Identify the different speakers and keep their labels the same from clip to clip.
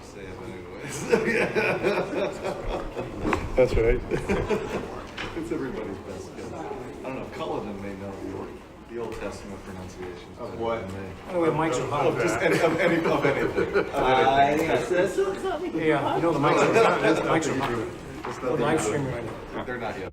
Speaker 1: say it anyways.
Speaker 2: That's right.
Speaker 1: It's everybody's best guess. I don't know, Cullinan may know the Old Testament pronunciations.
Speaker 3: Of what?
Speaker 4: By the way, mics are hot.
Speaker 1: Of anything. Of anything.
Speaker 3: Yes, that's not me.
Speaker 4: Yeah, you know the mics are hot. The mics are hot.
Speaker 1: It's
Speaker 4: We're
Speaker 1: nothing
Speaker 4: live
Speaker 1: to do-
Speaker 4: streaming right now.
Speaker 1: They're not yet.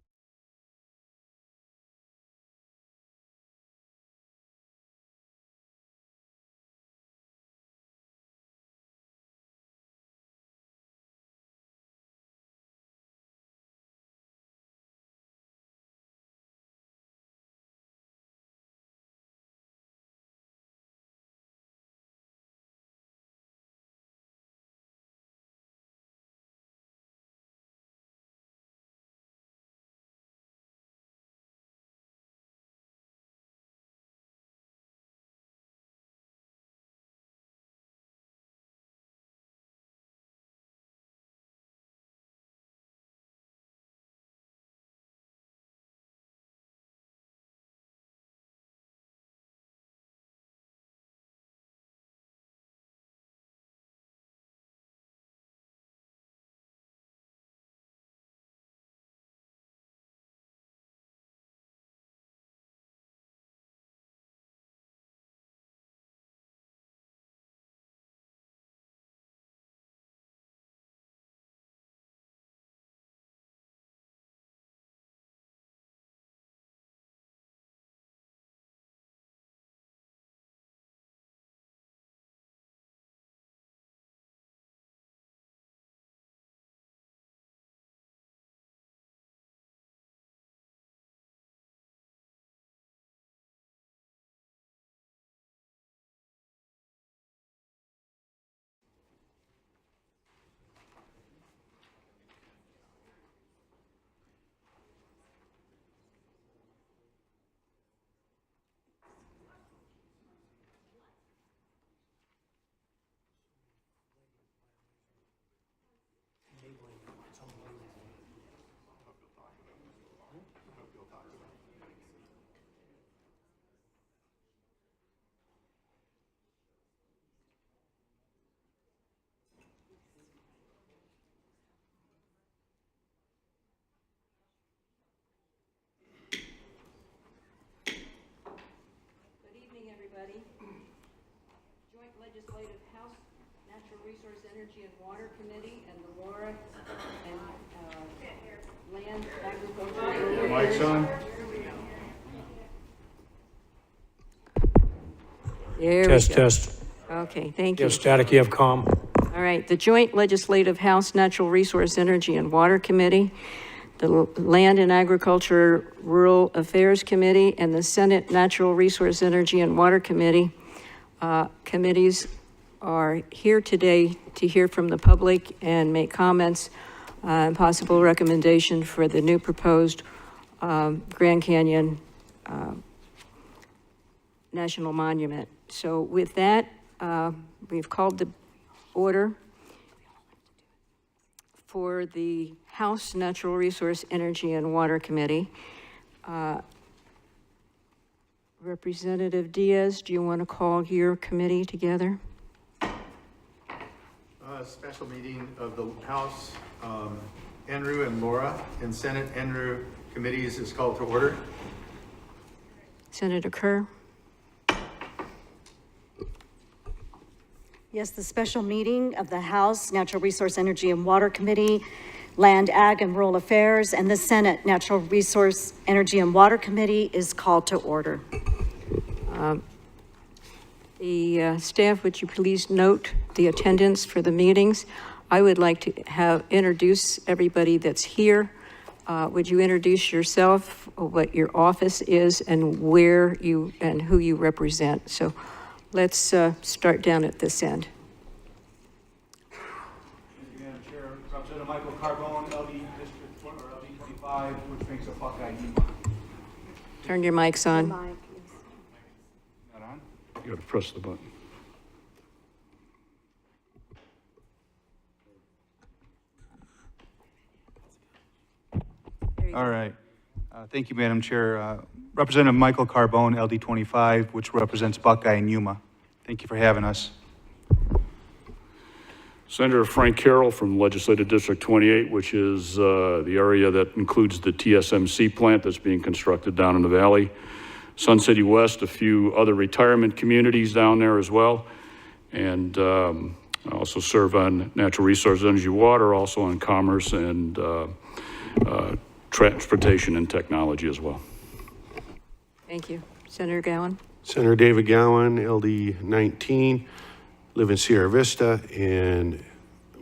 Speaker 5: Good evening, everybody. Joint Legislative House Natural Resource, Energy, and Water Committee and the Laura and Land Agriculture.
Speaker 2: Mic's on?
Speaker 5: There
Speaker 4: Test,
Speaker 5: we go.
Speaker 4: test.
Speaker 5: Okay, thank
Speaker 4: You
Speaker 5: you.
Speaker 4: have static, you have calm.
Speaker 5: All right, the Joint Legislative House Natural Resource, Energy, and Water Committee, the Land and Agriculture Rural Affairs Committee, and the Senate Natural Resource, Energy, and Water Committee committees are here today to hear from the public and make comments and possible recommendation for the new proposed Grand Canyon National Monument. So with that, we've called the order for the House Natural Resource, Energy, and Water Committee. Representative Diaz, do you want to call your committee together?
Speaker 3: Special meeting of the House, Andrew and Laura, and Senate Andrew committees is called to order.
Speaker 5: Senator Kerr?
Speaker 6: Yes, the special meeting of the House Natural Resource, Energy, and Water Committee, Land, Ag, and Rural Affairs, and the Senate Natural Resource, Energy, and Water Committee is called to order.
Speaker 5: The staff, would you please note the attendance for the meetings? I would like to introduce everybody that's here. Would you introduce yourself, what your office is, and where you and who you represent? So let's start down at this end.
Speaker 7: Madam Chair, Representative Michael Carbone, LD District, or LD 25, which makes a Buckeye Union.
Speaker 5: Turn your mics on.
Speaker 7: Not on?
Speaker 2: You gotta press the button.
Speaker 7: All right. Thank you, Madam Chair. Representative Michael Carbone, LD 25, which represents Buckeye and Yuma. Thank you for having us.
Speaker 2: Senator Frank Carroll from Legislative District 28, which is the area that includes the TSMC plant that's being constructed down in the valley. Sun City West, a few other retirement communities down there as well. And I also serve on Natural Resources, Energy, Water, also on Commerce and Transportation and Technology as well.
Speaker 5: Thank you. Senator Gowan?
Speaker 8: Senator David Gowan, LD 19, live in Sierra Vista, and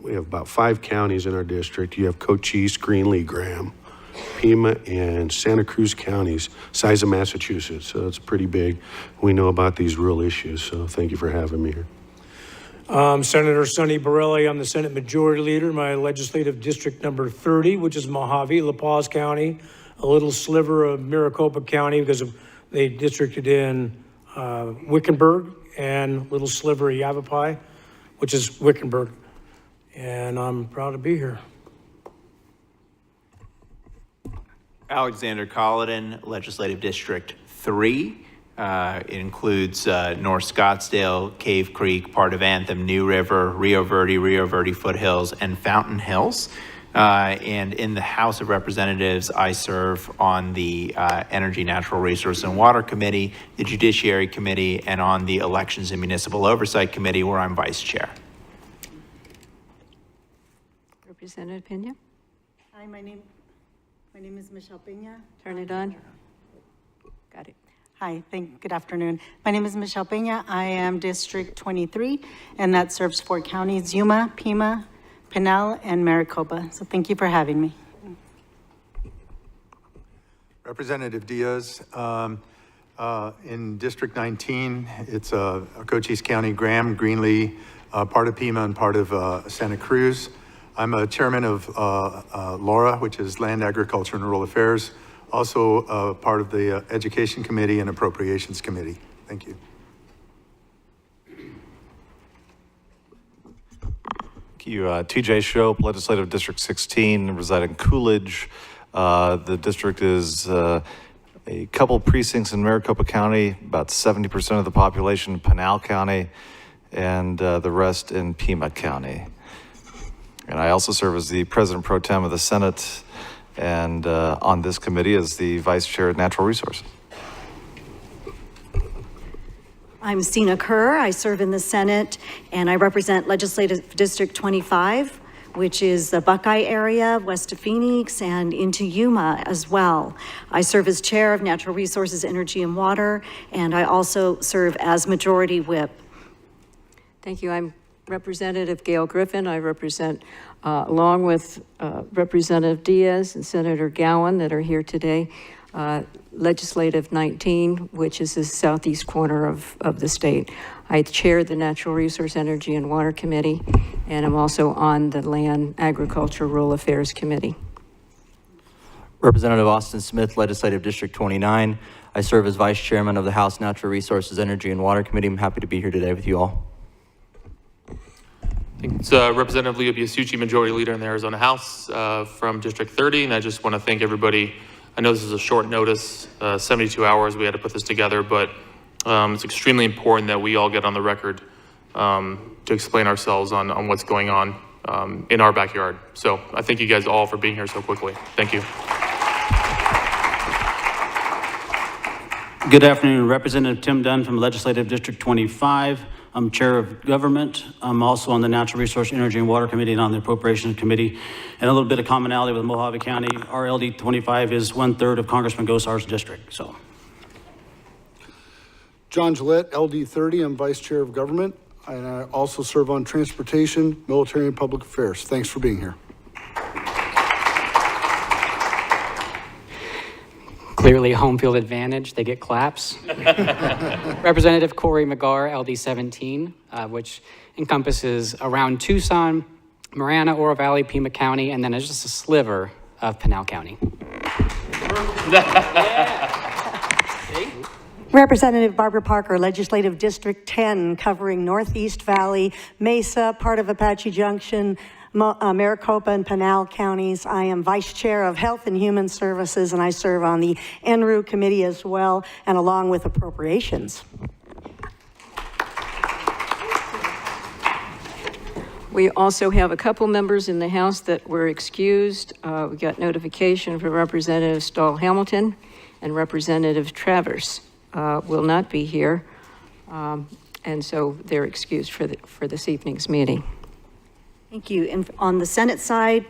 Speaker 8: we have about 5 counties in our district. You have Cochise, Greenlee, Graham, Pima, and Santa Cruz counties, size of Massachusetts, so it's pretty big. We know about these rural issues, so thank you for having me here.
Speaker 4: Senator Sonny Borelli, I'm the Senate Majority Leader, my legislative district number 30, which is Mojave, La Paz County, a little sliver of Maricopa County because they districted in Wickenburg, and a little sliver of Yavapai, which is Wickenburg. And I'm proud to be here.
Speaker 9: Alexander Colladin, Legislative District 3. It includes North Scottsdale, Cave Creek, part of Anthem, New River, Rio Verde Foothills, and Fountain Hills. And in the House of Representatives, I serve on the Energy, Natural Resource, and Water Committee, the Judiciary Committee, and on the Elections and Municipal Oversight Committee, where I'm Vice Chair.
Speaker 5: Representative Pena?
Speaker 6: Hi, my name is Michelle Pena.
Speaker 5: Turn it on. Got it.
Speaker 10: Hi, good afternoon. My name is Michelle Pena. I am District 23, and that serves 4 counties, Yuma, Pima, Pinal, and Maricopa. So thank you for having me.
Speaker 3: Representative Diaz, in District 19, it's Cochise County, Graham, Greenlee, part of Pima and part of Santa Cruz. I'm a chairman of LAURA, which is Land, Agriculture, and Rural Affairs, also part of the Education Committee and Appropriations Committee. Thank you.
Speaker 11: Thank you. TJ Shope, Legislative District 16, reside in Coolidge. The district is a couple precincts in Maricopa County, about 70% of the population in Pinal County, and the rest in Pima County. And I also serve as the President Pro Tem of the Senate, and on this committee as the Vice Chair of Natural Resources.
Speaker 6: I'm Sina Kerr. I serve in the Senate, and I represent Legislative District 25, which is the Buckeye area, west of Phoenix, and into Yuma as well. I serve as Chair of Natural Resources, Energy, and Water, and I also serve as Majority Whip.
Speaker 5: Thank you. I'm Representative Gail Griffin. I represent, along with Representative Diaz and Senator Gowan that are here today, Legislative 19, which is the southeast corner of the state. I chair the Natural Resource, Energy, and Water Committee, and I'm also on the Land, Agriculture, Rural Affairs Committee.
Speaker 12: Representative Austin Smith, Legislative District 29. I serve as Vice Chairman of the House Natural Resources, Energy, and Water Committee. I'm happy to be here today with you all.
Speaker 13: It's Representative Leo Biasucci, Majority Leader in the Arizona House from District 30, and I just want to thank everybody. I know this is a short notice, 72 hours we had to put this together, but it's extremely important that we all get on the record to explain ourselves on what's going on in our backyard. So I thank you guys all for being here so quickly. Thank you.
Speaker 14: Good afternoon, Representative Tim Dunn from Legislative District 25. I'm Chair of Government. I'm also on the Natural Resource, Energy, and Water Committee and on the Appropriations Committee. And a little bit of commonality with Mojave County. Our LD 25 is 1/3 of Congressman Gosar's district, so.
Speaker 2: John Gillette, LD 30, I'm Vice Chair of Government, and I also serve on Transportation, Military, and Public Affairs. Thanks for being here.
Speaker 15: Clearly home field advantage, they get claps. Representative Corey McGarr, LD 17, which encompasses around Tucson, Marana, Oro Valley, Pima County, and then it's just a sliver of Pinal County.
Speaker 10: Representative Barbara Parker, Legislative District 10, covering Northeast Valley, Mesa, part of Apache Junction, Maricopa and Pinal counties. I am Vice Chair of Health and Human Services, and I serve on the NRU committee as well, and along with Appropriations.
Speaker 5: We also have a couple members in the House that were excused. We got notification from Representative Stahl Hamilton, and Representative Travers will not be here. And so they're excused for this evening's meeting.
Speaker 6: Thank you. And on the Senate side,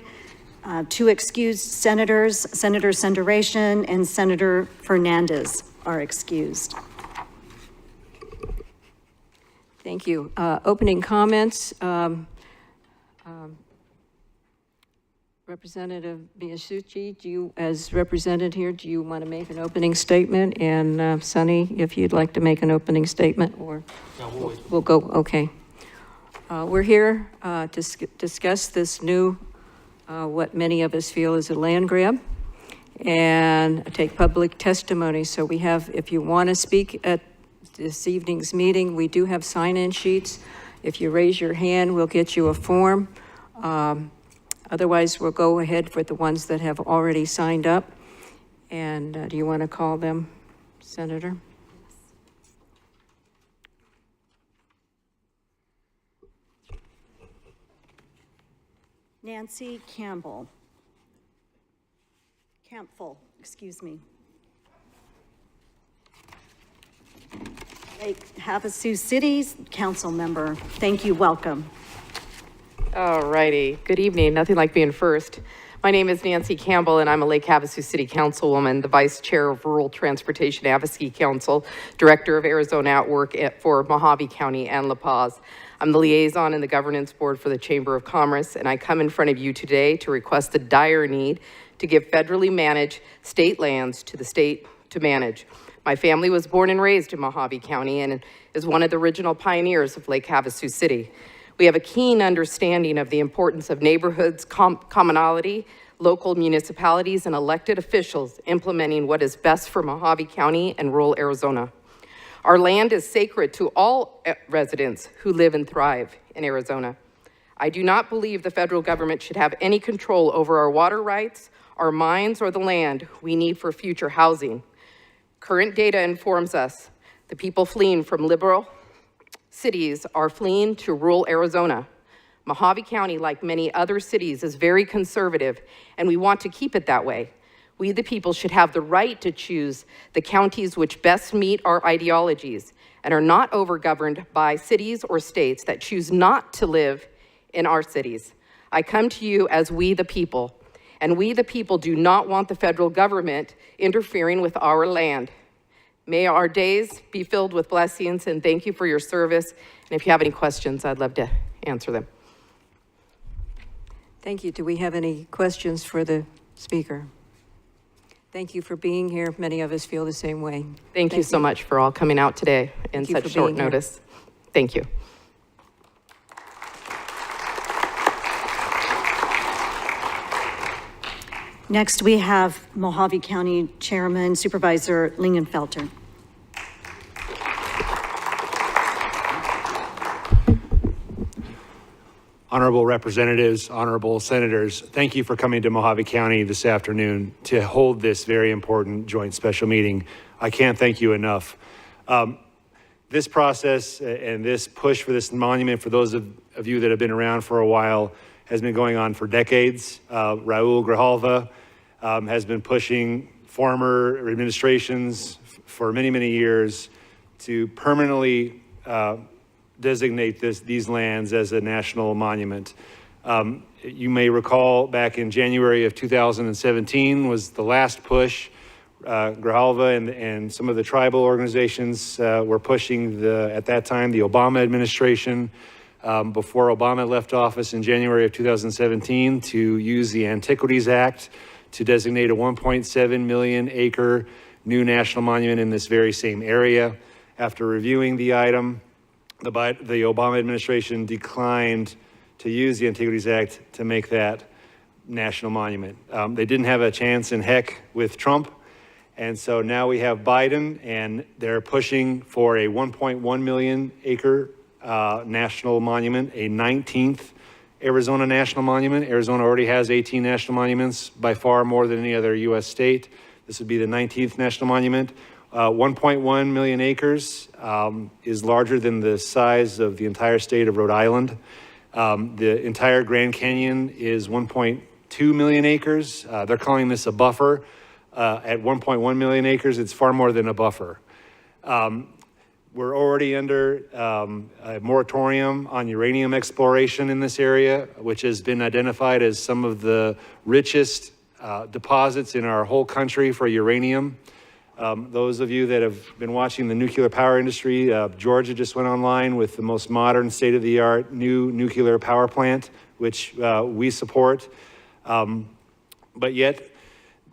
Speaker 6: 2 excused senators, Senator Senderation and Senator Fernandez are excused.
Speaker 5: Thank you. Opening comments. Representative Biasucci, do you, as represented here, do you want to make an opening statement? And Sonny, if you'd like to make an opening statement, or no, we'll go, okay. We're here to discuss this new, what many of us feel is a land grab, and take public testimony. So we have, if you want to speak at this evening's meeting, we do have sign-in sheets. If you raise your hand, we'll get you a form. Otherwise, we'll go ahead for the ones that have already signed up. And do you want to call them, Senator?
Speaker 6: Nancy Campbell. Campbell, excuse me. Lake Havasu City's council member. Thank you, welcome.
Speaker 16: All righty, good evening, nothing like being first. My name is Nancy Campbell and I'm a Lake Havasu City Councilwoman, the Vice Chair of Rural Transportation Advocacy Council, Director of Arizona at Work for Mojave County and La Paz. I'm the liaison in the governance board for the Chamber of Commerce, and I come in front of you today to request the dire need to give federally managed state lands to the state to manage. My family was born and raised in Mojave County and is one of the original pioneers of Lake Havasu City. We have a keen understanding of the importance of neighborhoods, commonality, local municipalities, and elected officials implementing what is best for Mojave County and rural Arizona. Our land is sacred to all residents who live and thrive in Arizona. I do not believe the federal government should have any control over our water rights, our mines, or the land we need for future housing. Current data informs us the people fleeing from liberal cities are fleeing to rural Arizona. Mojave County, like many other cities, is very conservative, and we want to keep it that way. We, the people, should have the right to choose the counties which best meet our ideologies and are not overgoverned by cities or states that choose not to live in our cities. I come to you as we, the people, and we, the people, do not want the federal government interfering with our land. May our days be filled with blessings, and thank you for your service. And if you have any questions, I'd love to answer them.
Speaker 5: Thank you. Do we have any questions for the speaker? Thank you for being here. Many of us feel the same way.
Speaker 16: Thank you so much for all coming out today in such short notice. Thank you.
Speaker 6: Next, we have Mojave County Chairman Supervisor Lingenfelter.
Speaker 17: Honorable representatives, honorable senators, thank you for coming to Mojave County this afternoon to hold this very important joint special meeting. I can't thank you enough. This process and this push for this monument, for those of you that have been around for a while, has been going on for decades. Raul Grijalva has been pushing former administrations for many, many years to permanently designate these lands as a national monument. You may recall back in January of 2017 was the last push. Grijalva and some of the tribal organizations were pushing at that time, the Obama administration, before Obama left office in January of 2017, to use the Antiquities Act to designate a 1.7 million acre new national monument in this very same area. After reviewing the item, the Obama administration declined to use the Antiquities Act to make that national monument. They didn't have a chance in heck with Trump. And so now we have Biden, and they're pushing for a 1.1 million acre national monument, a 19th Arizona national monument. Arizona already has 18 national monuments, by far more than any other US state. This would be the 19th national monument. 1.1 million acres is larger than the size of the entire state of Rhode Island. The entire Grand Canyon is 1.2 million acres. They're calling this a buffer. At 1.1 million acres, it's far more than a buffer. We're already under a moratorium on uranium exploration in this area, which has been identified as some of the richest deposits in our whole country for uranium. Those of you that have been watching the nuclear power industry, Georgia just went online with the most modern state-of-the-art new nuclear power plant, which we support. But yet,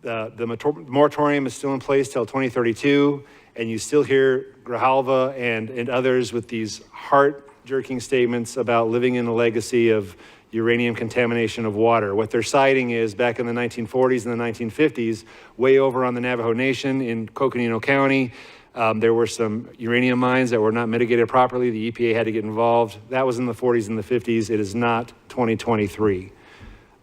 Speaker 17: the moratorium is still in place till 2032, and you still hear Grijalva and others with these heart-jerking statements about living in a legacy of uranium contamination of water. What they're citing is back in the 1940s and the 1950s, way over on the Navajo Nation in Coconino County, there were some uranium mines that were not mitigated properly. The EPA had to get involved. That was in the 40s and the 50s. It is not 2023.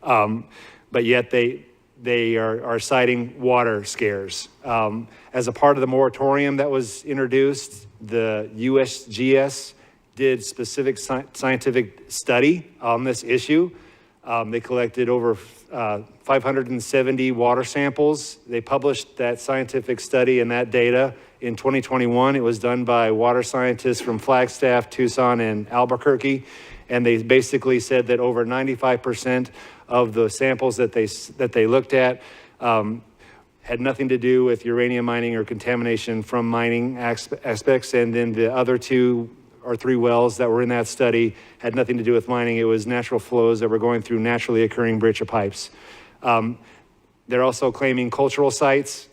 Speaker 17: But yet they are citing water scares. As a part of the moratorium that was introduced, the USGS did specific scientific study on this issue. They collected over 570 water samples. They published that scientific study and that data in 2021. It was done by water scientists from Flagstaff, Tucson, and Albuquerque. And they basically said that over 95% of the samples that they looked at had nothing to do with uranium mining or contamination from mining aspects. And then the other 2 or 3 wells that were in that study had nothing to do with mining. It was natural flows that were going through naturally occurring breccia pipes. They're also claiming cultural sites.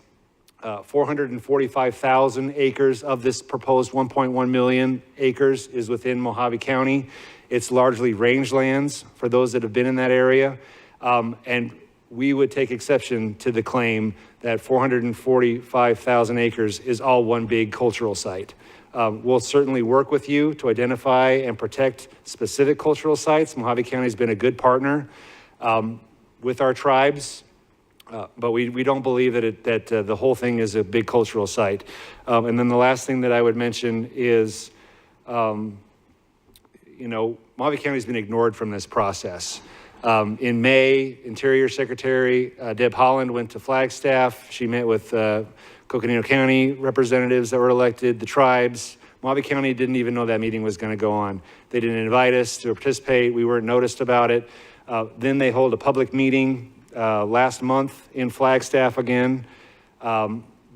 Speaker 17: 445,000 acres of this proposed 1.1 million acres is within Mojave County. It's largely rangelands for those that have been in that area. And we would take exception to the claim that 445,000 acres is all one big cultural site. We'll certainly work with you to identify and protect specific cultural sites. Mojave County has been a good partner with our tribes, but we don't believe that the whole thing is a big cultural site. And then the last thing that I would mention is, Mojave County has been ignored from this process. In May, Interior Secretary Deb Haaland went to Flagstaff. She met with Coconino County representatives that were elected, the tribes. Mojave County didn't even know that meeting was going to go on. They didn't invite us to participate. We weren't noticed about it. Then they hold a public meeting last month in Flagstaff again.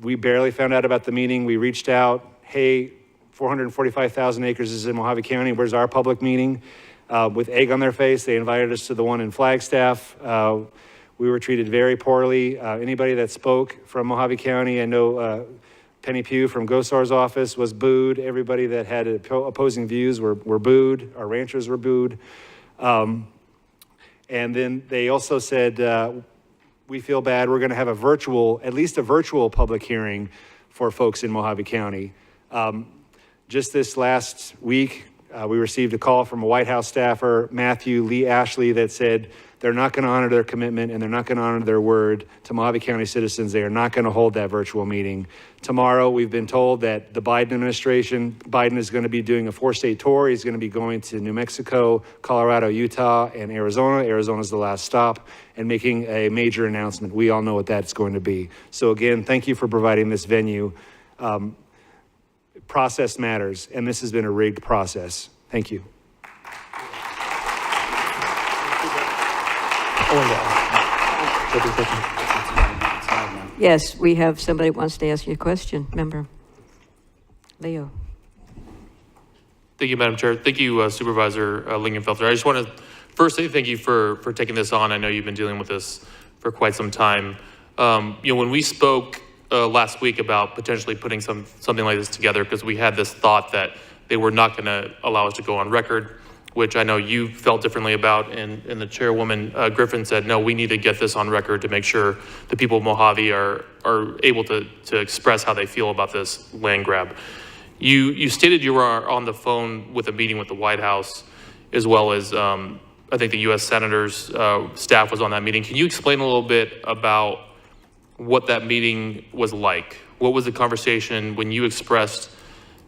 Speaker 17: We barely found out about the meeting. We reached out, hey, 445,000 acres is in Mojave County. Where's our public meeting? With egg on their face, they invited us to the one in Flagstaff. We were treated very poorly. Anybody that spoke from Mojave County, I know Penny Pugh from GOSAR's office was booed. Everybody that had opposing views were booed. Our ranchers were booed. And then they also said, we feel bad. We're going to have at least a virtual public hearing for folks in Mojave County. Just this last week, we received a call from a White House staffer, Matthew Lee Ashley, that said they're not going to honor their commitment and they're not going to honor their word to Mojave County citizens. They are not going to hold that virtual meeting. Tomorrow, we've been told that the Biden administration, Biden is going to be doing a 4-state tour. He's going to be going to New Mexico, Colorado, Utah, and Arizona. Arizona's the last stop, and making a major announcement. We all know what that's going to be. So again, thank you for providing this venue. Process matters, and this has been a rigged process. Thank you.
Speaker 5: Yes, we have somebody who wants to ask you a question. Member Leo.
Speaker 13: Thank you, Madam Chair. Thank you, Supervisor Lingenfelter. I just want to first say thank you for taking this on. I know you've been dealing with this for quite some time. When we spoke last week about potentially putting something like this together, because we had this thought that they were not going to allow us to go on record, which I know you felt differently about, and the chairwoman Griffin said, no, we need to get this on record to make sure the people of Mojave are able to express how they feel about this land grab. You stated you were on the phone with a meeting with the White House, as well as I think the U.S. Senator's staff was on that meeting. Can you explain a little bit about what that meeting was like? What was the conversation when you expressed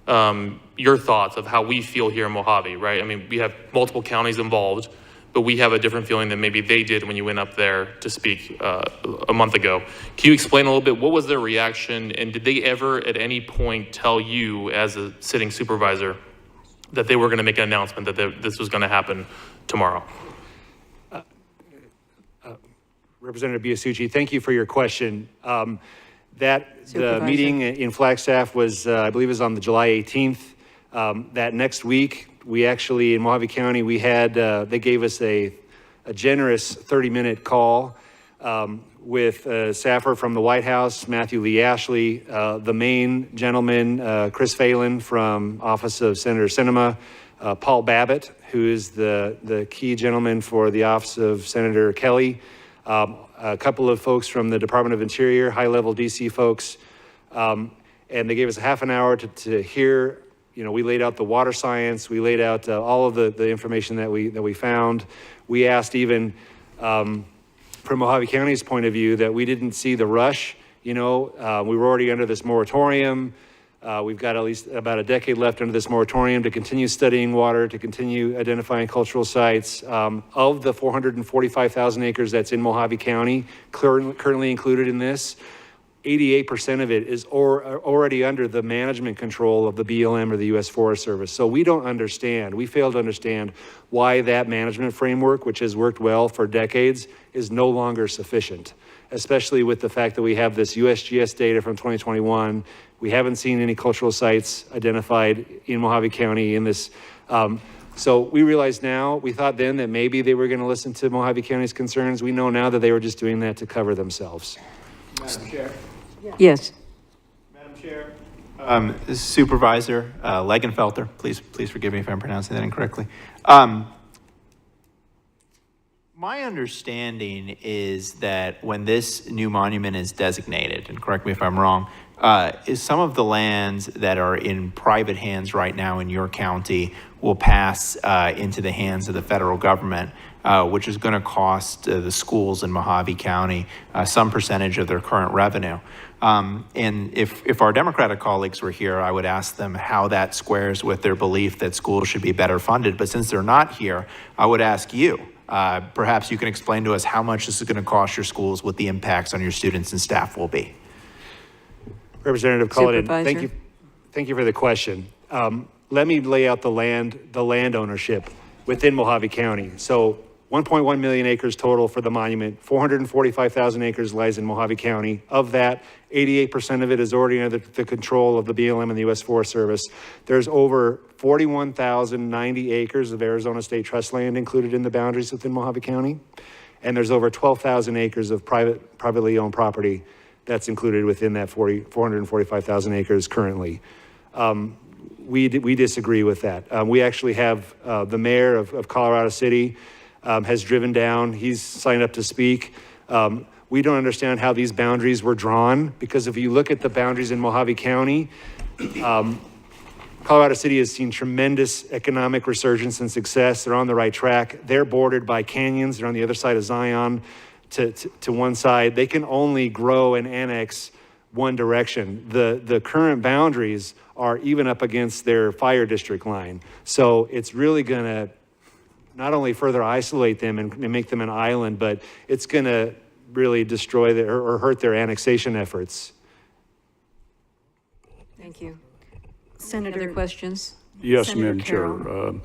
Speaker 13: your thoughts of how we feel here in Mojave, right? I mean, we have multiple counties involved, but we have a different feeling than maybe they did when you went up there to speak a month ago. Can you explain a little bit, what was their reaction, and did they ever at any point tell you as a sitting supervisor that they were going to make an announcement that this was going to happen tomorrow?
Speaker 17: Representative Biasucci, thank you for your question. The
Speaker 5: Supervisor.
Speaker 17: meeting in Flagstaff was, I believe, was on the July 18th. That next week, we actually, in Mojave County, we had, they gave us a generous 30-minute call with a staffer from the White House, Matthew Lee Ashley, the Maine gentleman, Chris Phelan from Office of Senator Sinema, Paul Babbitt, who is the key gentleman for the Office of Senator Kelly, a couple of folks from the Department of Interior, high-level DC folks, and they gave us a half an hour to hear. You know, we laid out the water science, we laid out all of the information that we found. We asked even, from Mojave County's point of view, that we didn't see the rush. You know, we were already under this moratorium. We've got at least about a decade left under this moratorium to continue studying water, to continue identifying cultural sites. Of the 445,000 acres that's in Mojave County, currently included in this, 88% of it is already under the management control of the BLM or the U.S. Forest Service. So we don't understand, we fail to understand why that management framework, which has worked well for decades, is no longer sufficient, especially with the fact that we have this USGS data from 2021. We haven't seen any cultural sites identified in Mojave County in this. So we realize now, we thought then that maybe they were going to listen to Mojave County's concerns. We know now that they were just doing that to cover themselves.
Speaker 9: Madam Chair.
Speaker 5: Yes.
Speaker 9: Madam Chair. Supervisor Legenfelter, please forgive me if I'm pronouncing that incorrectly. My understanding is that when this new monument is designated, and correct me if I'm wrong, is some of the lands that are in private hands right now in your county will pass into the hands of the federal government, which is going to cost the schools in Mojave County some percentage of their current revenue. And if our Democratic colleagues were here, I would ask them how that squares with their belief that schools should be better funded. But since they're not here, I would ask you, perhaps you can explain to us how much this is going to cost your schools, what the impacts on your students and staff will be.
Speaker 17: Representative Cullinan,
Speaker 5: Supervisor.
Speaker 17: thank you for the question. Let me lay out the land ownership within Mojave County. So 1.1 million acres total for the monument, 445,000 acres lies in Mojave County. Of that, 88% of it is already under the control of the BLM and the U.S. Forest Service. There's over 41,090 acres of Arizona State Trust land included in the boundaries within Mojave County. And there's over 12,000 acres of privately owned property that's included within that 445,000 acres currently. We disagree with that. We actually have the mayor of Colorado City has driven down, he's signed up to speak. We don't understand how these boundaries were drawn, because if you look at the boundaries in Mojave County, Colorado City has seen tremendous economic resurgence and success. They're on the right track. They're bordered by canyons. They're on the other side of Zion to one side. They can only grow and annex one direction. The current boundaries are even up against their fire district line. So it's really going to not only further isolate them and make them an island, but it's going to really destroy or hurt their annexation efforts.
Speaker 5: Thank you.
Speaker 6: Senator.
Speaker 5: Other questions?
Speaker 2: Yes,
Speaker 6: Senator
Speaker 2: Madam Chair.
Speaker 6: Carroll.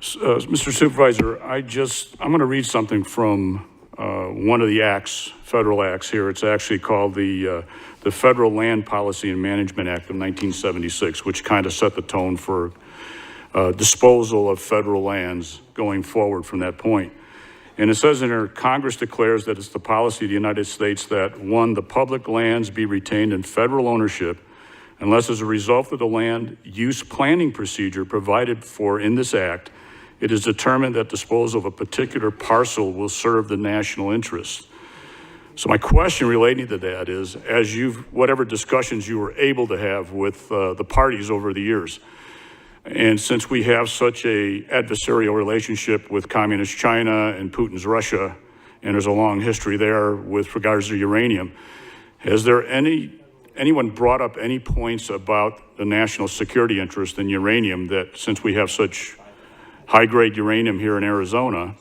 Speaker 2: Mr. Supervisor, I'm going to read something from one of the acts, federal acts here. It's actually called the Federal Land Policy and Management Act of 1976, which kind of set the tone for disposal of federal lands going forward from that point. And it says in there, Congress declares that it's the policy of the United States that, one, the public lands be retained in federal ownership unless as a result of the land use planning procedure provided for in this act, it is determined that disposal of a particular parcel will serve the national interest. So my question relating to that is, as whatever discussions you were able to have with the parties over the years, and since we have such a adversarial relationship with communist China and Putin's Russia, and there's a long history there with regards to uranium, has there anyone brought up any points about the national security interest in uranium, that since we have such high-grade uranium here in Arizona,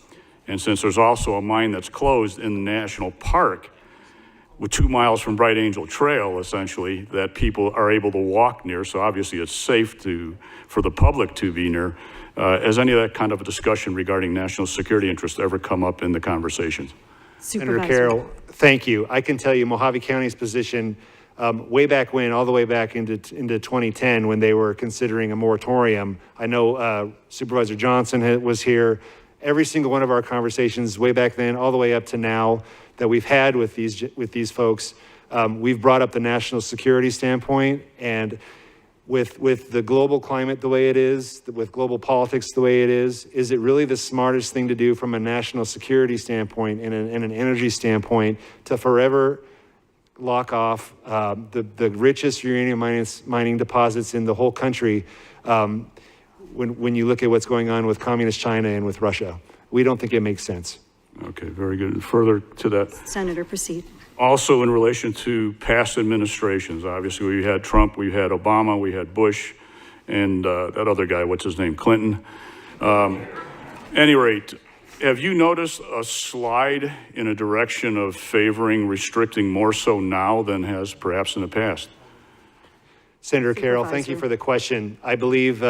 Speaker 2: and since there's also a mine that's closed in the national park, with 2 miles from Bright Angel Trail, essentially, that people are able to walk near, so obviously it's safe for the public to be near. Has any of that kind of a discussion regarding national security interest ever come up in the conversations?
Speaker 17: Senator Carroll, thank you. I can tell you Mojave County's position way back when, all the way back into 2010, when they were considering a moratorium. I know Supervisor Johnson was here. Every single one of our conversations way back then, all the way up to now, that we've had with these folks, we've brought up the national security standpoint, and with the global climate the way it is, with global politics the way it is it really the smartest thing to do from a national security standpoint and an energy standpoint to forever lock off the richest uranium mining deposits in the whole country when you look at what's going on with communist China and with Russia? We don't think it makes sense.
Speaker 2: Okay, very good. Further to that.
Speaker 6: Senator, proceed.
Speaker 2: Also in relation to past administrations, obviously we had Trump, we had Obama, we had Bush, and that other guy, what's his name, Clinton. Any rate, have you noticed a slide in a direction of favoring restricting more so now than has perhaps in the past?
Speaker 17: Senator Carroll, thank you for the question. I believe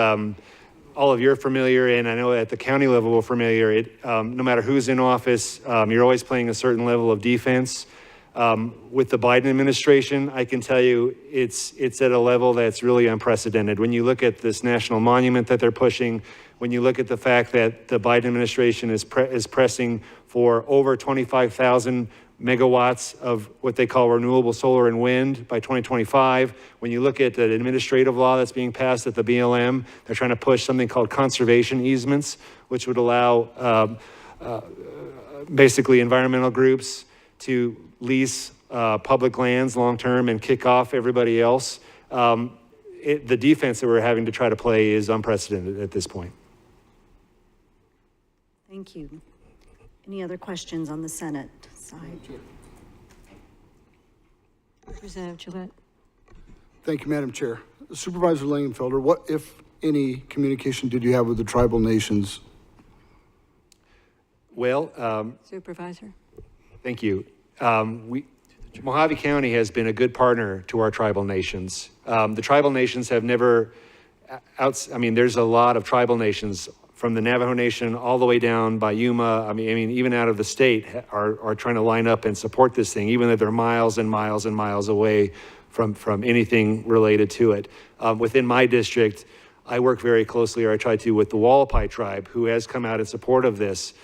Speaker 17: all of you are familiar, and I know at the county level we're familiar. No matter who's in office, you're always playing a certain level of defense. With the Biden administration, I can tell you it's at a level that's really unprecedented. When you look at this national monument that they're pushing, when you look at the fact that the Biden administration is pressing for over 25,000 megawatts of what they call renewable solar and wind by 2025. When you look at the administrative law that's being passed at the BLM, they're trying to push something called conservation easements, which would allow basically environmental groups to lease public lands long-term and kick off everybody else. The defense that we're having to try to play is unprecedented at this point.
Speaker 6: Thank you. Any other questions on the Senate side?
Speaker 5: Representative Gillette.
Speaker 18: Thank you, Madam Chair. Supervisor Langenfelder, what, if any, communication did you have with the tribal nations?
Speaker 17: Well,
Speaker 5: Supervisor.
Speaker 17: thank you. Mojave County has been a good partner to our tribal nations. The tribal nations have never, there's a lot of tribal nations from the Navajo Nation all the way down by Yuma. I mean, even out of the state are trying to line up and support this thing, even though they're miles and miles and miles away from anything related to it. Within my district, I work very closely, or I try to, with the Wallapai tribe, who has come out in support of this.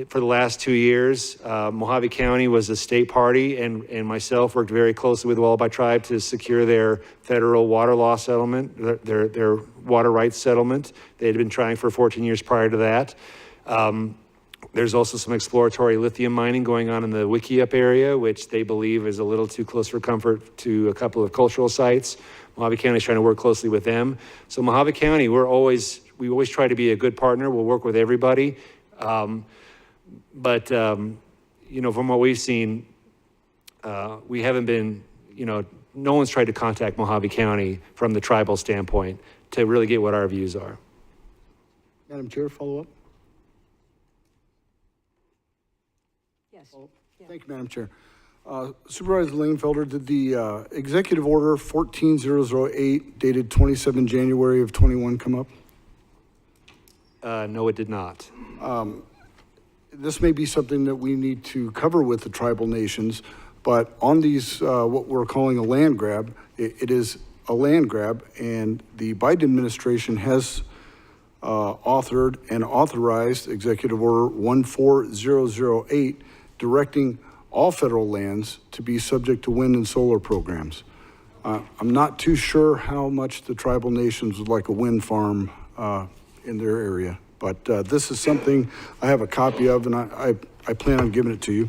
Speaker 17: For the last 2 years, Mojave County was a state party, and myself worked very closely with the Wallapai tribe to secure their federal water law settlement, their water rights settlement. They had been trying for 14 years prior to that. There's also some exploratory lithium mining going on in the Wickiup area, which they believe is a little too close for comfort to a couple of cultural sites. Mojave County is trying to work closely with them. So Mojave County, we always try to be a good partner. We'll work with everybody. But from what we've seen, we haven't been, no one's tried to contact Mojave County from the tribal standpoint to really get what our views are.
Speaker 18: Madam Chair, follow up?
Speaker 5: Yes.
Speaker 18: Thank you, Madam Chair. Supervisor Langenfelder, did the Executive Order 14008 dated 27 January of 21 come up?
Speaker 17: No, it did not.
Speaker 18: This may be something that we need to cover with the tribal nations, but on these, what we're calling a land grab, it is a land grab, and the Biden administration has authored and authorized Executive Order 14008, directing all federal lands to be subject to wind and solar programs. I'm not too sure how much the tribal nations would like a wind farm in their area. But this is something I have a copy of, and I plan on giving it to you.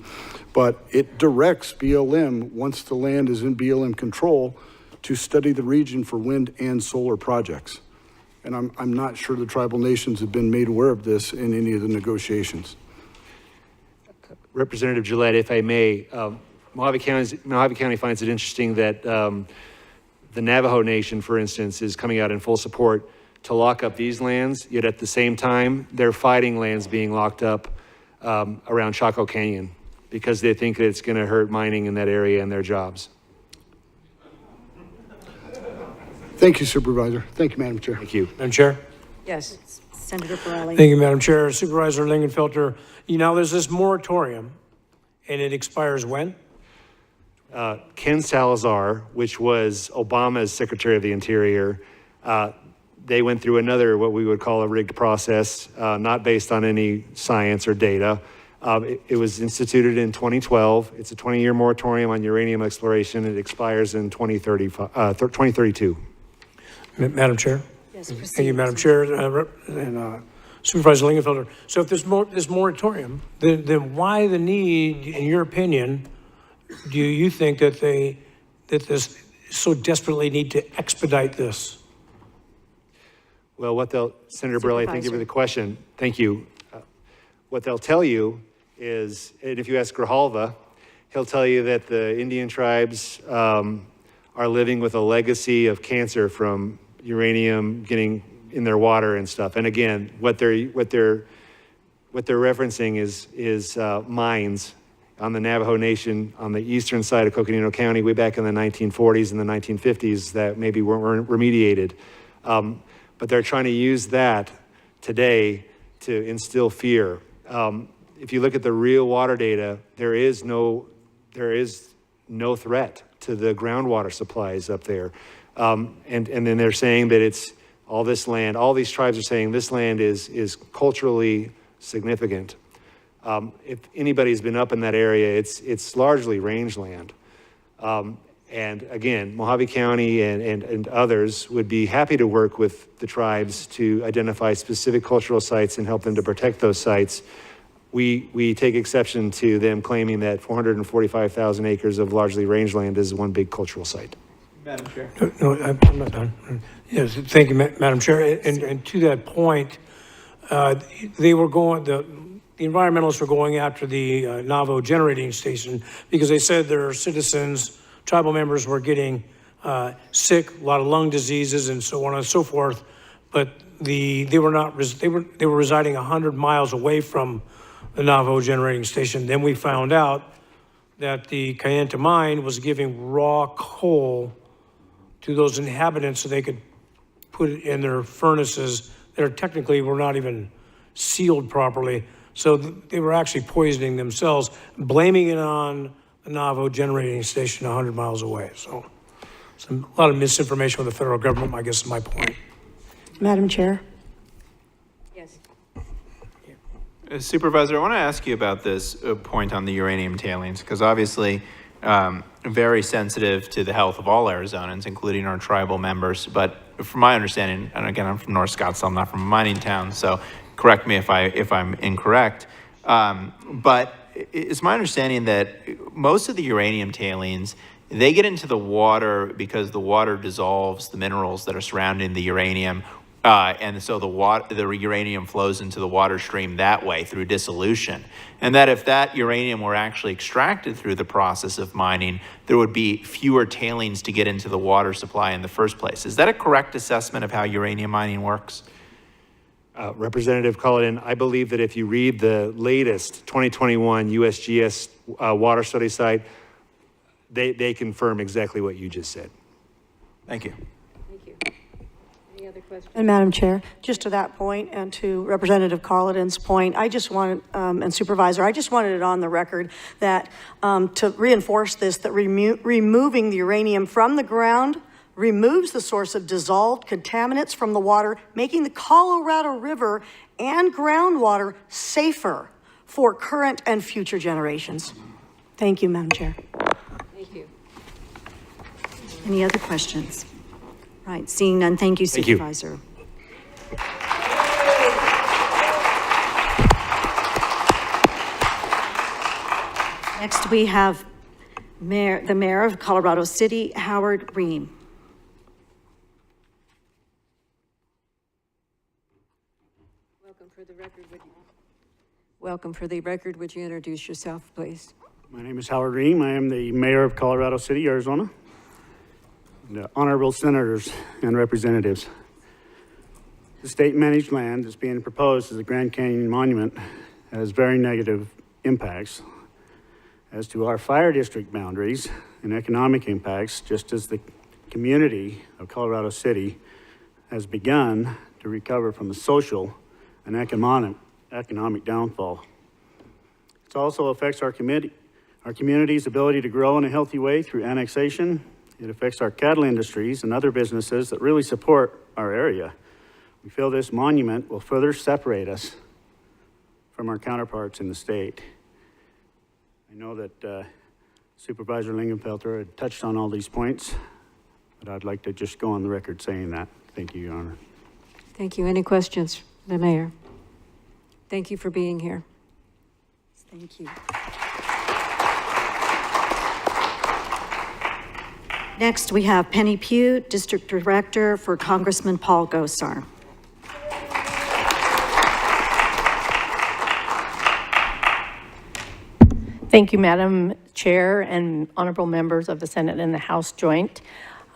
Speaker 18: But it directs BLM, once the land is in BLM control, to study the region for wind and solar projects. And I'm not sure the tribal nations have been made aware of this in any of the negotiations.
Speaker 17: Representative Gillette, if I may, Mojave County finds it interesting that the Navajo Nation, for instance, is coming out in full support to lock up these lands, yet at the same time, they're fighting lands being locked up around Chaco Canyon because they think that it's going to hurt mining in that area and their jobs.
Speaker 18: Thank you, Supervisor. Thank you, Madam Chair.
Speaker 17: Thank you.
Speaker 4: Madam Chair?
Speaker 5: Yes.
Speaker 6: Senator Borelli.
Speaker 4: Thank you, Madam Chair. Supervisor Lingenfelter, there's this moratorium, and it expires when?
Speaker 17: Ken Salazar, which was Obama's Secretary of the Interior, they went through another, what we would call a rigged process, not based on any science or data. It was instituted in 2012. It's a 20-year moratorium on uranium exploration. It expires in 2032.
Speaker 4: Madam Chair?
Speaker 6: Yes,
Speaker 4: Thank you, Madam Chair, and Supervisor Lingenfelter. So if there's this moratorium, then why the need, in your opinion, do you think that this so desperately need to expedite this?
Speaker 17: Well, Senator Borelli, thank you for the question. Thank you. What they'll tell you is, and if you ask Grijalva, he'll tell you that the Indian tribes are living with a legacy of cancer from uranium getting in their water and stuff. And again, what they're referencing is mines on the Navajo Nation on the eastern side of Coconino County way back in the 1940s and the 1950s that maybe weren't remediated. But they're trying to use that today to instill fear. If you look at the real water data, there is no threat to the groundwater supplies up there. And then they're saying that it's all this land, all these tribes are saying this land is culturally significant. If anybody's been up in that area, it's largely rangeland. And again, Mojave County and others would be happy to work with the tribes to identify specific cultural sites and help them to protect those sites. We take exception to them claiming that 445,000 acres of largely rangeland is one big cultural site.
Speaker 9: Madam Chair.
Speaker 4: No, I'm not done. Yes, thank you, Madam Chair. And to that point, the environmentalists were going after the Navajo generating station because they said their citizens, tribal members were getting sick, a lot of lung diseases and so on and so forth. But they were residing 100 miles away from the Navajo generating station. Then we found out that the Kayenta mine was giving raw coal to those inhabitants so they could put it in their furnaces that technically were not even sealed properly. So they were actually poisoning themselves, blaming it on the Navajo generating station 100 miles away. So a lot of misinformation with the federal government, I guess is my point.
Speaker 10: Madam Chair.
Speaker 5: Yes.
Speaker 9: Supervisor, I want to ask you about this point on the uranium tailings, because obviously very sensitive to the health of all Arizonans, including our tribal members. But from my understanding, and again, I'm from North Scottsdale, I'm not from a mining town, so correct me if I'm incorrect. But it's my understanding that most of the uranium tailings, they get into the water because the water dissolves the minerals that are surrounding the uranium. And so the uranium flows into the water stream that way through dissolution. And that if that uranium were actually extracted through the process of mining, there would be fewer tailings to get into the water supply in the first place. Is that a correct assessment of how uranium mining works?
Speaker 17: Representative Cullinan, I believe that if you read the latest 2021 USGS water study site, they confirm exactly what you just said.
Speaker 9: Thank you.
Speaker 5: Any other questions?
Speaker 10: And Madam Chair, just to that point and to Representative Colladin's point, I just wanted, and Supervisor, I just wanted it on the record that to reinforce this, that removing the uranium from the ground removes the source of dissolved contaminants from the water, making the Colorado River and groundwater safer for current and future generations. Thank you, Madam Chair.
Speaker 5: Thank you.
Speaker 6: Any other questions? Right, seeing none, thank you, Supervisor. Next, we have the Mayor of Colorado City, Howard Ream.
Speaker 5: Welcome for the record, would you introduce yourself, please?
Speaker 19: My name is Howard Ream. I am the mayor of Colorado City, Arizona. And, honorable senators and representatives. The state-managed land that's being proposed as a Grand Canyon monument has very negative impacts as to our fire district boundaries and economic impacts, just as the community of Colorado City has begun to recover from the social and economic downfall. It also affects our community's ability to grow in a healthy way through annexation. It affects our cattle industries and other businesses that really support our area. We feel this monument will further separate us from our counterparts in the state. I know that Supervisor Lingenfelter had touched on all these points, but I'd like to just go on the record saying that. Thank you, Your Honor.
Speaker 5: Thank you. Any questions for the mayor? Thank you for being here.
Speaker 6: Thank you. Next, we have Penny Pugh, District Director for Congressman Paul Gosar.
Speaker 20: Thank you, Madam Chair and honorable members of the Senate and the House joint.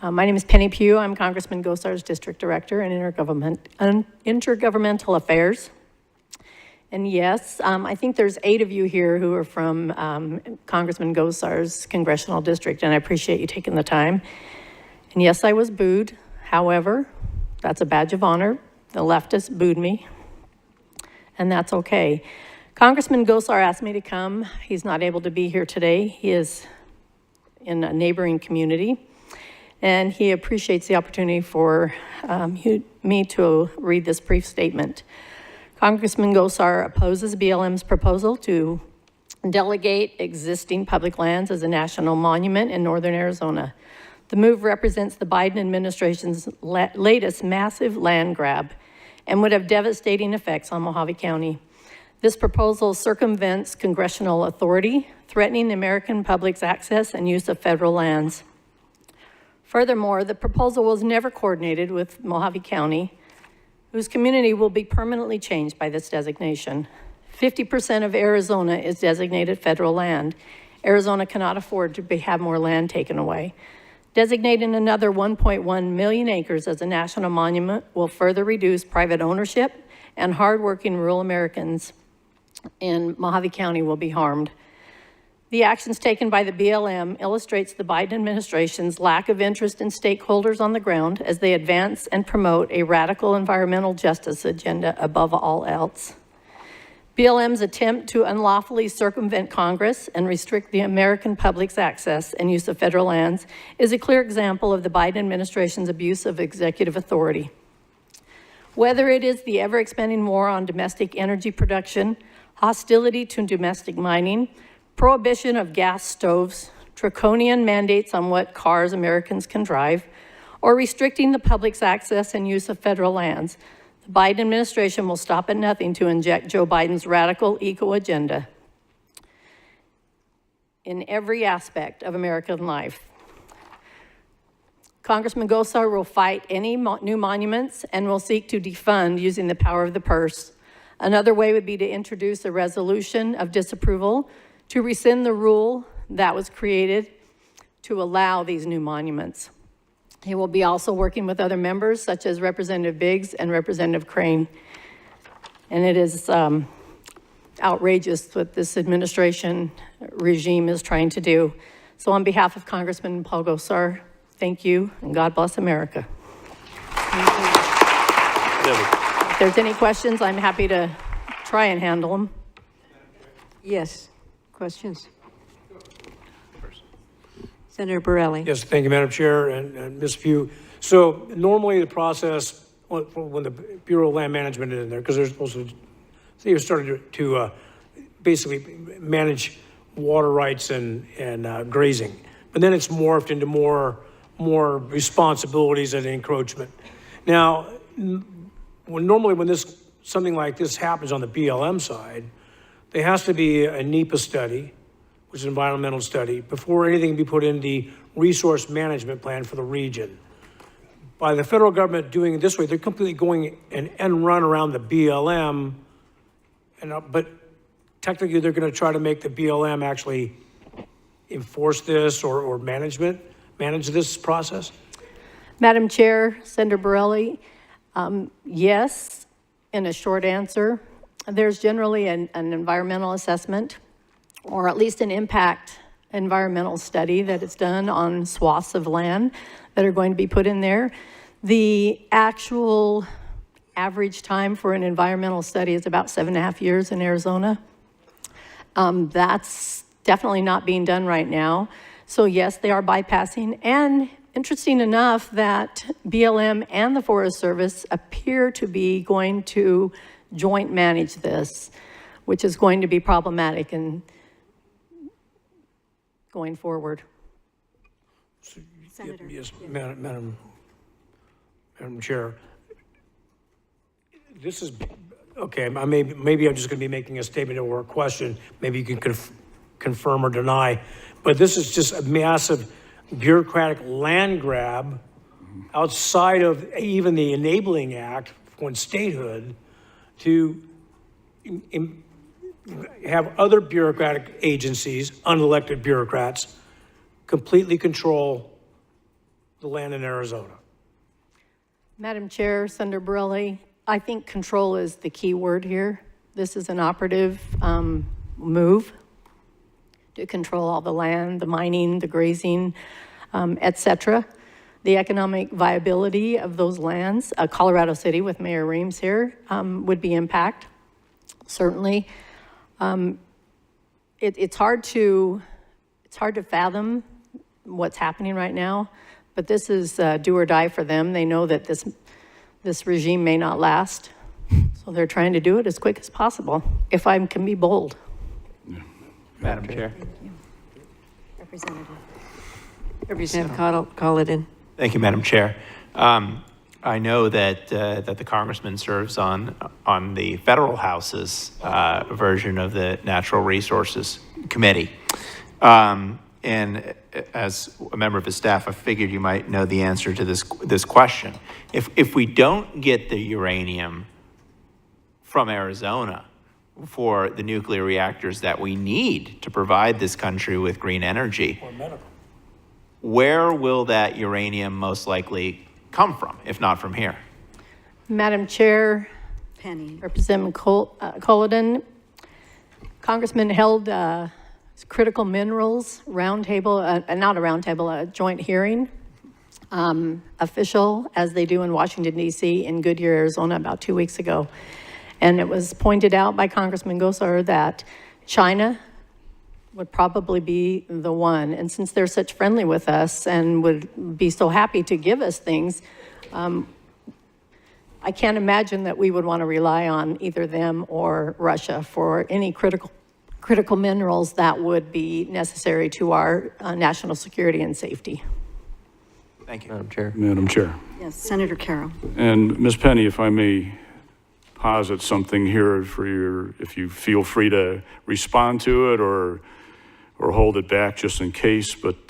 Speaker 20: My name is Penny Pugh. I'm Congressman Gosar's District Director in Intergovernmental Affairs. And yes, I think there's 8 of you here who are from Congressman Gosar's congressional district, and I appreciate you taking the time. And yes, I was booed. However, that's a badge of honor. The leftists booed me, and that's okay. Congressman Gosar asked me to come. He's not able to be here today. He is in a neighboring community, and he appreciates the opportunity for me to read this brief statement. Congressman Gosar opposes BLM's proposal to delegate existing public lands as a national monument in northern Arizona. The move represents the Biden administration's latest massive land grab and would have devastating effects on Mojave County. This proposal circumvents congressional authority, threatening the American public's access and use of federal lands. Furthermore, the proposal was never coordinated with Mojave County, whose community will be permanently changed by this designation. 50% of Arizona is designated federal land. Arizona cannot afford to have more land taken away. Designating another 1.1 million acres as a national monument will further reduce private ownership, and hardworking rural Americans in Mojave County will be harmed. The actions taken by the BLM illustrates the Biden administration's lack of interest in stakeholders on the ground as they advance and promote a radical environmental justice agenda above all else. BLM's attempt to unlawfully circumvent Congress and restrict the American public's access and use of federal lands is a clear example of the Biden administration's abuse of executive authority. Whether it is the ever-expanding war on domestic energy production, hostility to domestic mining, prohibition of gas stoves, draconian mandates on what cars Americans can drive, or restricting the public's access and use of federal lands, the Biden administration will stop at nothing to inject Joe Biden's radical eco agenda in every aspect of American life. Congressman Gosar will fight any new monuments and will seek to defund using the power of the purse. Another way would be to introduce a resolution of disapproval to rescind the rule that was created to allow these new monuments. He will be also working with other members such as Representative Biggs and Representative Crane. And it is outrageous what this administration regime is trying to do. So on behalf of Congressman Paul Gosar, thank you and God bless America. If there's any questions, I'm happy to try and handle them.
Speaker 5: Yes. Questions? Senator Borelli.
Speaker 4: Yes, thank you, Madam Chair and Ms. Pugh. So normally the process, when the Bureau of Land Management is in there, because they're supposed to, they started to basically manage water rights and grazing. But then it's morphed into more responsibilities and encroachment. Now, normally when something like this happens on the BLM side, there has to be a NEPA study, which is an environmental study, before anything can be put in the resource management plan for the region. By the federal government doing it this way, they're completely going an end run around the BLM, but technically they're going to try to make the BLM actually enforce this or manage this process?
Speaker 20: Madam Chair, Senator Borelli, yes, in a short answer. There's generally an environmental assessment, or at least an impact environmental study that is done on swaths of land that are going to be put in there. The actual average time for an environmental study is about 7.5 years in Arizona. That's definitely not being done right now. So yes, they are bypassing. And interesting enough that BLM and the Forest Service appear to be going to joint manage this, which is going to be problematic and going forward.
Speaker 4: Senator. Yes, Madam Chair. This is, okay, maybe I'm just going to be making a statement or a question. Maybe you can confirm or deny. But this is just a massive bureaucratic land grab outside of even the Enabling Act on statehood to have other bureaucratic agencies, unelected bureaucrats, completely control the land in Arizona.
Speaker 20: Madam Chair, Senator Borelli, I think control is the key word here. This is an operative move to control all the land, the mining, the grazing, et cetera. The economic viability of those lands, Colorado City with Mayor Reams here, would be impact, certainly. It's hard to fathom what's happening right now, but this is do or die for them. They know that this regime may not last, so they're trying to do it as quick as possible, if I can be bold.
Speaker 9: Madam Chair.
Speaker 5: Representative Colleton.
Speaker 9: Thank you, Madam Chair. I know that the congressman serves on the federal house's version of the Natural Resources Committee. And as a member of his staff, I figured you might know the answer to this question. If we don't get the uranium from Arizona for the nuclear reactors that we need to provide this country with green energy, where will that uranium most likely come from, if not from here?
Speaker 20: Madam Chair,
Speaker 6: Penny.
Speaker 20: Representative Colleton, Congressman held critical minerals roundtable, not a roundtable, a joint hearing, official, as they do in Washington, D.C., in Goodyear, Arizona, about 2 weeks ago. And it was pointed out by Congressman Gosar that China would probably be the one. And since they're such friendly with us and would be so happy to give us things, I can't imagine that we would want to rely on either them or Russia for any critical minerals that would be necessary to our national security and safety.
Speaker 9: Thank you.
Speaker 12: Madam Chair.
Speaker 2: Madam Chair.
Speaker 6: Yes, Senator Carroll.
Speaker 2: And Ms. Penny, if I may posit something here for if you feel free to respond to it or hold it back just in case, but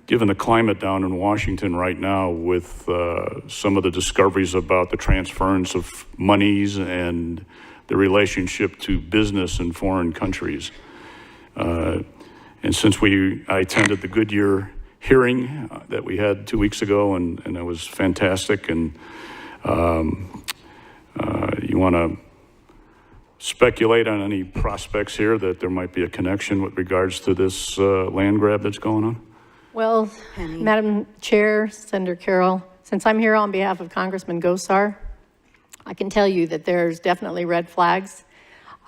Speaker 2: given the climate down in Washington right now with some of the discoveries about the transference of monies and the relationship to business in foreign countries. And since I attended the Goodyear hearing that we had 2 weeks ago, and it was fantastic, and you want to speculate on any prospects here that there might be a connection with regards to this land grab that's going on?
Speaker 20: Well, Madam Chair, Senator Carroll, since I'm here on behalf of Congressman Gosar, I can tell you that there's definitely red flags.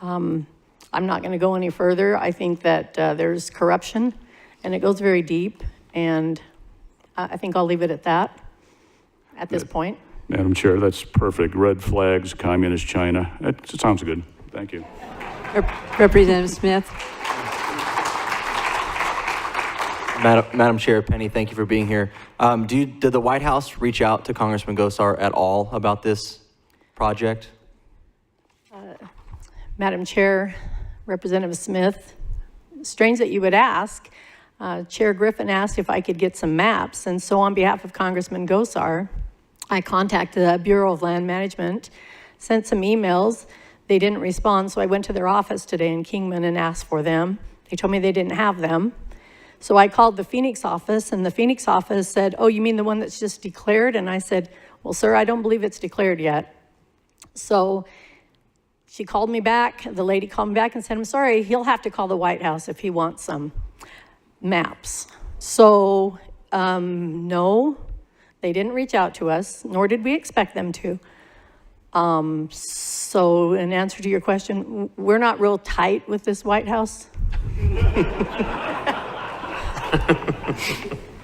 Speaker 20: I'm not going to go any further. I think that there's corruption, and it goes very deep, and I think I'll leave it at that at this point.
Speaker 2: Madam Chair, that's perfect. Red flags, communist China. It sounds good. Thank you.
Speaker 5: Representative Smith.
Speaker 12: Madam Chair, Penny, thank you for being here. Did the White House reach out to Congressman Gosar at all about this project?
Speaker 20: Madam Chair, Representative Smith, strange that you would ask. Chair Griffin asked if I could get some maps, and so on behalf of Congressman Gosar, I contacted the Bureau of Land Management, sent some emails. They didn't respond, so I went to their office today in Kingman and asked for them. They told me they didn't have them. So I called the Phoenix office, and the Phoenix office said, oh, you mean the one that's just declared? And I said, well, sir, I don't believe it's declared yet. So she called me back, the lady called me back and said, I'm sorry, he'll have to call the White House if he wants some maps. So, no, they didn't reach out to us, nor did we expect them to. So in answer to your question, we're not real tight with this White House.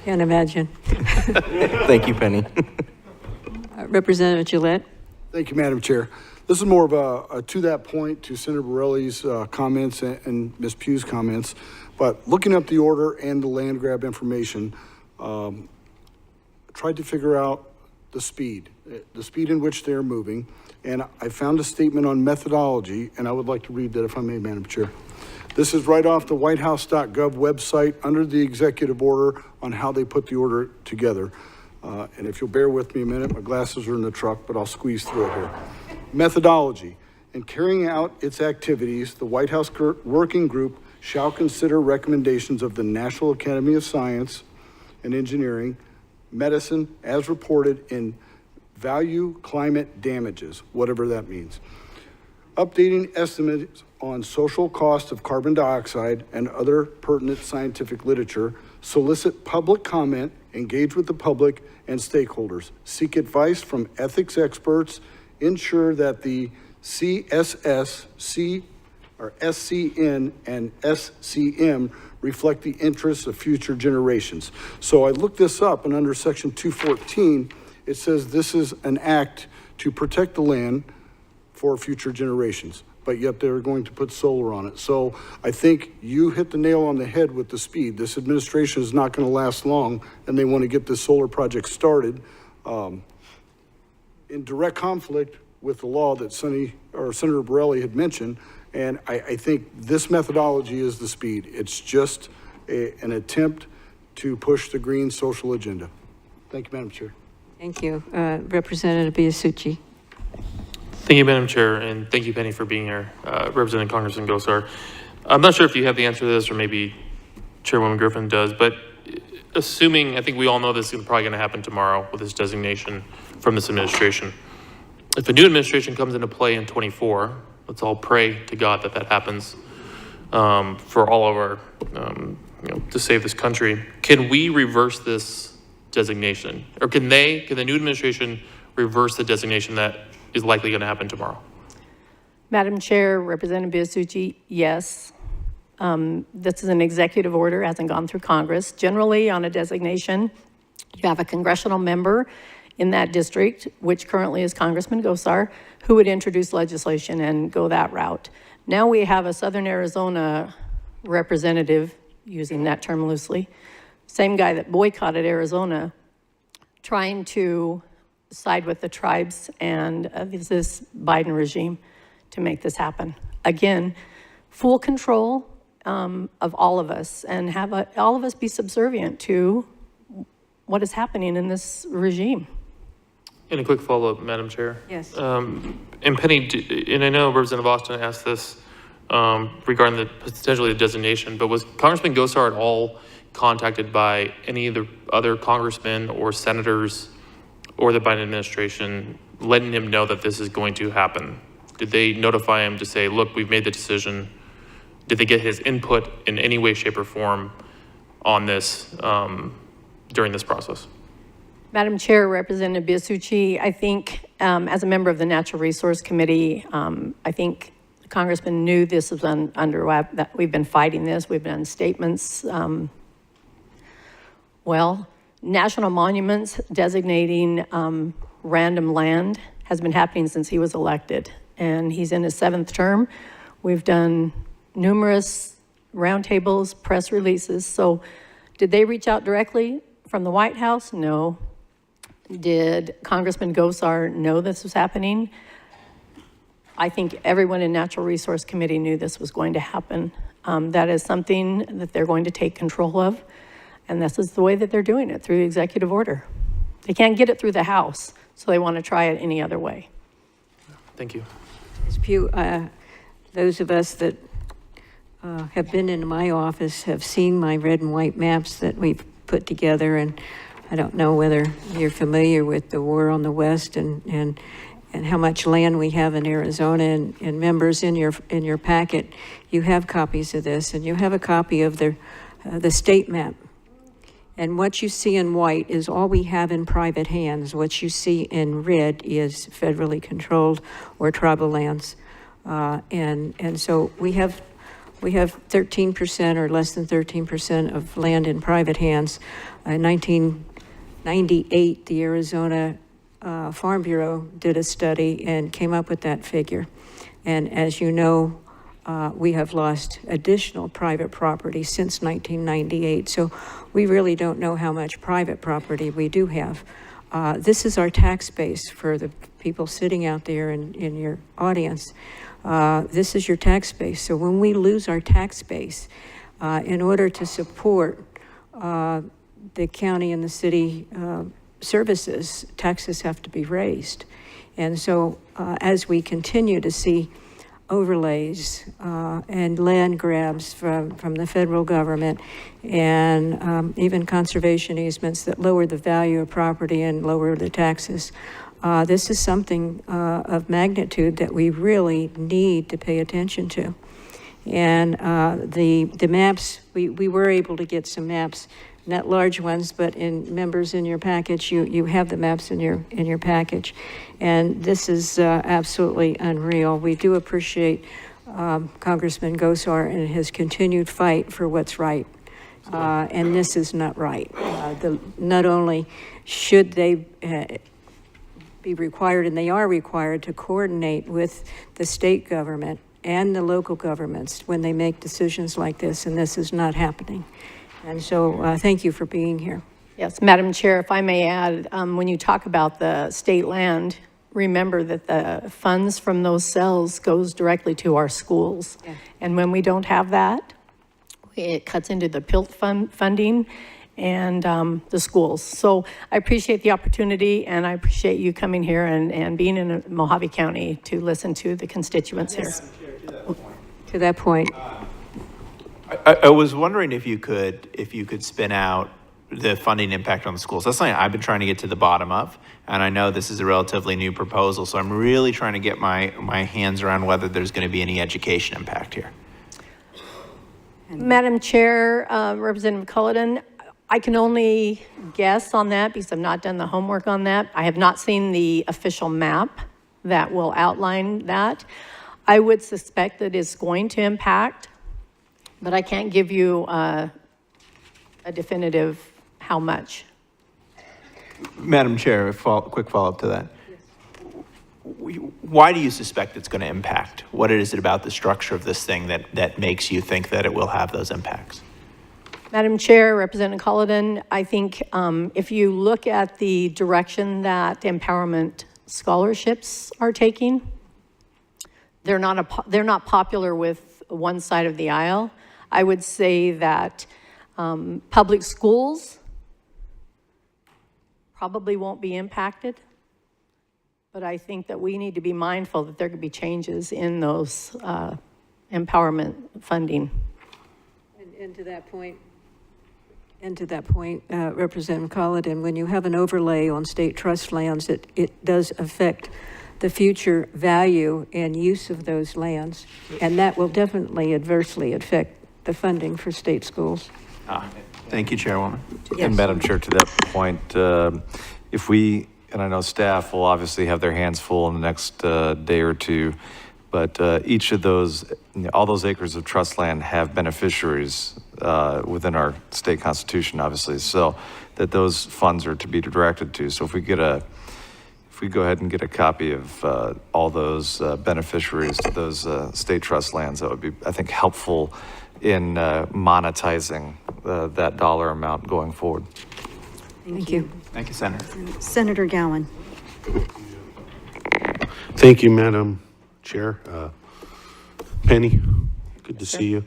Speaker 5: Can't imagine.
Speaker 12: Thank you, Penny.
Speaker 5: Representative Gillette.
Speaker 18: Thank you, Madam Chair. This is more of a to that point, to Senator Borelli's comments and Ms. Pugh's comments. But looking up the order and the land grab information, tried to figure out the speed in which they're moving. And I found a statement on methodology, and I would like to read that if I may, Madam Chair. This is right off the whitehouse.gov website under the executive order on how they put the order together. And if you'll bear with me a minute, my glasses are in the truck, but I'll squeeze through it here. Methodology. In carrying out its activities, the White House Working Group shall consider recommendations of the National Academy of Science and Engineering, Medicine, as reported in Value Climate Damages, whatever that means. Updating estimates on social cost of carbon dioxide and other pertinent scientific literature, solicit public comment, engage with the public and stakeholders, seek advice from ethics experts, ensure that the SCN and SCM reflect the interests of future generations. So I looked this up, and under section 214, it says this is an act to protect the land for future generations, but yet they're going to put solar on it. So I think you hit the nail on the head with the speed. This administration is not going to last long, and they want to get this solar project started in direct conflict with the law that Senator Borelli had mentioned. And I think this methodology is the speed. It's just an attempt to push the green social agenda. Thank you, Madam Chair.
Speaker 5: Thank you. Representative Biasucci.
Speaker 13: Thank you, Madam Chair, and thank you, Penny, for being here. Representing Congressman Gosar. I'm not sure if you have the answer to this, or maybe Chairwoman Griffin does, but assuming, I think we all know this is probably going to happen tomorrow with this designation from this administration. If a new administration comes into play in 24, let's all pray to God that that happens for all of our, to save this country. Can we reverse this designation? Or can the new administration reverse the designation that is likely going to happen tomorrow?
Speaker 20: Madam Chair, Representative Biasucci, yes. This is an executive order, hasn't gone through Congress. Generally, on a designation, you have a congressional member in that district, which currently is Congressman Gosar, who would introduce legislation and go that route. Now we have a Southern Arizona representative, using that term loosely, same guy that boycotted Arizona, trying to side with the tribes and this Biden regime to make this happen. Again, full control of all of us, and have all of us be subservient to what is happening in this regime.
Speaker 13: And a quick follow-up, Madam Chair.
Speaker 5: Yes.
Speaker 13: And Penny, and I know Representative Austin asked this regarding the potentially the designation, but was Congressman Gosar at all contacted by any of the other congressmen or senators or the Biden administration letting him know that this is going to happen? Did they notify him to say, look, we've made the decision? Did they get his input in any way, shape, or form on this during this process?
Speaker 20: Madam Chair, Representative Biasucci, I think as a member of the Natural Resource Committee, I think the Congressman knew this was under that we've been fighting this. We've done statements. National monuments designating random land has been happening since he was elected, and he's in his 7th term. We've done numerous roundtables, press releases. So did they reach out directly from the White House? No. Did Congressman Gosar know this was happening? I think everyone in Natural Resource Committee knew this was going to happen. That is something that they're going to take control of, and this is the way that they're doing it, through executive order. They can't get it through the House, so they want to try it any other way.
Speaker 13: Thank you.
Speaker 5: Ms. Pugh, those of us that have been in my office have seen my red and white maps that we've put together, and I don't know whether you're familiar with the war on the West and how much land we have in Arizona, and members in your packet, you have copies of this, and you have a copy of the state map. And what you see in white is all we have in private hands. What you see in red is federally controlled or tribal lands. And so we have 13% or less than 13% of land in private hands. In 1998, the Arizona Farm Bureau did a study and came up with that figure. And as you know, we have lost additional private property since 1998. So we really don't know how much private property we do have. This is our tax base for the people sitting out there in your audience. This is your tax base. So when we lose our tax base, in order to support the county and the city services, taxes have to be raised. And so as we continue to see overlays and land grabs from the federal government and even conservation easements that lower the value of property and lower the taxes, this is something of magnitude that we really need to pay attention to. And the maps, we were able to get some maps, not large ones, but in members in your package, you have the maps in your package. And this is absolutely unreal. We do appreciate Congressman Gosar and his continued fight for what's right. And this is not right. Not only should they be required, and they are required, to coordinate with the state government and the local governments when they make decisions like this, and this is not happening. And so thank you for being here.
Speaker 20: Yes, Madam Chair, if I may add, when you talk about the state land, remember that the funds from those sales goes directly to our schools. Yeah. And when we don't have that, it cuts into the PILT funding and the schools. So I appreciate the opportunity, and I appreciate you coming here and being in Mojave County to listen to the constituents here.
Speaker 5: To that point.
Speaker 9: I was wondering if you could spin out the funding impact on the schools. That's something I've been trying to get to the bottom of, and I know this is a relatively new proposal, so I'm really trying to get my hands around whether there's going to be any education impact here.
Speaker 20: Madam Chair, Representative Culloden, I can only guess on that because I've not done the homework on that. I have not seen the official map that will outline that. I would suspect that it's going to impact, but I can't give you a definitive how much.
Speaker 9: Madam Chair, a quick follow-up to that. Yes. Why do you suspect it's going to impact? What is it about the structure of this thing that makes you think that it will have those impacts?
Speaker 20: Madam Chair, Representative Culloden, I think if you look at the direction that empowerment scholarships are taking, they're not popular with one side of the aisle. I would say that public schools probably won't be impacted, but I think that we need to be mindful that there could be changes in those empowerment funding.
Speaker 5: And to that point, Representative Culloden, when you have an overlay on state trust lands, it does affect the future value and use of those lands, and that will definitely adversely affect the funding for state schools.
Speaker 9: Thank you, Chairwoman.
Speaker 11: Yes. And Madam Chair, to that point, if we, and I know staff will obviously have their hands full in the next day or two, but each of those, all those acres of trust land have beneficiaries within our state constitution, obviously, so that those funds are to be directed to. So if we go ahead and get a copy of all those beneficiaries to those state trust lands, that would be, I think, helpful in monetizing that dollar amount going forward.
Speaker 5: Thank you.
Speaker 9: Thank you, Senator.
Speaker 6: Senator Gowan.
Speaker 8: Thank you, Madam Chair. Penny, good to see you.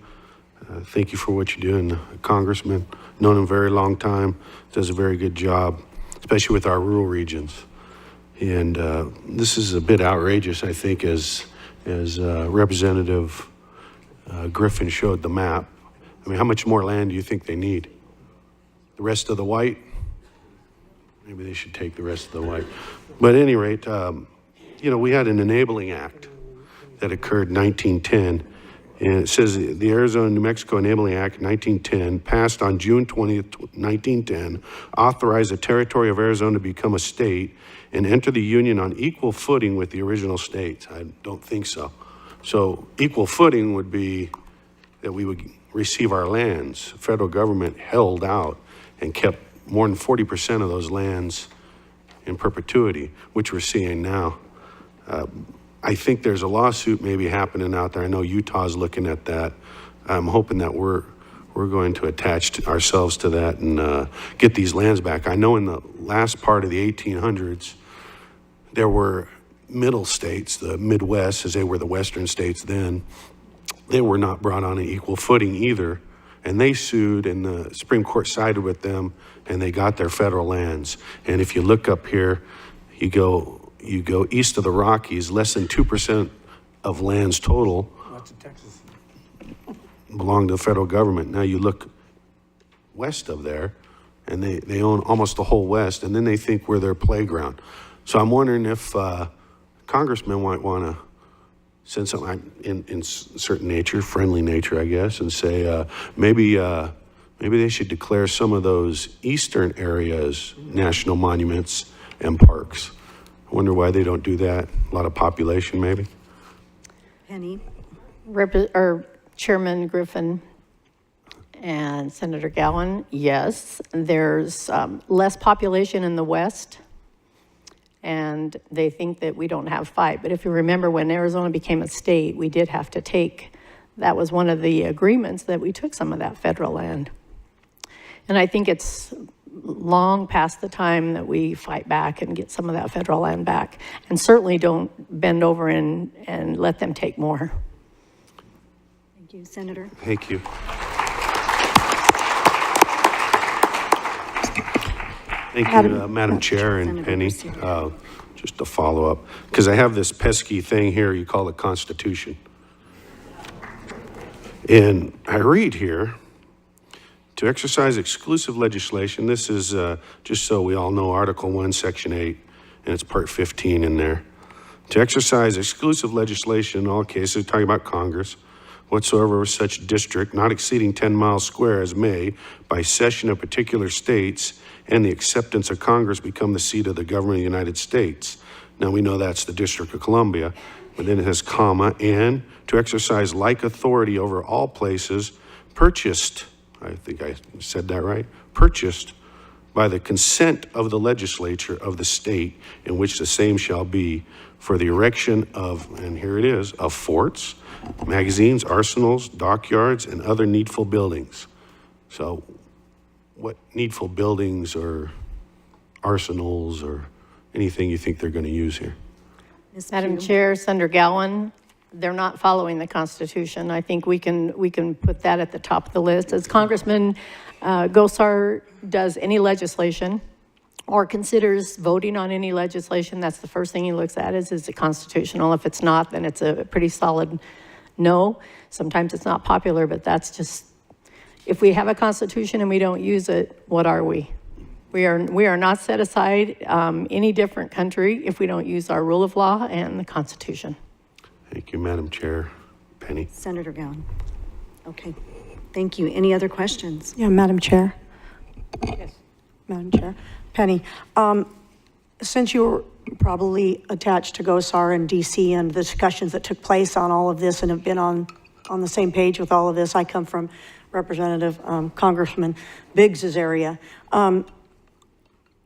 Speaker 8: Thank you for what you're doing, Congressman. Known him a very long time, does a very good job, especially with our rural regions. And this is a bit outrageous, I think, as Representative Griffin showed the map. I mean, how much more land do you think they need? The rest of the white? Maybe they should take the rest of the white. But at any rate, we had an enabling act that occurred in 1910. And it says the Arizona-New Mexico Enabling Act 1910, passed on June 20th, 1910, authorized the territory of Arizona to become a state and enter the union on equal footing with the original states. I don't think so. So equal footing would be that we would receive our lands. Federal government held out and kept more than 40% of those lands in perpetuity, which we're seeing now. I think there's a lawsuit maybe happening out there. I know Utah's looking at that. I'm hoping that we're going to attach ourselves to that and get these lands back. I know in the last part of the 1800s, there were middle states, the Midwest, as they were the Western states then. They were not brought on an equal footing either. And they sued, and the Supreme Court sided with them, and they got their federal lands. And if you look up here, you go east of the Rockies, less than 2% of lands total belong to the federal government. Now you look west of there, and they own almost the whole West, and then they think we're their playground. So I'm wondering if congressmen might want to send something in certain nature, friendly nature, I guess, and say maybe they should declare some of those eastern areas national monuments and parks. I wonder why they don't do that. A lot of population, maybe.
Speaker 6: Penny?
Speaker 20: Chairman Griffin and Senator Gowan, yes, there's less population in the West, and they think that we don't have fight. But if you remember, when Arizona became a state, we did have to take, that was one of the agreements that we took some of that federal land. And I think it's long past the time that we fight back and get some of that federal land back. And certainly don't bend over and let them take more.
Speaker 6: Thank you, Senator.
Speaker 8: Thank you. Thank you, Madam Chair and Penny. Just to follow up, because I have this pesky thing here you call the Constitution. And I read here, to exercise exclusive legislation, this is just so we all know Article 1, Section 8, and it's Part 15 in there. To exercise exclusive legislation in all cases, talking about Congress, whatsoever such district not exceeding 10 miles square as may, by cession of particular states and the acceptance of Congress, become the seat of the government of the United States. Now we know that's the District of Columbia, but then it has comma, and to exercise like authority over all places purchased, I think I said that right, purchased by the consent of the legislature of the state in which the same shall be, for the erection of, and here it is, of forts, magazines, arsenals, dockyards, and other needful buildings. So what needful buildings or arsenals or anything you think they're going to use here?
Speaker 20: Madam Chair, Senator Gowan, they're not following the Constitution. I think we can put that at the top of the list. As Congressman Gosar does any legislation or considers voting on any legislation, that's the first thing he looks at is it constitutional? If it's not, then it's a pretty solid no. Sometimes it's not popular, but that's just, if we have a Constitution and we don't use it, what are we? We are not set aside any different country if we don't use our rule of law and the Constitution.
Speaker 8: Thank you, Madam Chair. Penny.
Speaker 6: Senator Gowan. Okay, thank you. Any other questions?
Speaker 10: Yeah, Madam Chair.
Speaker 20: Yes.
Speaker 10: Madam Chair. Penny, since you were probably attached to GOSAR and DC and the discussions that took place on all of this and have been on the same page with all of this, I come from Representative Congressman Biggs's area. A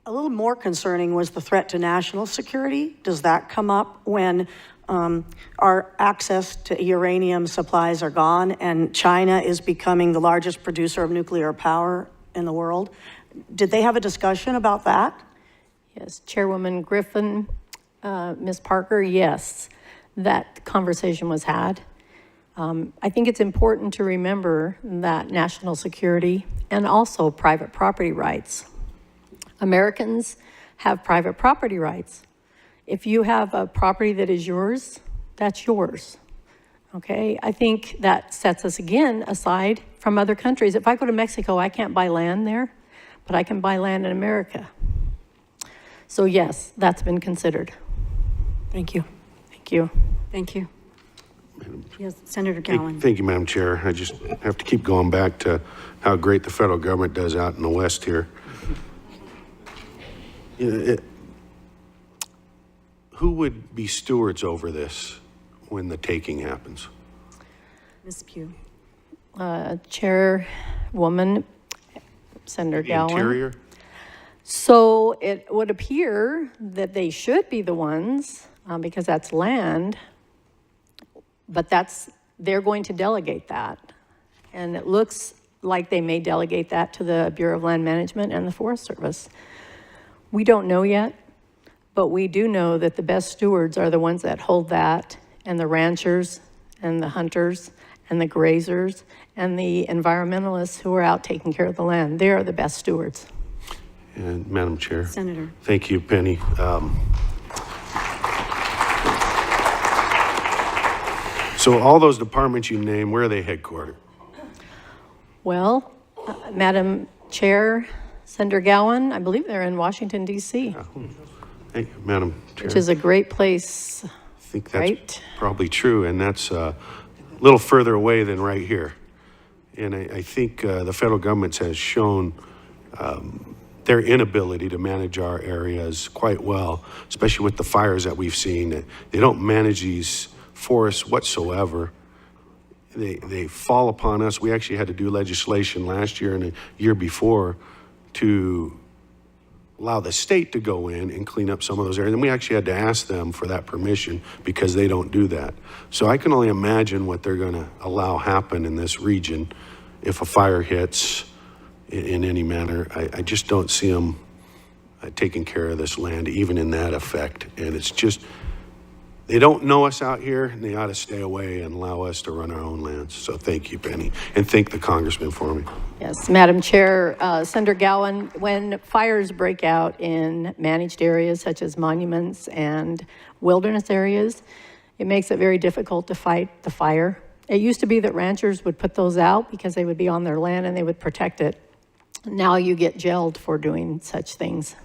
Speaker 10: little more concerning was the threat to national security. Does that come up when our access to uranium supplies are gone and China is becoming the largest producer of nuclear power in the world? Did they have a discussion about that?
Speaker 20: Yes, Chairwoman Griffin, Ms. Parker, yes, that conversation was had. I think it's important to remember that national security and also private property rights. Americans have private property rights. If you have a property that is yours, that's yours. Okay, I think that sets us again aside from other countries. If I go to Mexico, I can't buy land there, but I can buy land in America. So yes, that's been considered.
Speaker 5: Thank you.
Speaker 20: Thank you.
Speaker 5: Thank you.
Speaker 6: Yes, Senator Gowan.
Speaker 8: Thank you, Madam Chair. I just have to keep going back to how great the federal government does out in the West here. You know, who would be stewards over this when the taking happens?
Speaker 6: Ms. Pugh.
Speaker 20: Chairwoman, Senator
Speaker 8: The
Speaker 20: Gowan.
Speaker 8: Interior?
Speaker 20: So it would appear that they should be the ones, because that's land, but they're going to delegate that. And it looks like they may delegate that to the Bureau of Land Management and the Forest Service. We don't know yet, but we do know that the best stewards are the ones that hold that, and the ranchers and the hunters and the grazers and the environmentalists who are out taking care of the land. They are the best stewards.
Speaker 8: And Madam Chair.
Speaker 6: Senator.
Speaker 8: Thank you, Penny. So all those departments you named, where are they headquartered?
Speaker 20: Well, Madam Chair, Senator Gowan, I believe they're in Washington, D.C.,
Speaker 8: Thank you, Madam Chair.
Speaker 20: which is a great place.
Speaker 8: I think that's
Speaker 20: right?
Speaker 8: probably true, and that's a little further away than right here. And I think the federal government has shown their inability to manage our areas quite well, especially with the fires that we've seen. They don't manage these forests whatsoever. They fall upon us. We actually had to do legislation last year and the year before to allow the state to go in and clean up some of those areas. And we actually had to ask them for that permission because they don't do that. So I can only imagine what they're gonna allow happen in this region if a fire hits in any manner. I just don't see them taking care of this land, even in that effect. And it's just, they don't know us out here, and they ought to stay away and allow us to run our own lands. So thank you, Penny, and thank the congressman for me.
Speaker 20: Yes, Madam Chair, Senator Gowan, when fires break out in managed areas such as monuments and wilderness areas, it makes it very difficult to fight the fire. It used to be that ranchers would put those out because they would be on their land and they would protect it. Now you get jailed for doing such things.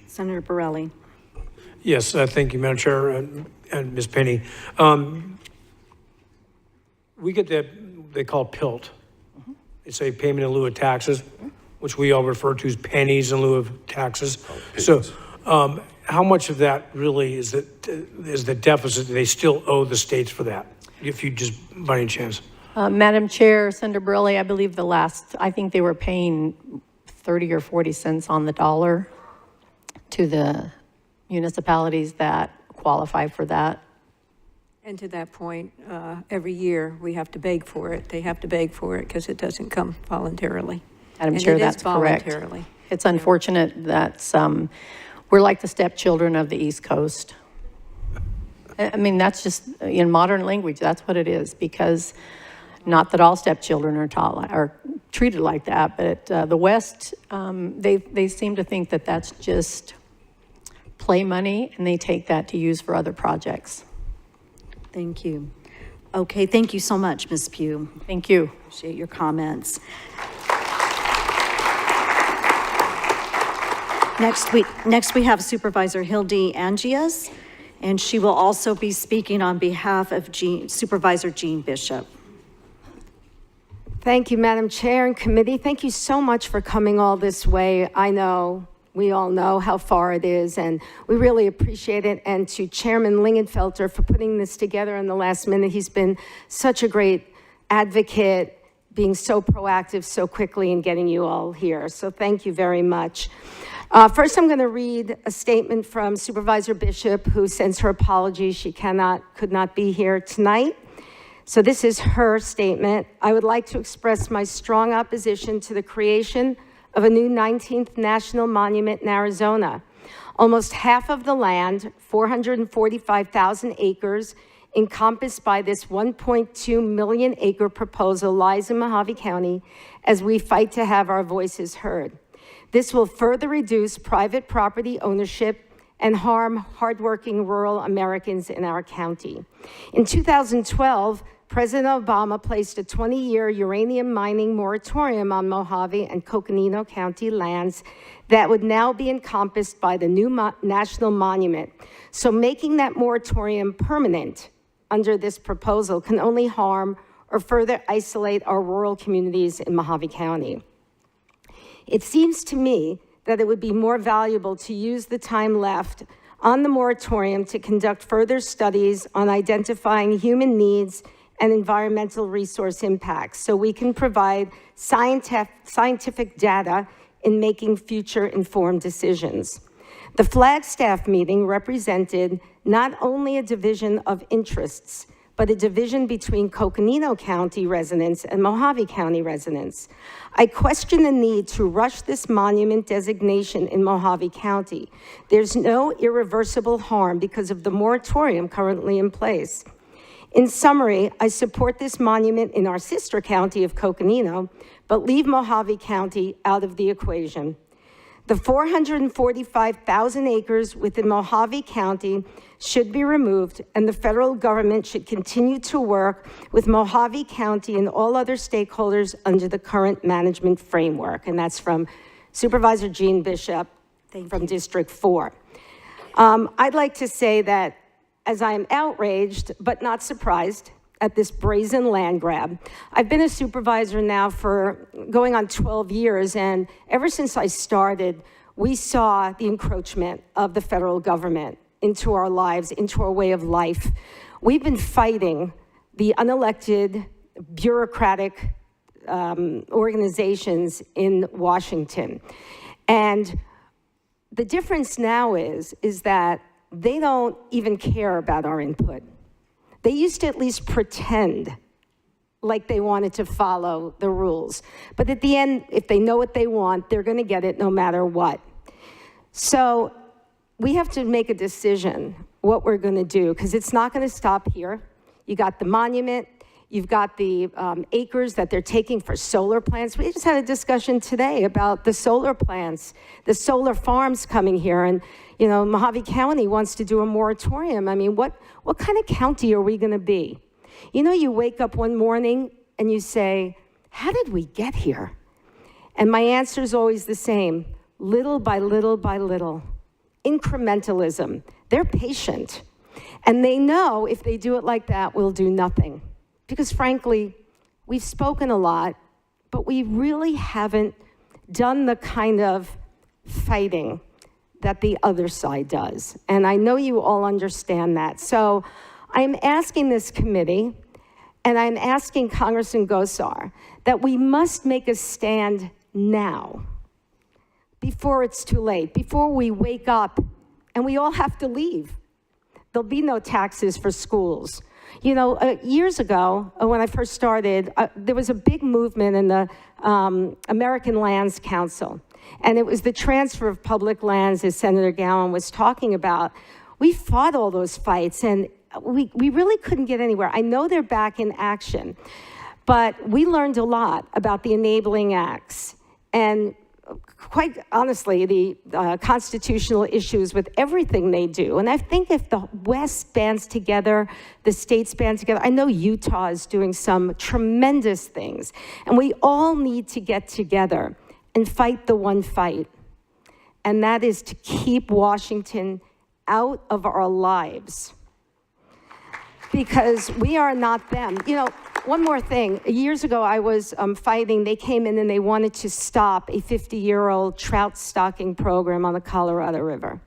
Speaker 6: Senator Borelli.
Speaker 4: Yes, thank you, Madam Chair and Ms. Penny. We get that they call PILT. It's a payment in lieu of taxes, which we all refer to as pennies in lieu of taxes. So how much of that really is the deficit they still owe the states for that, if you just by any chance?
Speaker 20: Madam Chair, Senator Borelli, I believe I think they were paying 30 or 40 cents on the dollar to the municipalities that qualify for that.
Speaker 5: And to that point, every year we have to beg for it. They have to beg for it because it doesn't come voluntarily.
Speaker 20: Madam Chair, that's correct.
Speaker 5: Voluntarily.
Speaker 20: It's unfortunate that we're like the stepchildren of the East Coast. I mean, that's just, in modern language, that's what it is, because not that all stepchildren are treated like that, but the West, they seem to think that that's just play money, and they take that to use for other projects.
Speaker 6: Thank you. Okay, thank you so much, Ms. Pugh.
Speaker 20: Thank you.
Speaker 6: Appreciate your comments. Next we have Supervisor Hildy Angias, and she will also be speaking on behalf of Supervisor Jean Bishop.
Speaker 21: Thank you, Madam Chair and committee. Thank you so much for coming all this way. I know, we all know how far it is, and we really appreciate it. And to Chairman Lingenfelter for putting this together in the last minute. He's been such a great advocate, being so proactive so quickly in getting you all here. So thank you very much. First, I'm going to read a statement from Supervisor Bishop, who sends her apologies. She could not be here tonight. So this is her statement. I would like to express my strong opposition to the creation of a new 19th national monument in Arizona. Almost half of the land, 445,000 acres, encompassed by this 1.2 million acre proposal lies in Mojave County as we fight to have our voices heard. This will further reduce private property ownership and harm hardworking rural Americans in our county. In 2012, President Obama placed a 20-year uranium mining moratorium on Mojave and Coconino County lands that would now be encompassed by the new national monument. So making that moratorium permanent under this proposal can only harm or further isolate our rural communities in Mojave County. It seems to me that it would be more valuable to use the time left on the moratorium to conduct further studies on identifying human needs and environmental resource impacts so we can provide scientific data in making future informed decisions. The Flagstaff meeting represented not only a division of interests, but a division between Coconino County residents and Mojave County residents. I question the need to rush this monument designation in Mojave County. There's no irreversible harm because of the moratorium currently in place. In summary, I support this monument in our sister county of Coconino, but leave Mojave County out of the equation. The 445,000 acres within Mojave County should be removed, and the federal government should continue to work with Mojave County and all other stakeholders under the current management framework. And that's from Supervisor Jean Bishop from District 4. I'd like to say that as I am outraged, but not surprised, at this brazen land grab. I've been a supervisor now for going on 12 years, and ever since I started, we saw the encroachment of the federal government into our lives, into our way of life. We've been fighting the unelected, bureaucratic organizations in Washington. And the difference now is that they don't even care about our input. They used to at least pretend like they wanted to follow the rules. But at the end, if they know what they want, they're going to get it no matter what. So we have to make a decision what we're going to do, because it's not going to stop here. You got the monument. You've got the acres that they're taking for solar plants. We just had a discussion today about the solar plants, the solar farms coming here. And, you know, Mojave County wants to do a moratorium. I mean, what kind of county are we going to be? You know, you wake up one morning and you say, how did we get here? And my answer is always the same, little by little by little. Incrementalism. They're patient. And they know if they do it like that, we'll do nothing. Because frankly, we've spoken a lot, but we really haven't done the kind of fighting that the other side does. And I know you all understand that. So I'm asking this committee, and I'm asking Congressman Gosar, that we must make a stand now, before it's too late, before we wake up and we all have to leave. There'll be no taxes for schools. You know, years ago, when I first started, there was a big movement in the American Lands Council, and it was the transfer of public lands, as Senator Gowan was talking about. We fought all those fights, and we really couldn't get anywhere. I know they're back in action, but we learned a lot about the enabling acts, and quite honestly, the constitutional issues with everything they do. And I think if the West bands together, the states band together, I know Utah is doing some tremendous things. And we all need to get together and fight the one fight. And that is to keep Washington out of our lives. Because we are not them. You know, one more thing. Years ago, I was fighting. They came in and they wanted to stop a 50-year-old trout stocking program on the Colorado River.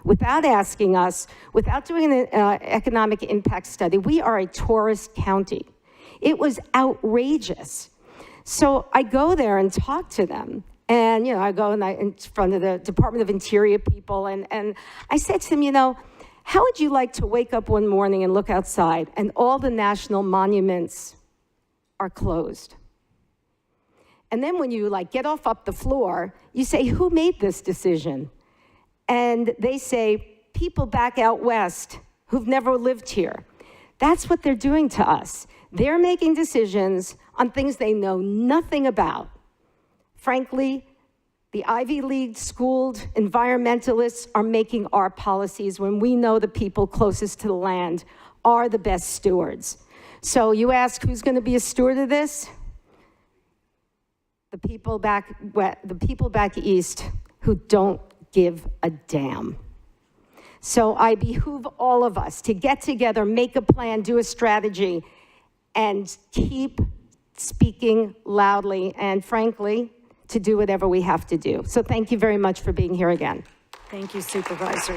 Speaker 21: Without asking us, without doing an economic impact study, we are a tourist county. It was outrageous. So I go there and talk to them. And, you know, I go in front of the Department of Interior people, and I said to them, you know, how would you like to wake up one morning and look outside and all the national monuments are closed? And then when you get off up the floor, you say, who made this decision? And they say, people back out west who've never lived here. That's what they're doing to us. They're making decisions on things they know nothing about. Frankly, The Ivy League schooled environmentalists are making our policies when we know the people closest to the land are the best stewards. So you ask who's going to be a steward of this? The people back east who don't give a damn. So I behoove all of us to get together, make a plan, do a strategy, and keep speaking loudly and frankly, to do whatever we have to do. So thank you very much for being here again.
Speaker 6: Thank you, Supervisor.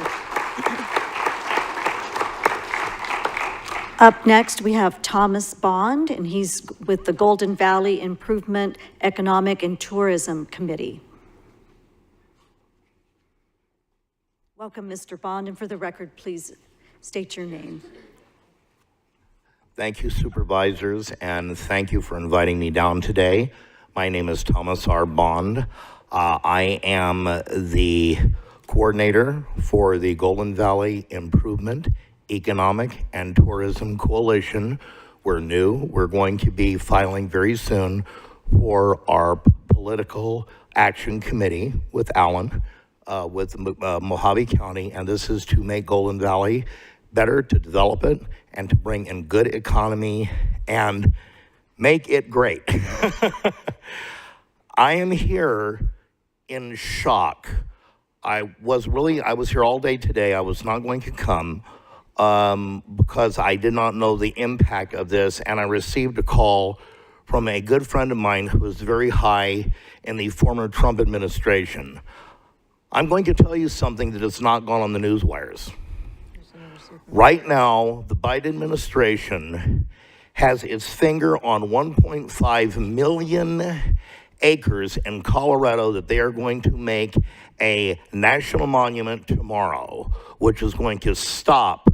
Speaker 6: Up next, we have Thomas Bond, and he's with the Golden Valley Improvement Economic and Tourism Committee. Welcome, Mr. Bond, and for the record, please state your name.
Speaker 1: Thank you, supervisors, and thank you for inviting me down today. My name is Thomas R. Bond. I am the coordinator for the Golden Valley Improvement Economic and Tourism Coalition. We're new. We're going to be filing very soon for our political action committee with Alan, with Mojave County, and this is to make Golden Valley better, to develop it, and to bring in good economy and make it great. I am here in shock. I was here all day today. I was not going to come because I did not know the impact of this, and I received a call from a good friend of mine who was very high in the former Trump administration. I'm going to tell you something that has not gone on the news wires. Right now, the Biden administration has its finger on 1.5 million acres in Colorado that they are going to make a national monument tomorrow, which is going to stop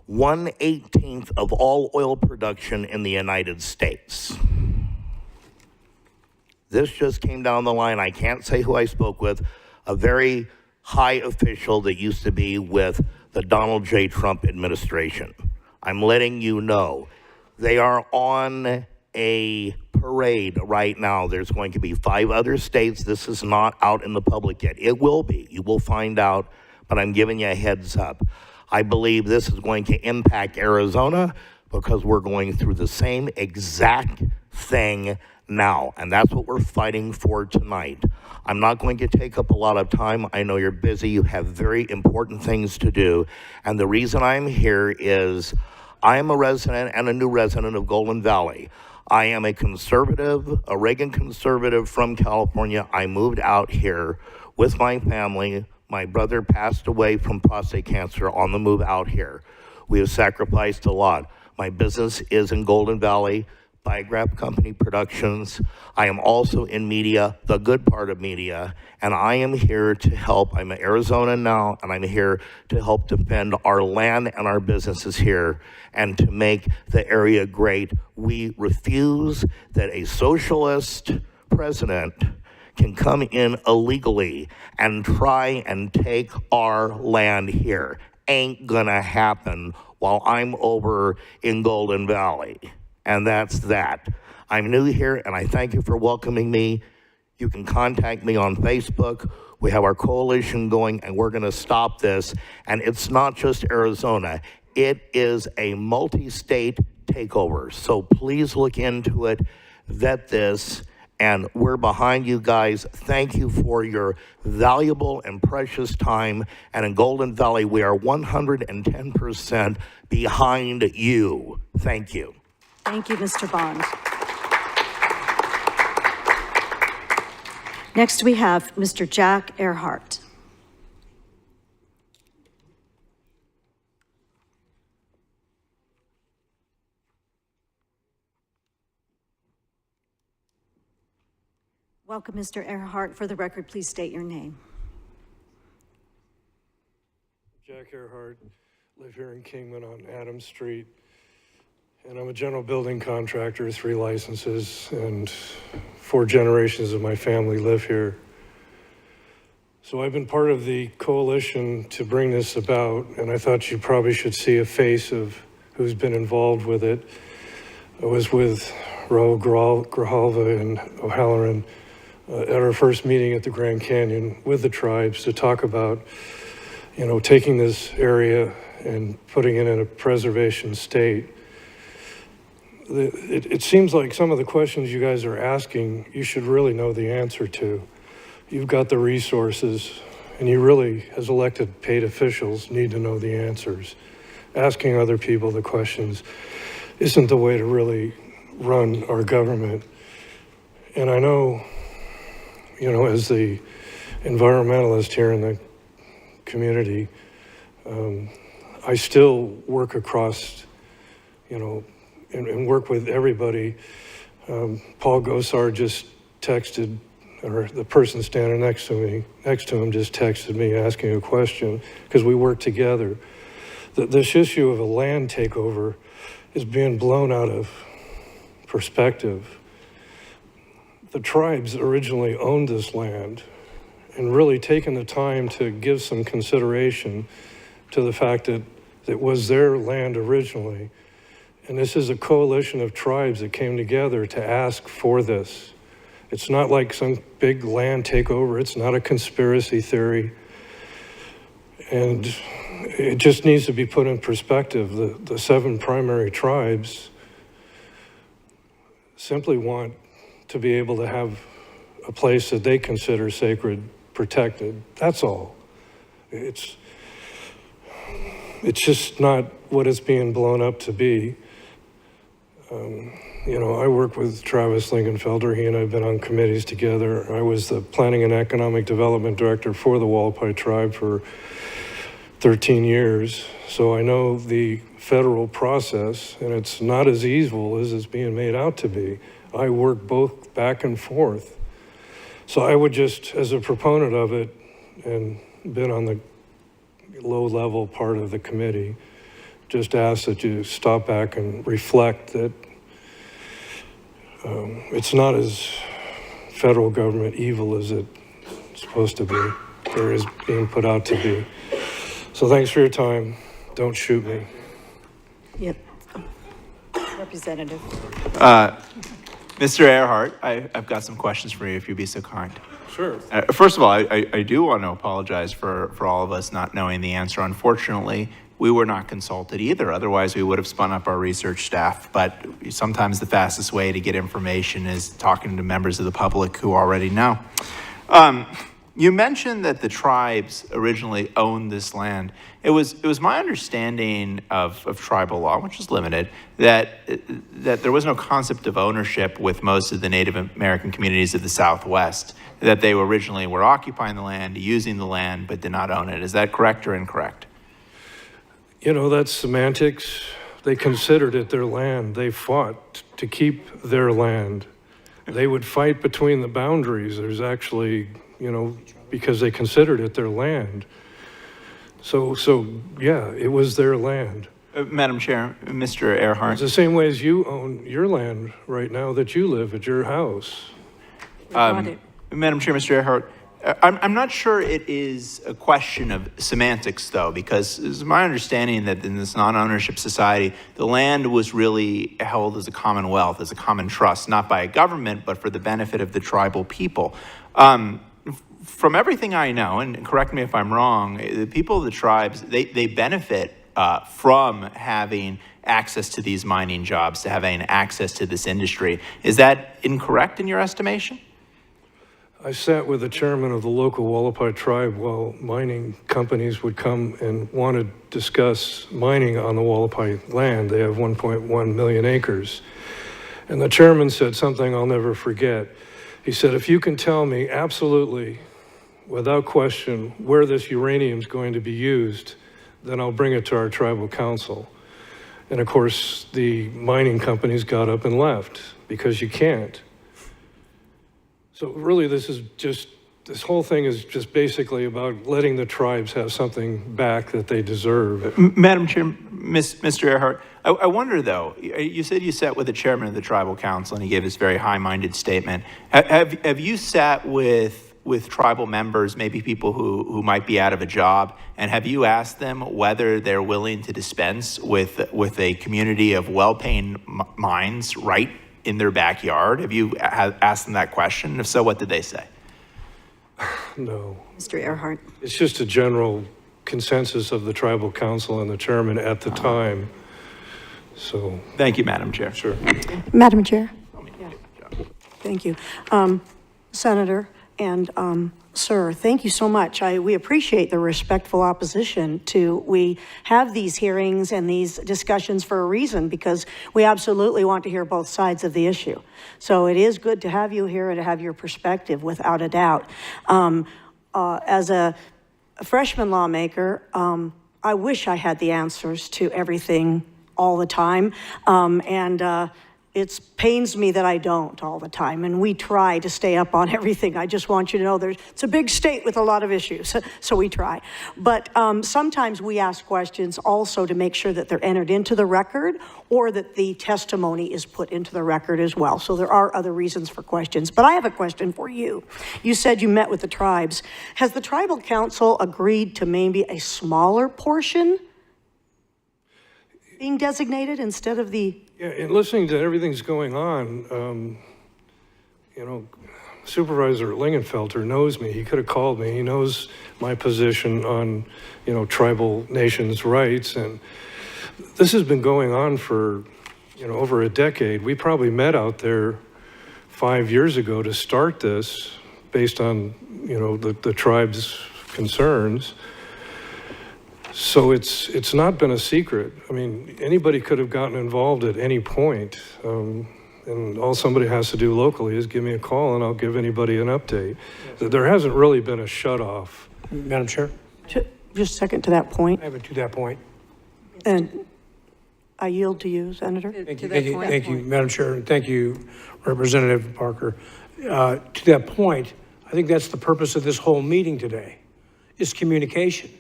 Speaker 1: 1/18 of all oil production in the United States. This just came down the line. I can't say who I spoke with, a very high official that used to be with the Donald J. Trump administration. I'm letting you know. They are on a parade right now. There's going to be 5 other states. This is not out in the public yet. It will be. You will find out, but I'm giving you a heads up. I believe this is going to impact Arizona because we're going through the same exact thing now, and that's what we're fighting for tonight. I'm not going to take up a lot of time. I know you're busy. You have very important things to do, and the reason I'm here is I am a resident and a new resident of Golden Valley. I am a conservative, a Reagan conservative from California. I moved out here with my family. My brother passed away from prostate cancer on the move out here. We have sacrificed a lot. My business is in Golden Valley, Biograph Company Productions. I am also in media, the good part of media, and I am here to help. I'm in Arizona now, and I'm here to help defend our land and our businesses here and to make the area great. We refuse that a socialist president can come in illegally and try and take our land here. Ain't gonna happen while I'm over in Golden Valley. And that's that. I'm new here, and I thank you for welcoming me. You can contact me on Facebook. We have our coalition going, and we're gonna stop this. And it's not just Arizona. It is a multi-state takeover. So please look into it, vet this, and we're behind you guys. Thank you for your valuable and precious time. And in Golden Valley, we are 110% behind you. Thank you.
Speaker 6: Thank you, Mr. Bond. Next, we have Mr. Jack Earhart. Welcome, Mr. Earhart. For the record, please state your name.
Speaker 4: Jack Earhart, live here in Kingman on Adams Street. And I'm a general building contractor, 3 licenses, and 4 generations of my family live here. So I've been part of the coalition to bring this about, and I thought you probably should see a face of who's been involved with it. I was with Raul Grijalva and O'Halloran
Speaker 7: at our first meeting at the Grand Canyon with the tribes to talk about, taking this area and putting it in a preservation state. It seems like some of the questions you guys are asking, you should really know the answer to. You've got the resources, and you really, as elected paid officials, need to know the answers. Asking other people the questions isn't the way to really run our government. And I know, as the environmentalist here in the community, I still work across, and work with everybody. Paul Gosar just texted, or the person standing next to him just texted me asking a question, because we work together. This issue of a land takeover is being blown out of perspective. The tribes originally owned this land and really taken the time to give some consideration to the fact that it was their land originally. And this is a coalition of tribes that came together to ask for this. It's not like some big land takeover. It's not a conspiracy theory. And it just needs to be put in perspective. The 7 primary tribes simply want to be able to have a place that they consider sacred, protected. That's all. It's just not what it's being blown up to be. I work with Travis Lingenfelter. He and I have been on committees together. I was the Planning and Economic Development Director for the Wallapai Tribe for 13 years. So I know the federal process, and it's not as evil as it's being made out to be. I work both back and forth. So I would just, as a proponent of it, and been on the low-level part of the committee, just ask that you stop back and reflect that it's not as federal government evil as it's supposed to be, or is being put out to be. So thanks for your time. Don't shoot me.
Speaker 6: Yep. Representative.
Speaker 9: Mr. Earhart, I've got some questions for you, if you'd be so kind.
Speaker 7: Sure.
Speaker 9: First of all, I do want to apologize for all of us not knowing the answer. Unfortunately, we were not consulted either. Otherwise, we would have spun up our research staff. But sometimes the fastest way to get information is talking to members of the public who already know. You mentioned that the tribes originally owned this land. It was my understanding of tribal law, which is limited, that there was no concept of ownership with most of the Native American communities of the Southwest, that they originally were occupying the land, using the land, but did not own it. Is that correct or incorrect?
Speaker 7: That's semantics. They considered it their land. They fought to keep their land. They would fight between the boundaries. There's actually, because they considered it their land. So yeah, it was their land.
Speaker 9: Madam Chair, Mr. Earhart.
Speaker 7: It's the same way as you own your land right now that you live at your house.
Speaker 9: Madam Chair, Mr. Earhart, I'm not sure it is a question of semantics, though, because it's my understanding that in this non-ownership society, the land was really held as a commonwealth, as a common trust, not by a government, but for the benefit of the tribal people. From everything I know, and correct me if I'm wrong, the people of the tribes, they benefit from having access to these mining jobs, to having access to this industry. Is that incorrect in your estimation?
Speaker 7: I sat with the chairman of the local Wallapai tribe while mining companies would come and want to discuss mining on the Wallapai land. They have 1.1 million acres. And the chairman said something I'll never forget. He said, if you can tell me absolutely, without question, where this uranium is going to be used, then I'll bring it to our tribal council. And of course, the mining companies got up and left because you can't. So really, this whole thing is just basically about letting the tribes have something back that they deserve.
Speaker 9: Madam Chair, Mr. Earhart, I wonder though, you said you sat with the chairman of the tribal council and he gave this very high-minded statement. Have you sat with tribal members, maybe people who might be out of a job, and have you asked them whether they're willing to dispense with a community of well-paying mines right in their backyard? Have you asked them that question? If so, what did they say?
Speaker 7: No.
Speaker 6: Mr. Earhart.
Speaker 7: It's just a general consensus of the tribal council and the chairman at the time. So.
Speaker 9: Thank you, Madam Chair.
Speaker 7: Sure.
Speaker 10: Madam Chair. Thank you. Senator and Sir, thank you so much. We appreciate the respectful opposition we have these hearings and these discussions for a reason, because we absolutely want to hear both sides of the issue. So it is good to have you here and to have your perspective, without a doubt. As a freshman lawmaker, I wish I had the answers to everything all the time. It pains me that I don't all the time, and we try to stay up on everything. I just want you to know it's a big state with a lot of issues, so we try. But sometimes we ask questions also to make sure that they're entered into the record, or that the testimony is put into the record as well. So there are other reasons for questions. But I have a question for you. You said you met with the tribes. Has the tribal council agreed to maybe a smaller portion being designated instead of the...
Speaker 7: Yeah, and listening to everything's going on, you know, Supervisor Lingenfelter knows me. He could have called me. He knows my position on, you know, tribal nations' rights. And this has been going on for, you know, over a decade. We probably met out there 5 years ago to start this based on, you know, the tribe's concerns. So it's not been a secret. I mean, anybody could have gotten involved at any point. And all somebody has to do locally is give me a call and I'll give anybody an update. There hasn't really been a shut-off.
Speaker 4: Madam Chair?
Speaker 10: Just a second to that point.
Speaker 4: I have it to that point.
Speaker 10: And I yield to you, Senator.
Speaker 4: Thank you, Madam Chair, and thank you, Representative Parker. To that point, I think that's the purpose of this whole meeting today, is communication.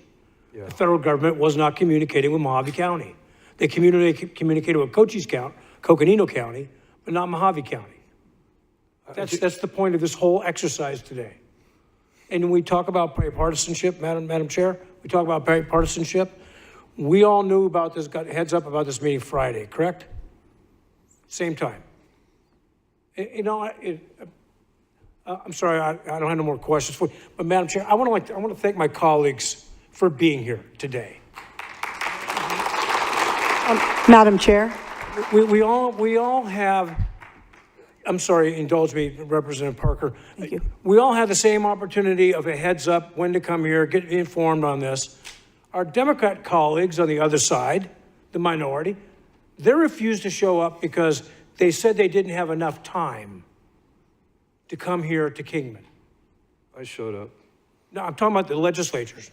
Speaker 4: Yeah. The federal government was not communicating with Mojave County. They communicated with Coconino County, but not Mojave County. That's the point of this whole exercise today. And when we talk about bipartisanship, Madam Chair, we talk about bipartisanship. We all knew about this, got heads up about this meeting Friday, correct? Same time. You know, I'm sorry, I don't have no more questions for you. But Madam Chair, I want to thank my colleagues for being here today.
Speaker 10: Madam Chair.
Speaker 4: We all have, I'm sorry, indulge me, Representative Parker.
Speaker 10: Thank you.
Speaker 4: We all have the same opportunity of a heads up when to come here, get informed on this. Our Democrat colleagues on the other side, the minority, they refused to show up because they said they didn't have enough time to come here to Kingman.
Speaker 7: I showed up.
Speaker 4: No, I'm talking about the legislatures.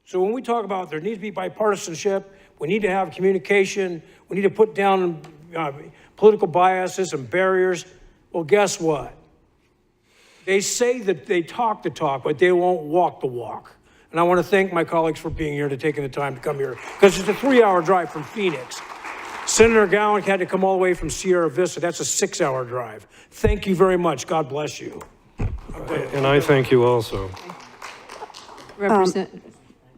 Speaker 4: So when we talk about there needs to be bipartisanship, we need to have communication, we need to put down political biases and barriers. Well, guess what? They say that they talk the talk, but they won't walk the walk. And I want to thank my colleagues for being here, to taking the time to come here, because it's a 3-hour drive from Phoenix. Senator Gowan had to come all the way from Sierra Vista. That's a 6-hour drive. Thank you very much. God bless you.
Speaker 7: And I thank you also.
Speaker 5: Representative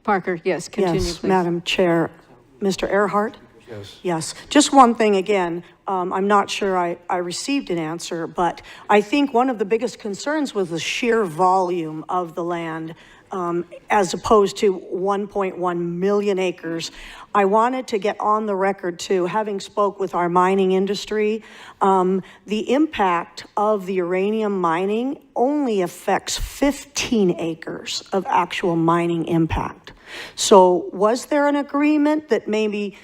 Speaker 5: Parker, yes, continue,
Speaker 10: yes,
Speaker 5: please.
Speaker 10: Madam Chair. Mr. Earhart?
Speaker 7: Yes.
Speaker 10: Yes. Just one thing again. I'm not sure I received an answer, but I think one of the biggest concerns was the sheer volume of the land, as opposed to 1.1 million acres. I wanted to get on the record too, having spoke with our mining industry, the impact of the uranium mining only affects 15 acres of actual mining impact. So was there an agreement that maybe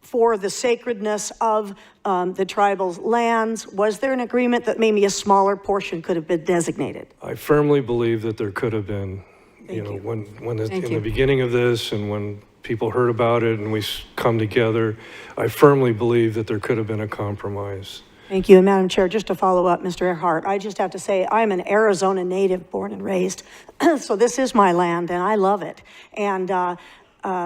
Speaker 10: for the sacredness of the tribal lands, was there an agreement that maybe a smaller portion could have been designated?
Speaker 7: I firmly believe that there could have been, in the beginning of this and when people heard about it and we come together, I firmly believe that there could have been a compromise.
Speaker 10: Thank you. And Madam Chair, just to follow up, Mr. Earhart, I just have to say I'm an Arizona native, born and raised. So this is my land and I love it. And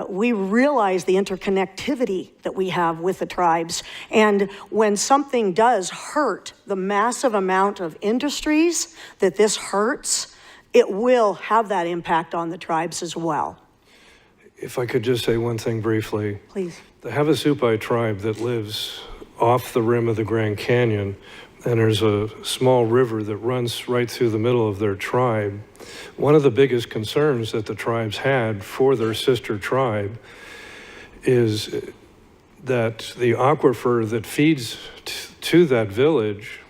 Speaker 10: we realize the interconnectivity that we have with the tribes. And when something does hurt the massive amount of industries that this hurts, it will have that impact on the tribes as well.
Speaker 7: If I could just say one thing briefly.
Speaker 10: Please.
Speaker 7: The Havasupai tribe that lives off the rim of the Grand Canyon, and there's a small river that runs right through the middle of their tribe. One of the biggest concerns that the tribes had for their sister tribe is that the aquifer that feeds to that village,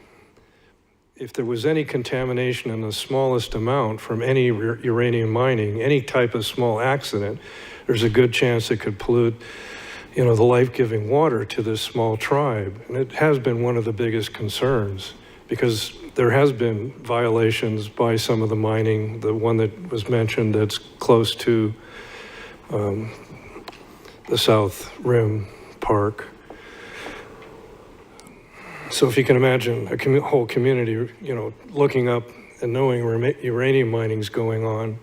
Speaker 7: if there was any contamination in the smallest amount from any uranium mining, any type of small accident, there's a good chance it could pollute, the life-giving water to this small tribe. And it has been one of the biggest concerns because there has been violations by some of the mining. The one that was mentioned that's close to the South Rim Park. So if you can imagine a whole community, looking up and knowing uranium mining's going on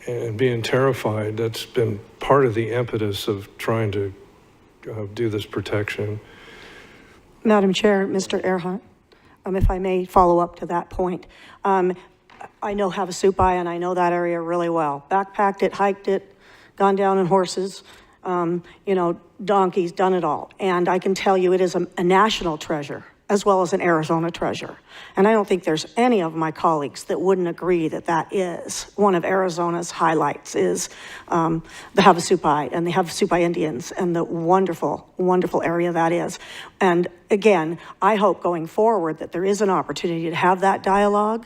Speaker 7: and being terrified, that's been part of the impetus of trying to do this protection.
Speaker 10: Madam Chair, Mr. Earhart, if I may follow up to that point. I know Havasupai and I know that area really well. Backpacked it, hiked it, gone down on horses, donkeys, done it all. And I can tell you it is a national treasure as well as an Arizona treasure. And I don't think there's any of my colleagues that wouldn't agree that that is one of Arizona's highlights is the Havasupai and the Havasupai Indians and the wonderful, wonderful area that is. And again, I hope going forward that there is an opportunity to have that dialogue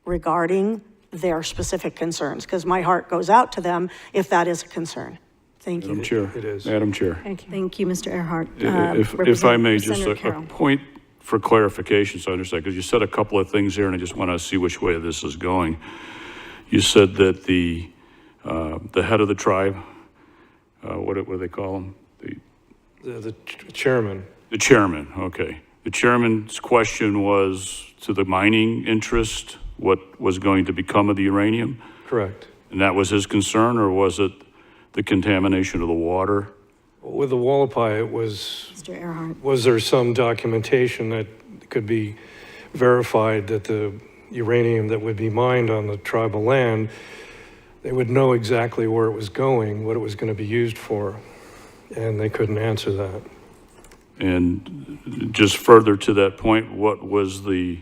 Speaker 10: regarding their specific concerns, because my heart goes out to them if that is a concern. Thank you.
Speaker 2: Madam Chair.
Speaker 7: It is.
Speaker 2: Madam Chair.
Speaker 6: Thank you, Mr. Earhart.
Speaker 2: If I may, just
Speaker 6: Senator
Speaker 2: a
Speaker 6: Carroll.
Speaker 2: point for clarification, so I understand, because you said a couple of things here, and I just want to see which way this is going. You said that the head of the tribe, what do they call him?
Speaker 7: The chairman.
Speaker 2: The chairman, okay. The chairman's question was to the mining interest, what was going to become of the uranium?
Speaker 7: Correct.
Speaker 2: And that was his concern, or was it the contamination of the water?
Speaker 7: With the Wallapai, it was,
Speaker 6: Mr. Earhart.
Speaker 7: was there some documentation that could be verified that the uranium that would be mined on the tribal land, they would know exactly where it was going, what it was going to be used for, and they couldn't answer that.
Speaker 2: And just further to that point, what was the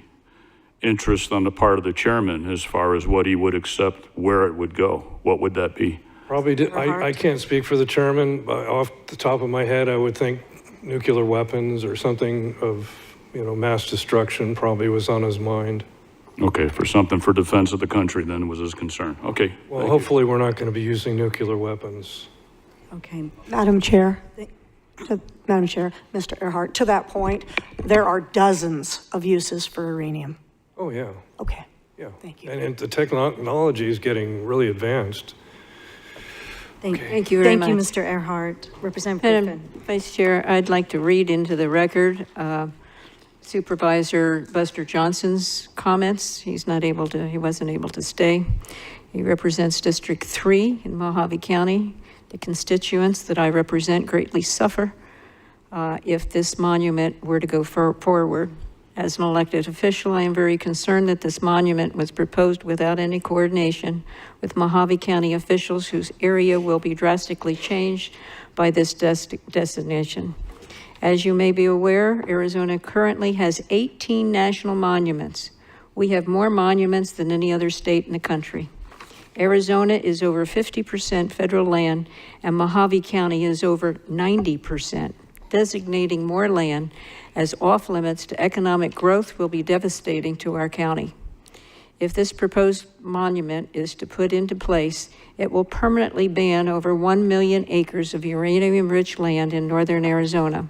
Speaker 2: interest on the part of the chairman as far as what he would accept, where it would go? What would that be?
Speaker 7: Probably, I can't speak for the chairman, but off the top of my head, I would think nuclear weapons or something of, mass destruction probably was on his mind.
Speaker 2: Okay, for something for defense of the country then was his concern. Okay.
Speaker 7: Well, hopefully we're not going to be using nuclear weapons.
Speaker 6: Okay.
Speaker 10: Madam Chair, Mr. Earhart, to that point, there are dozens of uses for uranium.
Speaker 7: Oh, yeah.
Speaker 10: Okay.
Speaker 7: Yeah.
Speaker 10: Thank you.
Speaker 7: And the technology is getting really advanced.
Speaker 5: Thank you very much.
Speaker 6: Thank you, Mr. Earhart. Representative
Speaker 5: Madam
Speaker 6: Griffin.
Speaker 5: Vice Chair, I'd like to read into the record Supervisor Buster Johnson's comments. He wasn't able to stay. He represents District 3 in Mojave County. The constituents that I represent greatly suffer if this monument were to go forward. As an elected official, I am very concerned that this monument was proposed without any coordination with Mojave County officials whose area will be drastically changed by this designation. As you may be aware, Arizona currently has 18 national monuments. We have more monuments than any other state in the country. Arizona is over 50% federal land, and Mojave County is over 90%. Designating more land as off limits to economic growth will be devastating to our county. If this proposed monument is to put into place, it will permanently ban over 1 million acres of uranium-rich land in northern Arizona.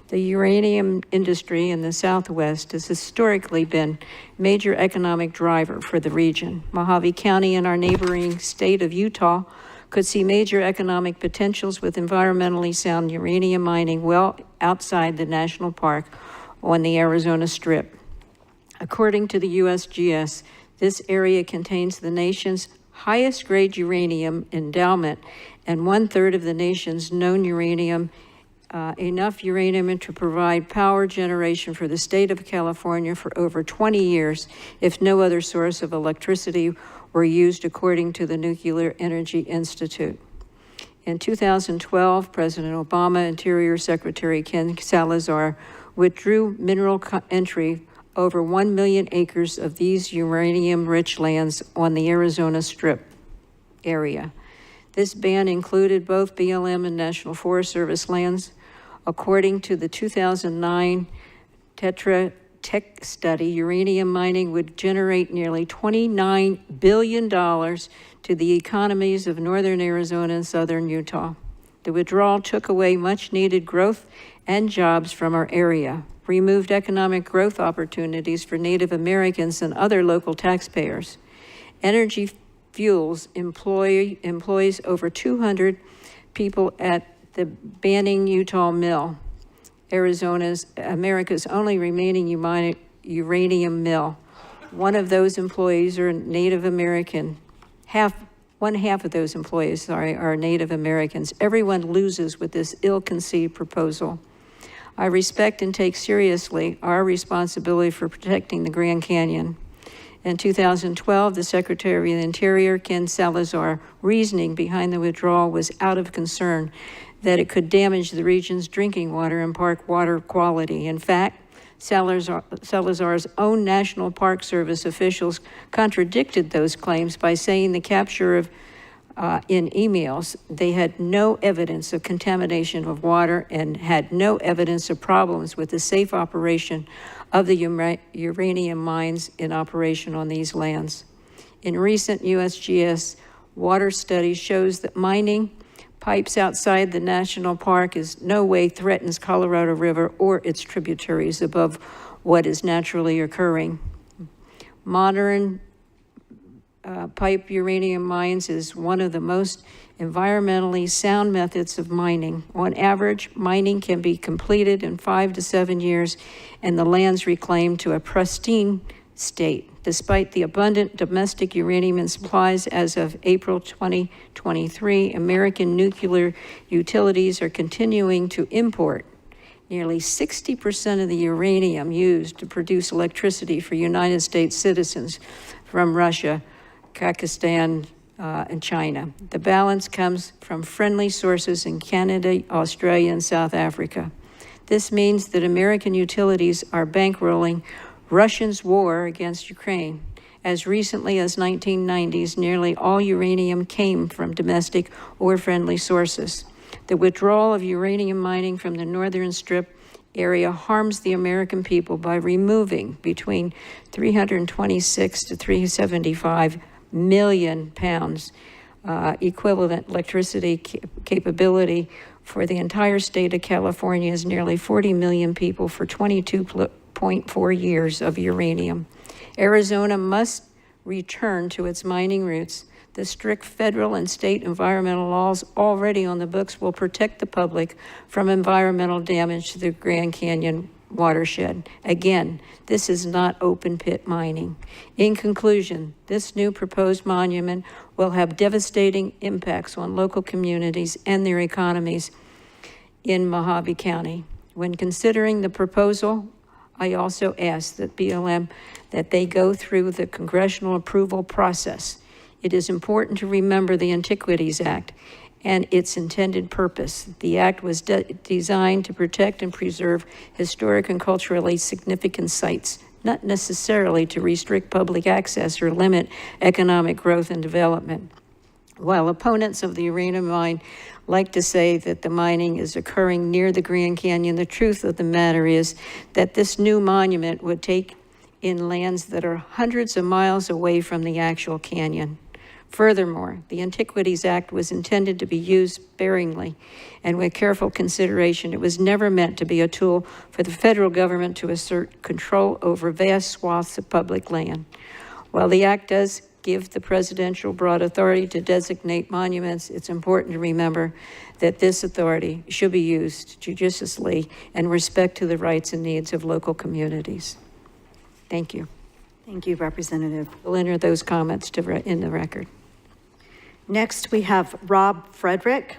Speaker 5: The uranium industry in the Southwest has historically been a major economic driver for the region. Mojave County and our neighboring state of Utah could see major economic potentials with environmentally sound uranium mining well outside the national park on the Arizona Strip. According to the USGS, this area contains the nation's highest grade uranium endowment and 1/3 of the nation's known uranium, enough uranium to provide power generation for the state of California for over 20 years if no other source of electricity were used, according to the Nuclear Energy Institute. In 2012, President Obama, Interior Secretary Ken Salazar, withdrew mineral entry over 1 million acres of these uranium-rich lands on the Arizona Strip area. This ban included both BLM and National Forest Service lands. According to the 2009 Tetra Tech study, uranium mining would generate nearly $29 billion to the economies of northern Arizona and southern Utah. The withdrawal took away much-needed growth and jobs from our area, removed economic growth opportunities for Native Americans and other local taxpayers. Energy Fuels employs over 200 people at the Banning, Utah mill, America's only remaining uranium mill. One of those employees are Native American. One half of those employees, are Native Americans. Everyone loses with this ill-conceived proposal. I respect and take seriously our responsibility for protecting the Grand Canyon. In 2012, the Secretary of the Interior, Ken Salazar, reasoning behind the withdrawal was out of concern that it could damage the region's drinking water and park water quality. In fact, Salazar's own National Park Service officials contradicted those claims by saying the capture of in emails, they had no evidence of contamination of water and had no evidence of problems with the safe operation of the uranium mines in operation on these lands. In recent USGS water studies shows that mining pipes outside the national park is no way threatens Colorado River or its tributaries above what is naturally occurring. Modern pipe uranium mines is one of the most environmentally sound methods of mining. On average, mining can be completed in 5 to 7 years and the lands reclaimed to a pristine state. Despite the abundant domestic uranium in supplies as of April 2023, American nuclear utilities are continuing to import nearly 60% of the uranium used to produce electricity for United States citizens from Russia, Kazakhstan, and China. The balance comes from friendly sources in Canada, Australia, and South Africa. This means that American utilities are bankrolling Russia's war against Ukraine. As recently as 1990s, nearly all uranium came from domestic or friendly sources. The withdrawal of uranium mining from the Northern Strip area harms the American people by removing between 326 to 375 million pounds equivalent electricity capability for the entire state of California's nearly 40 million people for 22.4 years of uranium. Arizona must return to its mining roots. The strict federal and state environmental laws already on the books will protect the public from environmental damage to the Grand Canyon watershed. Again, this is not open pit mining. In conclusion, this new proposed monument will have devastating impacts on local communities and their economies in Mojave County. When considering the proposal, I also ask that BLM that they go through the congressional approval process. It is important to remember the Antiquities Act and its intended purpose. The act was designed to protect and preserve historic and culturally significant sites, not necessarily to restrict public access or limit economic growth and development. While opponents of the uranium mine like to say that the mining is occurring near the Grand Canyon, the truth of the matter is that this new monument would take in lands that are hundreds of miles away from the actual canyon. Furthermore, the Antiquities Act was intended to be used sparingly and with careful consideration. It was never meant to be a tool for the federal government to assert control over vast swaths of public land. While the act does give the presidential broad authority to designate monuments, it's important to remember that this authority should be used judiciously and respect to the rights and needs of local communities. Thank you.
Speaker 6: Thank you, Representative.
Speaker 5: We'll enter those comments in the record.
Speaker 6: Next, we have Rob Frederick.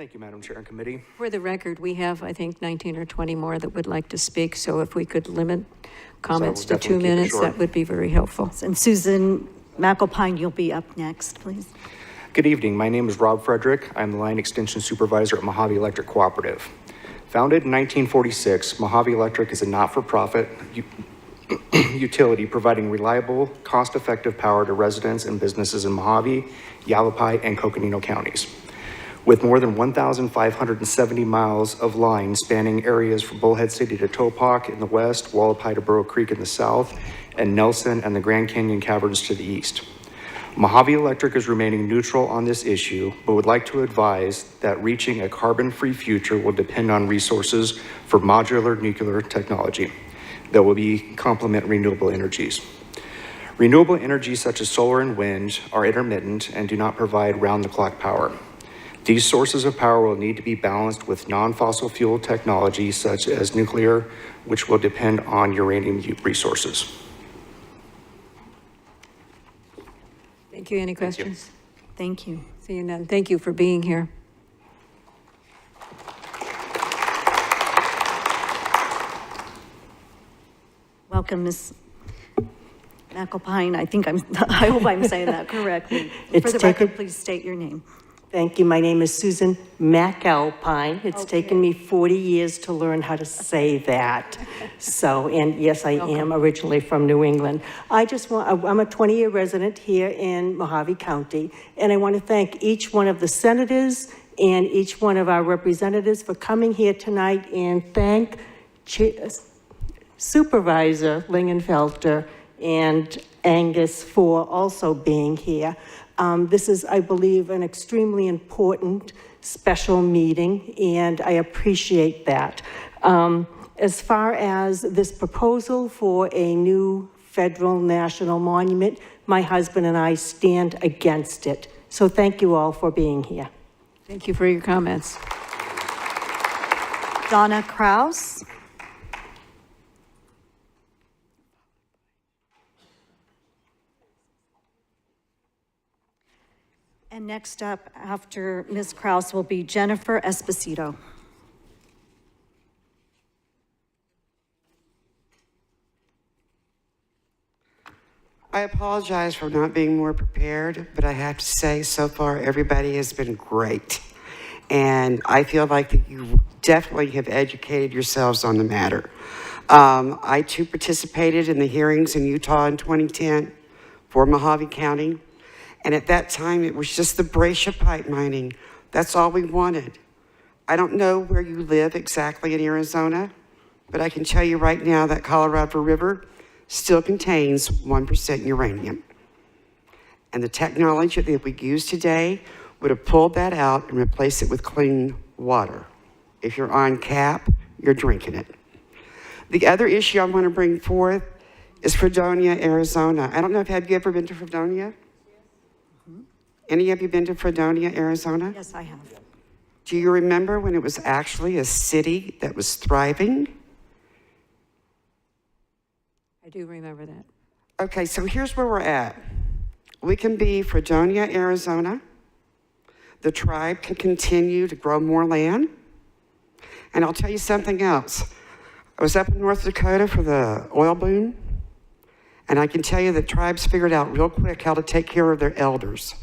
Speaker 3: Thank you, Madam Chair and Committee.
Speaker 5: For the record, we have, I think, 19 or 20 more that would like to speak, so if we could limit comments to 2 minutes, that would be very helpful.
Speaker 6: And Susan McAlpine, you'll be up next, please.
Speaker 3: Good evening. My name is Rob Frederick. I'm the Line Extension Supervisor at Mojave Electric Cooperative. Founded in 1946, Mojave Electric is a not-for-profit utility providing reliable, cost-effective power to residents and businesses in Mojave, Yavapai, and Coconino counties. With more than 1,570 miles of line spanning areas from Bullhead City to Topak in the west, Wallapai to Burrow Creek in the south, and Nelson and the Grand Canyon Caverns to the east. Mojave Electric is remaining neutral on this issue, but would like to advise that reaching a carbon-free future will depend on resources for modular nuclear technology that will complement renewable energies. Renewable energies such as solar and wind are intermittent and do not provide round-the-clock power. These sources of power will need to be balanced with non-fossil fuel technology such as nuclear, which will depend on uranium resources.
Speaker 5: Thank you. Any questions?
Speaker 6: Thank you.
Speaker 5: Seeing none. Thank you for being here.
Speaker 6: Welcome, Ms. McAlpine. I hope I'm saying that correctly. For the record, please state your name.
Speaker 22: Thank you. My name is Susan McAlpine. It's taken me 40 years to learn how to say that. So, and yes, I am originally from New England. I'm a 20-year resident here in Mojave County, and I want to thank each one of the senators and each one of our representatives for coming here tonight, and thank Supervisor Lingenfelter and Angus for also being here. This is, I believe, an extremely important special meeting, and I appreciate that. As far as this proposal for a new federal national monument, my husband and I stand against it. So thank you all for being here.
Speaker 5: Thank you for your comments.
Speaker 6: Donna Kraus. And next up after Ms. Kraus will be Jennifer Esposito.
Speaker 23: I apologize for not being more prepared, but I have to say so far everybody has been great. And I feel like that you definitely have educated yourselves on the matter. I too participated in the hearings in Utah in 2010 for Mojave County. And at that time, it was just the Brescia pipe mining. That's all we wanted. I don't know where you live exactly in Arizona, but I can tell you right now that Colorado River still contains 1% uranium. And the technology that we use today would have pulled that out and replaced it with clean water. If you're on CAP, you're drinking it. The other issue I want to bring forth is Fredonia, Arizona. I don't know, have you ever been to Fredonia? Any of you been to Fredonia, Arizona?
Speaker 6: Yes, I have.
Speaker 23: Do you remember when it was actually a city that was thriving?
Speaker 5: I do remember that.
Speaker 23: Okay, so here's where we're at. We can be Fredonia, Arizona. The tribe can continue to grow more land. And I'll tell you something else. I was up in North Dakota for the oil boom, and I can tell you that tribes figured out real quick how to take care of their elders.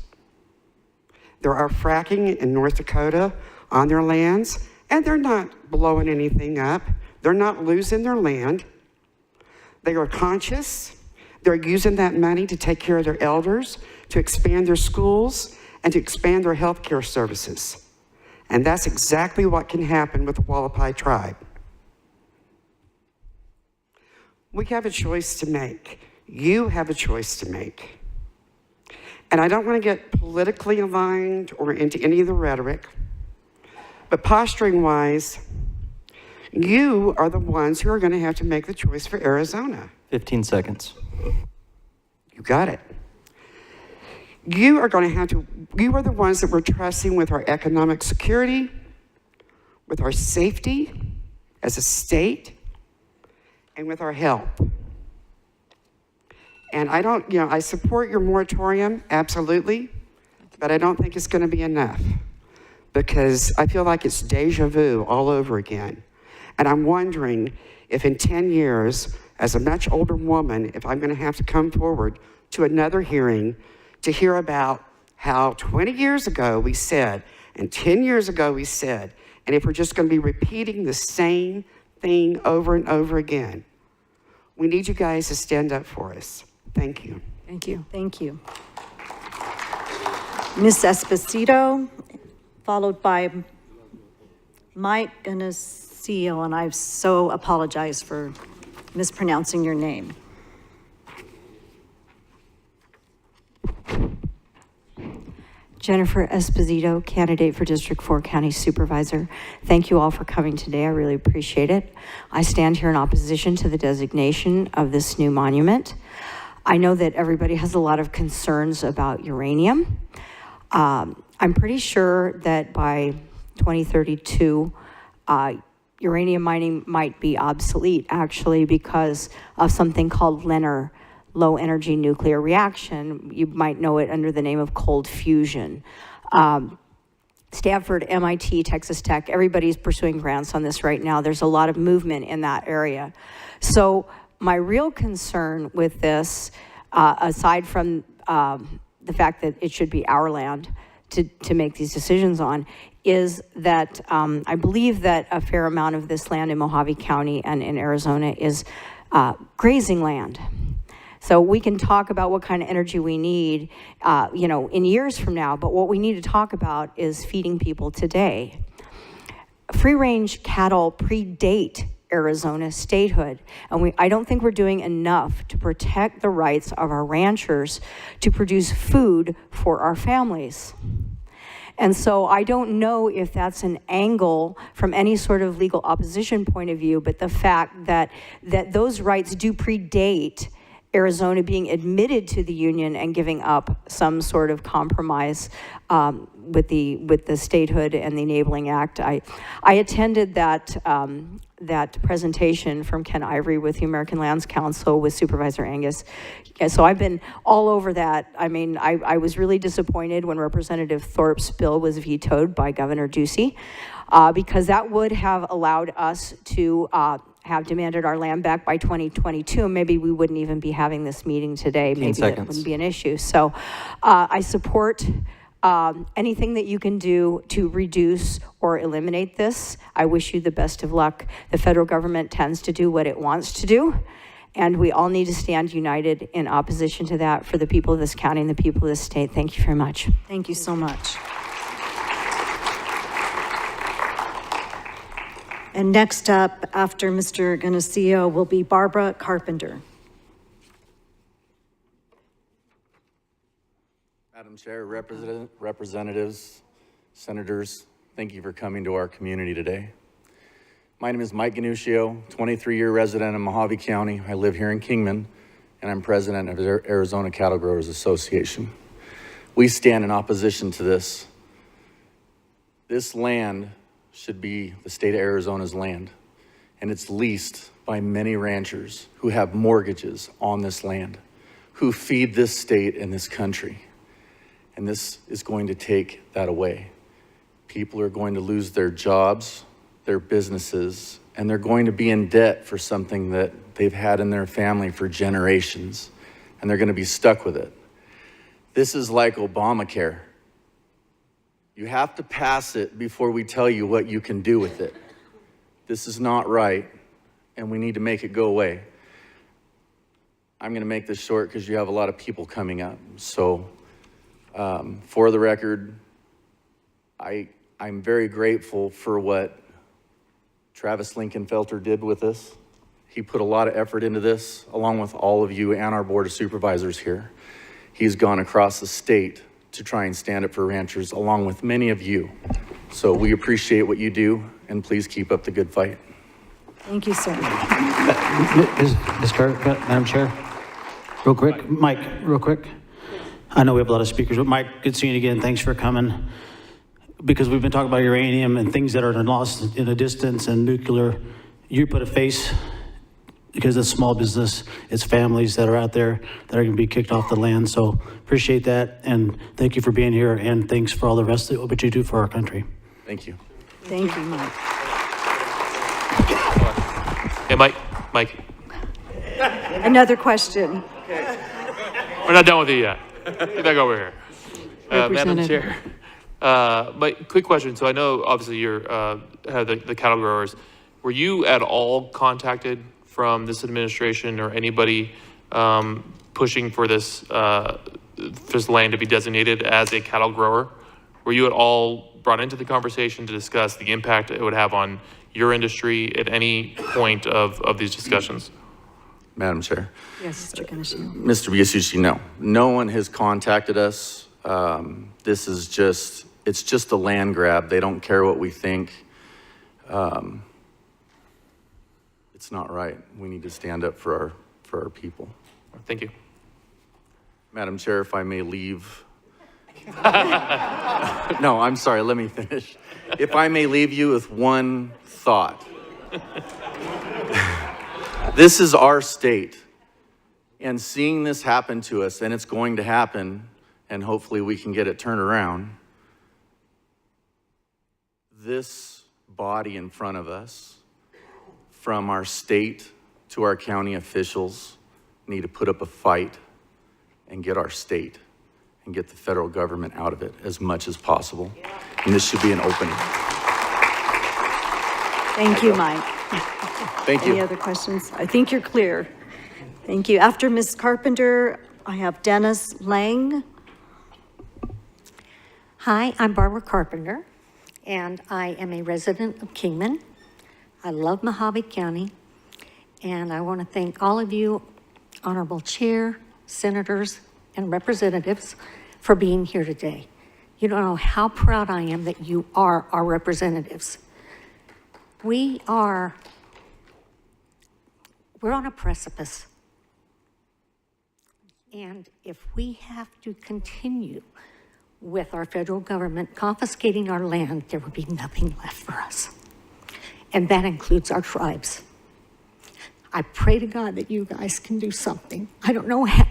Speaker 23: There are fracking in North Dakota on their lands, and they're not blowing anything up. They're not losing their land. They are conscious. They're using that money to take care of their elders, to expand their schools, and to expand their health care services. And that's exactly what can happen with the Wallapai tribe. We have a choice to make. You have a choice to make. And I don't want to get politically aligned or into any of the rhetoric, but posturing-wise, you are the ones who are going to have to make the choice for Arizona.
Speaker 12: 15 seconds.
Speaker 23: You got it. You are the ones that we're trusting with our economic security, with our safety as a state, and with our health. And I support your moratorium, absolutely, but I don't think it's going to be enough. because I feel like it's deja vu all over again. And I'm wondering if in 10 years, as a much older woman, if I'm going to have to come forward to another hearing to hear about how 20 years ago we said, and 10 years ago we said, and if we're just going to be repeating the same thing over and over again. We need you guys to stand up for us. Thank you.
Speaker 5: Thank you.
Speaker 6: Thank you. Ms. Esposito, followed by Mike Ganasio, and I so apologize for mispronouncing your name.
Speaker 14: Jennifer Esposito, candidate for District 4 County Supervisor. Thank you all for coming today. I really appreciate it. I stand here in opposition to the designation of this new monument. I know that everybody has a lot of concerns about uranium. I'm pretty sure that by 2032, uranium mining might be obsolete actually because of something called LENR, low energy nuclear reaction. You might know it under the name of cold fusion. Stanford, MIT, Texas Tech, everybody's pursuing grants on this right now. There's a lot of movement in that area. So my real concern with this, aside from the fact that it should be our land to make these decisions on, is that I believe that a fair amount of this land in Mojave County and in Arizona is grazing land. So we can talk about what kind of energy we need, in years from now, but what we need to talk about is feeding people today. Free-range cattle predate Arizona statehood, and I don't think we're doing enough to protect the rights of our ranchers to produce food for our families. And so I don't know if that's an angle from any sort of legal opposition point of view, but the fact that those rights do predate Arizona being admitted to the union and giving up some sort of compromise with the statehood and the Enabling Act. I attended that presentation from Ken Ivory with the American Lands Council with Supervisor Angus. And so I've been all over that. I mean, I was really disappointed when Representative Thorpe's bill was vetoed by Governor Ducey, because that would have allowed us to have demanded our land back by 2022, and maybe we wouldn't even be having this meeting today. Maybe it wouldn't be an issue. So I support anything that you can do to reduce or eliminate this. I wish you the best of luck. The federal government tends to do what it wants to do, and we all need to stand united in opposition to that for the people of this county and the people of this state. Thank you very much.
Speaker 6: Thank you so much. And next up, after Mr. Ganasio, will be Barbara Carpenter.
Speaker 15: Madam Chair, representatives, senators, thank you for coming to our community today. My name is Mike Ganuscio, 23-year resident in Mojave County. I live here in Kingman, and I'm president of the Arizona Cattle Growers Association. We stand in opposition to this. This land should be the state of Arizona's land, and it's leased by many ranchers who have mortgages on this land, who feed this state and this country. And this is going to take that away. People are going to lose their jobs, their businesses, and they're going to be in debt for something that they've had in their family for generations, and they're going to be stuck with it. This is like Obamacare. You have to pass it before we tell you what you can do with it. This is not right, and we need to make it go away. I'm going to make this short because you have a lot of people coming up. So for the record, I'm very grateful for what Travis Lincolnfelter did with this. He put a lot of effort into this, along with all of you and our Board of Supervisors here. He's gone across the state to try and stand up for ranchers, along with many of you. So we appreciate what you do, and please keep up the good fight.
Speaker 6: Thank you, sir.
Speaker 16: Madam Chair, real quick, Mike, real quick. I know we have a lot of speakers, but Mike, good seeing you again. Thanks for coming. Because we've been talking about uranium and things that are lost in the distance and nuclear. You put a face, because it's small business, it's families that are out there that are going to be kicked off the land. So appreciate that, and thank you for being here, and thanks for all the rest of what you do for our country.
Speaker 15: Thank you.
Speaker 6: Thank you, Mike.
Speaker 13: Hey, Mike,
Speaker 6: Another question.
Speaker 13: we're not done with you yet. Get back over here. Madam Chair, Mike, quick question. So I know obviously you're head of the cattle growers. Were you at all contacted from this administration or anybody pushing for this land to be designated as a cattle grower? Were you at all brought into the conversation to discuss the impact it would have on your industry at any point of these discussions?
Speaker 15: Madam Chair.
Speaker 6: Yes, Mr. Commissioner.
Speaker 15: Mr. Biasucci, no one has contacted us. This is it's just a land grab. They don't care what we think. It's not right. We need to stand up for our people.
Speaker 13: Thank you.
Speaker 15: Madam Chair, if I may leave. No, I'm sorry, let me finish. If I may leave you with one thought. This is our state, and seeing this happen to us, and it's going to happen, and hopefully we can get it turned around. This body in front of us, from our state to our county officials, need to put up a fight and get our state and get the federal government out of it as much as possible. And this should be an opening.
Speaker 6: Thank you, Mike.
Speaker 15: Thank you.
Speaker 6: Any other questions? I think you're clear. Thank you. After Ms. Carpenter, I have Dennis Lang.
Speaker 17: Hi, I'm Barbara Carpenter, and I am a resident of Kingman. I love Mojave County, and I want to thank all of you, Honorable Chair, Senators, and Representatives, for being here today. You don't know how proud I am that you are our representatives. We're on a precipice. And if we have to continue with our federal government confiscating our land, there will be nothing left for us. And that includes our tribes. I pray to God that you guys can do something. I don't know how,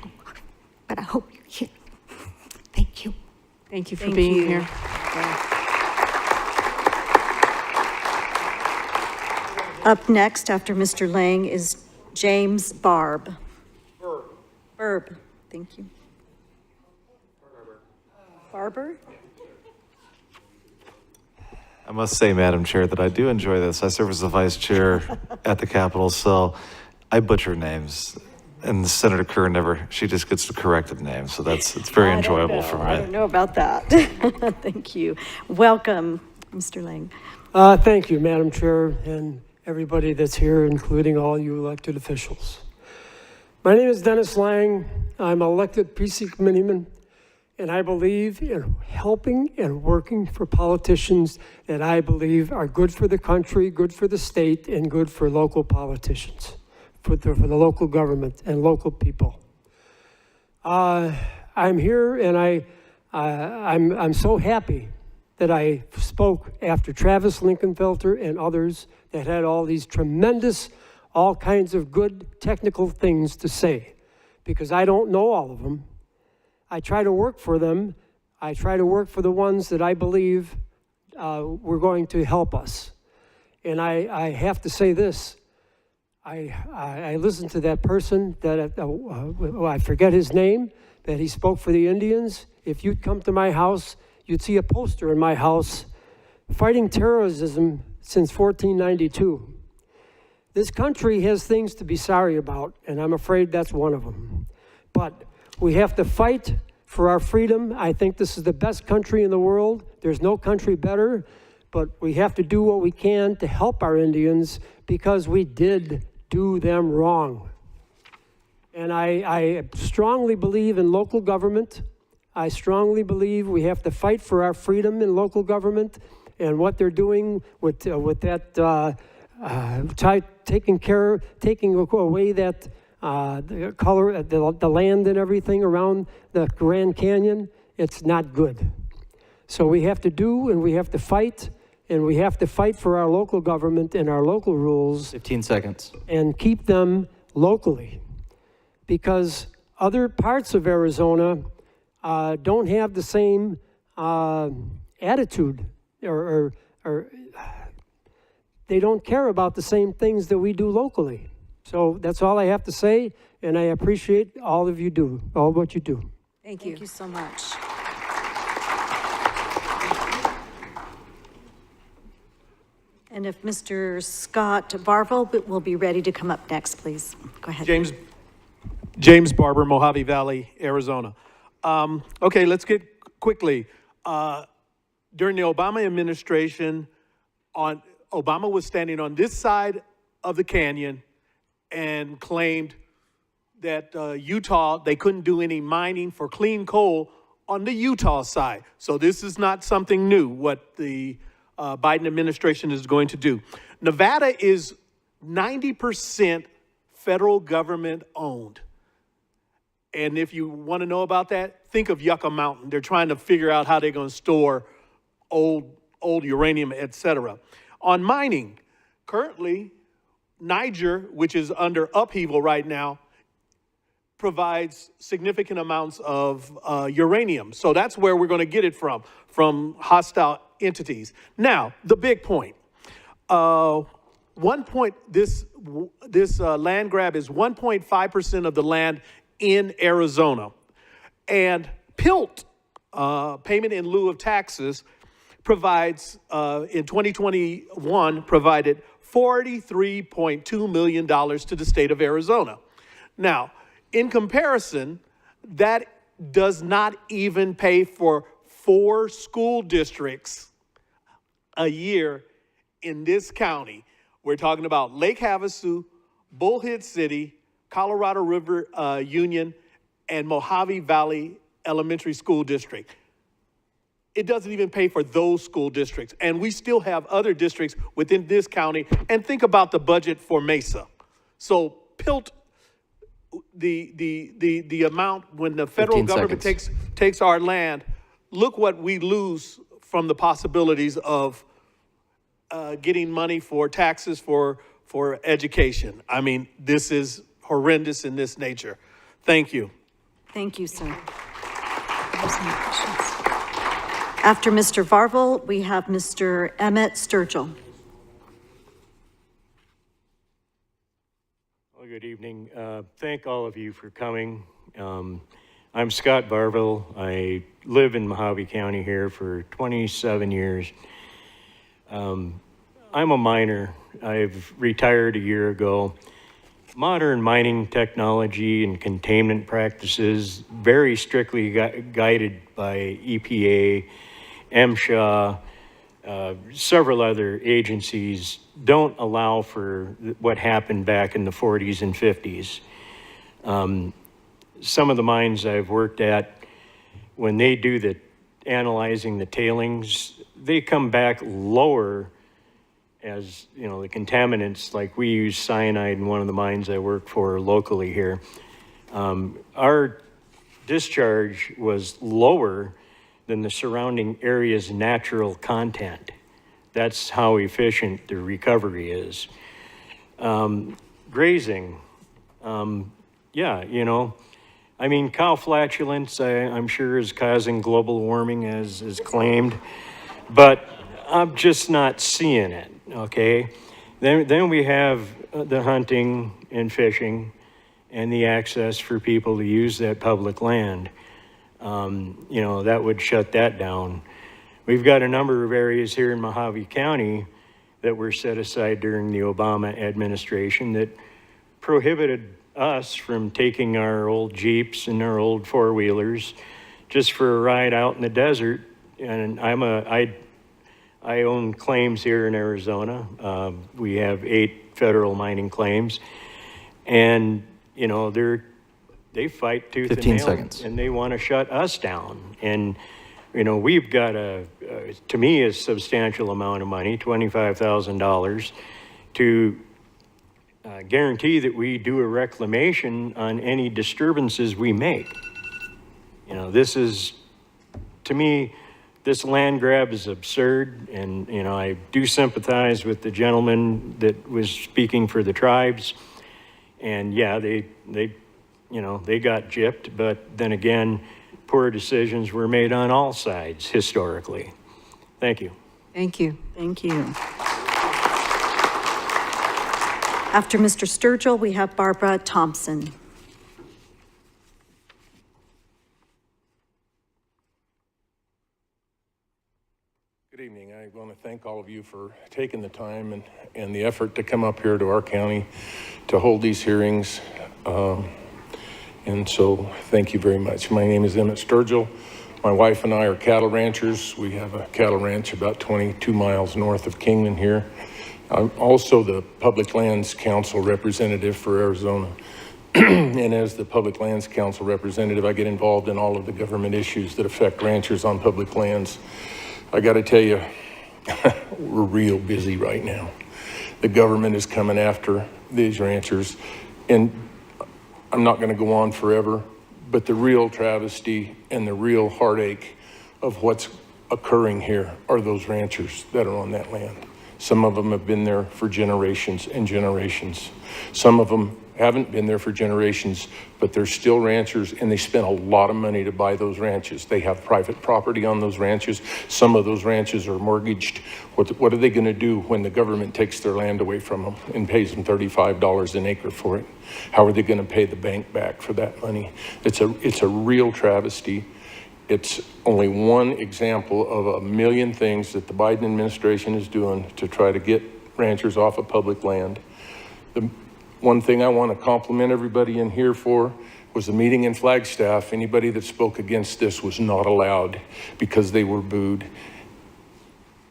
Speaker 17: but I hope you can. Thank you.
Speaker 5: Thank you for being here.
Speaker 6: Up next, after Mr. Lang, is James Barb. Barb, thank you. Barber?
Speaker 11: I must say, Madam Chair, that I do enjoy this. I serve as the vice chair at the Capitol, so I butcher names. And Senator Kerr she just gets the corrected name, so it's very enjoyable for me.
Speaker 6: I don't know about that. Thank you. Welcome, Mr. Lang.
Speaker 4: Thank you, Madam Chair, and everybody that's here, including all you elected officials. My name is Dennis Lang. I'm an elected precinct committeeman, and I believe in helping and working for politicians that I believe are good for the country, good for the state, and good for local politicians, for the local government and local people. I'm here, and I'm so happy that I spoke after Travis Linkenfelter and others that had all these tremendous, all kinds of good technical things to say, because I don't know all of them. I try to work for them. I try to work for the ones that I believe were going to help us. And I have to say this. I listened to that person that, I forget his name, that he spoke for the Indians. If you'd come to my house, you'd see a poster in my house, fighting terrorism since 1492. This country has things to be sorry about, and I'm afraid that's one of them. But we have to fight for our freedom. I think this is the best country in the world. There's no country better, but we have to do what we can to help our Indians because we did do them wrong. And I strongly believe in local government. I strongly believe we have to fight for our freedom in local government, and what they're doing with that taking away that the color, the land and everything around the Grand Canyon, it's not good. So we have to do, and we have to fight, and we have to fight for our local government and our local rules.
Speaker 12: 15 seconds.
Speaker 4: And keep them locally, because other parts of Arizona don't have the same attitude or
Speaker 8: they don't care about the same things that we do locally. So that's all I have to say, and I appreciate all what you do.
Speaker 5: Thank you.
Speaker 6: Thank you so much. And if Mr. Scott Varvel will be ready to come up next, please. Go ahead.
Speaker 18: James Barber, Mojave Valley, Arizona. Okay, let's get quickly. During the Obama administration, Obama was standing on this side of the canyon and claimed that Utah, they couldn't do any mining for clean coal on the Utah side. So this is not something new, what the Biden administration is going to do. Nevada is 90% federal government owned. And if you want to know about that, think of Yucca Mountain. They're trying to figure out how they're going to store old uranium, et cetera. On mining, currently, Niger, which is under upheaval right now, provides significant amounts of uranium. So that's where we're going to get it from hostile entities. Now, the big point. This land grab is 1.5% of the land in Arizona. And PILT, payment in lieu of taxes, provides, in 2021, provided $43.2 million to the state of Arizona. Now, in comparison, that does not even pay for 4 school districts a year in this county. We're talking about Lake Havasu, Bullhead City, Colorado River Union, and Mojave Valley Elementary School District. It doesn't even pay for those school districts. And we still have other districts within this county. And think about the budget for Mesa. So PILT, the amount when the federal government takes our land, look what we lose from the possibilities of getting money for taxes for education. I mean, this is horrendous in this nature. Thank you.
Speaker 6: Thank you, sir. After Mr. Varvel, we have Mr. Emmett Sturgill.
Speaker 19: Well, good evening. Thank all of you for coming. I'm Scott Varvel. I live in Mojave County here for 27 years. I'm a miner. I've retired a year ago. Modern mining technology and containment practices, very strictly guided by EPA, MSHA, several other agencies, don't allow for what happened back in the 40s and 50s. Some of the mines I've worked at, when they do the analyzing the tailings, they come back lower as, you know, the contaminants, like we use cyanide in one of the mines I work for locally here. Our discharge was lower than the surrounding area's natural content. That's how efficient the recovery is. Grazing, yeah, you know, I mean, cow flatulence, I'm sure is causing global warming as is claimed, but I'm just not seeing it, okay? Then we have the hunting and fishing and the access for people to use that public land. You know, that would shut that down. We've got a number of areas here in Mojave County that were set aside during the Obama administration that prohibited us from taking our old Jeeps and our old four-wheelers just for a ride out in the desert. And I own claims here in Arizona. We have 8 federal mining claims. And, you know, they fight tooth and nail, and they want to shut us down. And, you know, we've got to me, a substantial amount of money, $25,000, to guarantee that we do a reclamation on any disturbances we make. You know, this is, to me, this land grab is absurd, and, you know, I do sympathize with the gentleman that was speaking for the tribes. And yeah, they you know, they got gypped, but then again, poor decisions were made on all sides historically. Thank you.
Speaker 5: Thank you.
Speaker 6: Thank you. After Mr. Sturgill, we have Barbara Thompson.
Speaker 1: Good evening. I want to thank all of you for taking the time and the effort to come up here to our county to hold these hearings. And so thank you very much. My name is Emmett Sturgill. My wife and I are cattle ranchers. We have a cattle ranch about 22 miles north of Kingman here. I'm also the Public Lands Council representative for Arizona. And as the Public Lands Council representative, I get involved in all of the government issues that affect ranchers on public lands. I got to tell you, we're real busy right now. The government is coming after these ranchers, and I'm not going to go on forever, but the real travesty and the real heartache of what's occurring here are those ranchers that are on that land. Some of them have been there for generations and generations. Some of them haven't been there for generations, but they're still ranchers, and they spent a lot of money to buy those ranches. They have private property on those ranches. Some of those ranches are mortgaged. What are they going to do when the government takes their land away from them and pays them $35 an acre for it? How are they going to pay the bank back for that money? It's a real travesty. It's only one example of a million things that the Biden administration is doing to try to get ranchers off of public land. The one thing I want to compliment everybody in here for was the meeting in Flagstaff. Anybody that spoke against this was not allowed because they were booed.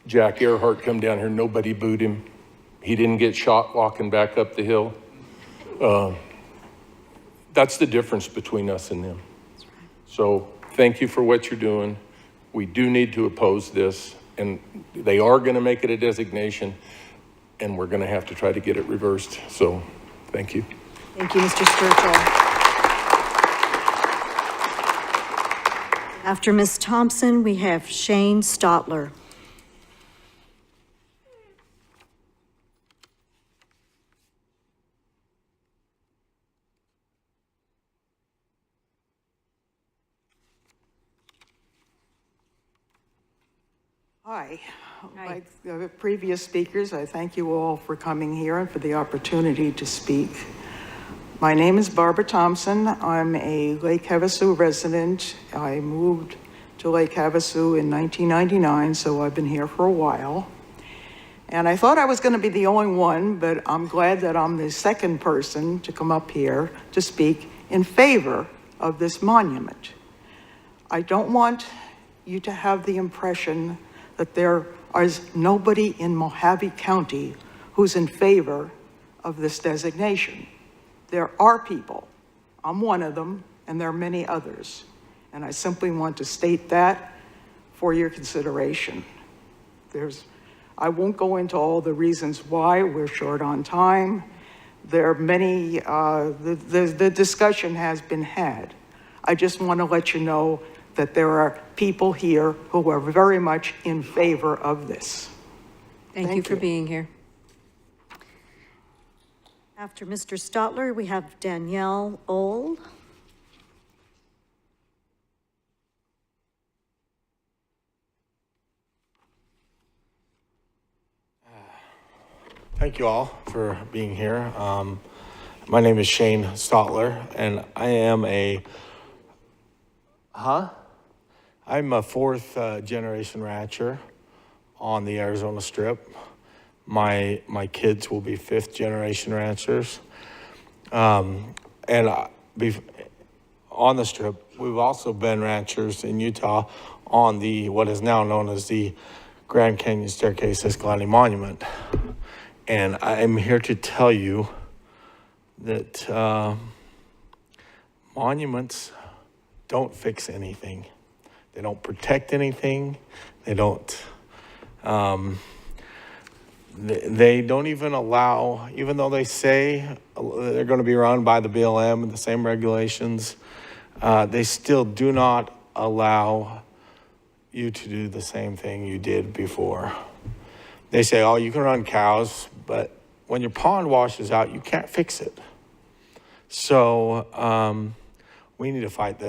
Speaker 1: Jack Earhart come down here, nobody booed him. He didn't get shot walking back up the hill. That's the difference between us and them. So thank you for what you're doing. We do need to oppose this, and they are going to make it a designation, and we're going to have to try to get it reversed. So thank you.
Speaker 6: Thank you, Mr. Sturgill. After Ms. Thompson, we have Shane Stotler.
Speaker 20: Hi. Like the previous speakers, I thank you all for coming here and for the opportunity to speak. My name is Barbara Thompson. I'm a Lake Havasu resident. I moved to Lake Havasu in 1999, so I've been here for a while. And I thought I was going to be the only one, but I'm glad that I'm the second person to come up here to speak in favor of this monument. I don't want you to have the impression that there is nobody in Mojave County who's in favor of this designation. There are people. I'm one of them, and there are many others. And I simply want to state that for your consideration. I won't go into all the reasons why. We're short on time. There are many, the discussion has been had. I just want to let you know that there are people here who are very much in favor of this.
Speaker 5: Thank you for being here.
Speaker 6: After Mr. Stotler, we have Danielle Old.
Speaker 21: Thank you all for being here. My name is Shane Stotler, and I am I'm a fourth generation rancher on the Arizona Strip. My kids will be fifth generation ranchers. And on the Strip, we've also been ranchers in Utah on what is now known as the Grand Canyon Staircase Escalante Monument. And I'm here to tell you that monuments don't fix anything. They don't protect anything. They don't even allow, even though they say they're going to be run by the BLM and the same regulations, they still do not allow you to do the same thing you did before. They say, oh, you can run cows, but when your pond washes out, you can't fix it. So we need to fight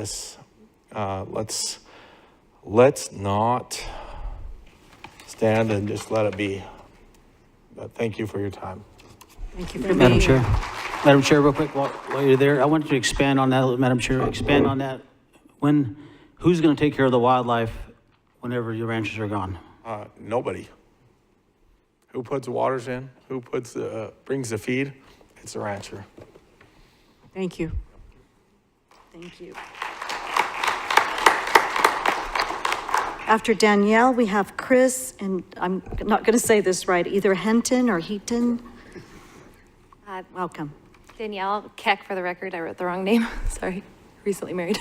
Speaker 21: Let's stand and just let it be. But thank you for your time.
Speaker 5: Thank you for
Speaker 16: Madam
Speaker 5: being
Speaker 16: Chair.
Speaker 5: here.
Speaker 16: Madam Chair, real quick, while you're there, I wanted to expand on that, Madam Chair, expand on that. Who's going to take care of the wildlife whenever your ranches are gone?
Speaker 21: Nobody. Who puts the waters in? Who brings the feed? It's the rancher.
Speaker 5: Thank you.
Speaker 6: Thank you. After Danielle, we have Chris, and I'm not going to say this right, either Henton or Heaton. Welcome.
Speaker 2: Danielle Keck, for the record, I wrote the wrong name. Sorry, recently married.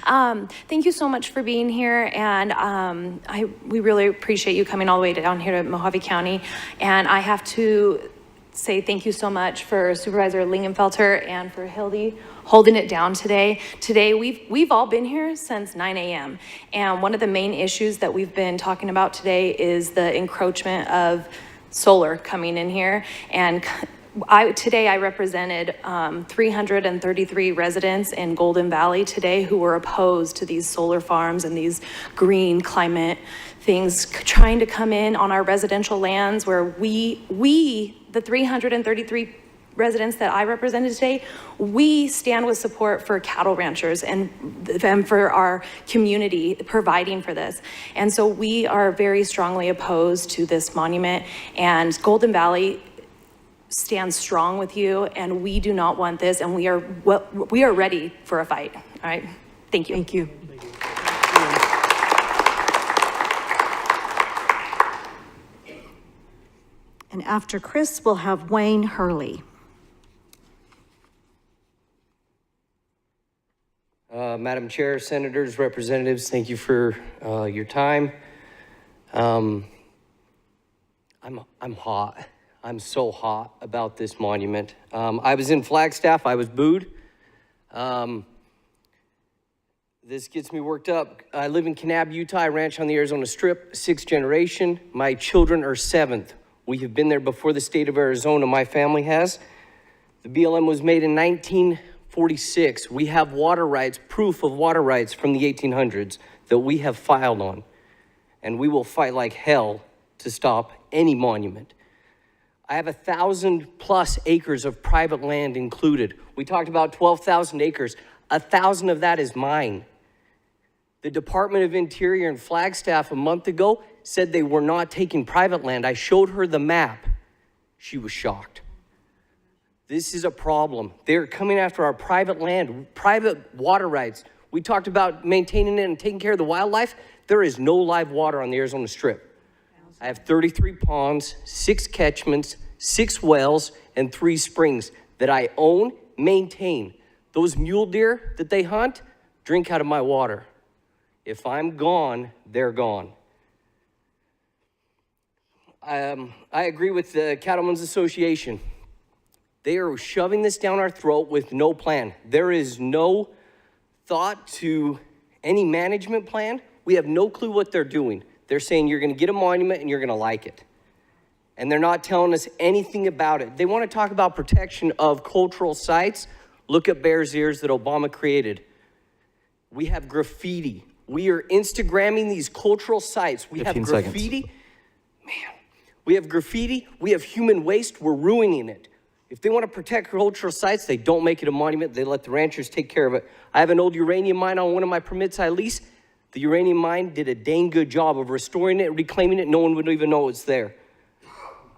Speaker 2: Thank you so much for being here, and we really appreciate you coming all the way down here to Mojave County. And I have to say thank you so much for Supervisor Lingenfelter and for Hildy holding it down today. Today, we've all been here since 9 a.m. And one of the main issues that we've been talking about today is the encroachment of solar coming in here. And today I represented 333 residents in Golden Valley today who were opposed to these solar farms and these green climate things trying to come in on our residential lands, where we, the 333 residents that I represented today, we stand with support for cattle ranchers and for our community providing for this. And so we are very strongly opposed to this monument, and Golden Valley stands strong with you, and we do not want this, and we are ready for a fight. All right, thank you.
Speaker 5: Thank you.
Speaker 6: And after Chris, we'll have Wayne Hurley.
Speaker 9: Madam Chair, Senators, Representatives, thank you for your time. I'm hot. I'm so hot about this monument. I was in Flagstaff. I was booed. This gets me worked up. I live in Kanab, Utah. I ranch on the Arizona Strip, 6th generation. My children are 7th. We have been there before the state of Arizona. My family has. The BLM was made in 1946. We have water rights, proof of water rights from the 1800s that we have filed on. And we will fight like hell to stop any monument. I have 1,000+ acres of private land included. We talked about 12,000 acres. 1,000 of that is mine. The Department of Interior in Flagstaff a month ago said they were not taking private land. I showed her the map. She was shocked. This is a problem. They're coming after our private land, private water rights. We talked about maintaining it and taking care of the wildlife. There is no live water on the Arizona Strip. I have 33 ponds, 6 catchments, 6 wells, and 3 springs that I own, maintain. Those mule deer that they hunt drink out of my water. If I'm gone, they're gone. I agree with the Cattlemen's Association. They are shoving this down our throat with no plan. There is no thought to any management plan. We have no clue what they're doing. They're saying you're going to get a monument and you're going to like it. And they're not telling us anything about it. They want to talk about protection of cultural sites. Look at Bears Ears that Obama created. We have graffiti. We are Instagramming these cultural sites. We have graffiti. Man, we have graffiti. We have human waste. We're ruining it. If they want to protect cultural sites, they don't make it a monument. They let the ranchers take care of it. I have an old uranium mine on one of my permits I lease. The uranium mine did a dang good job of restoring it, reclaiming it. No one would even know it's there.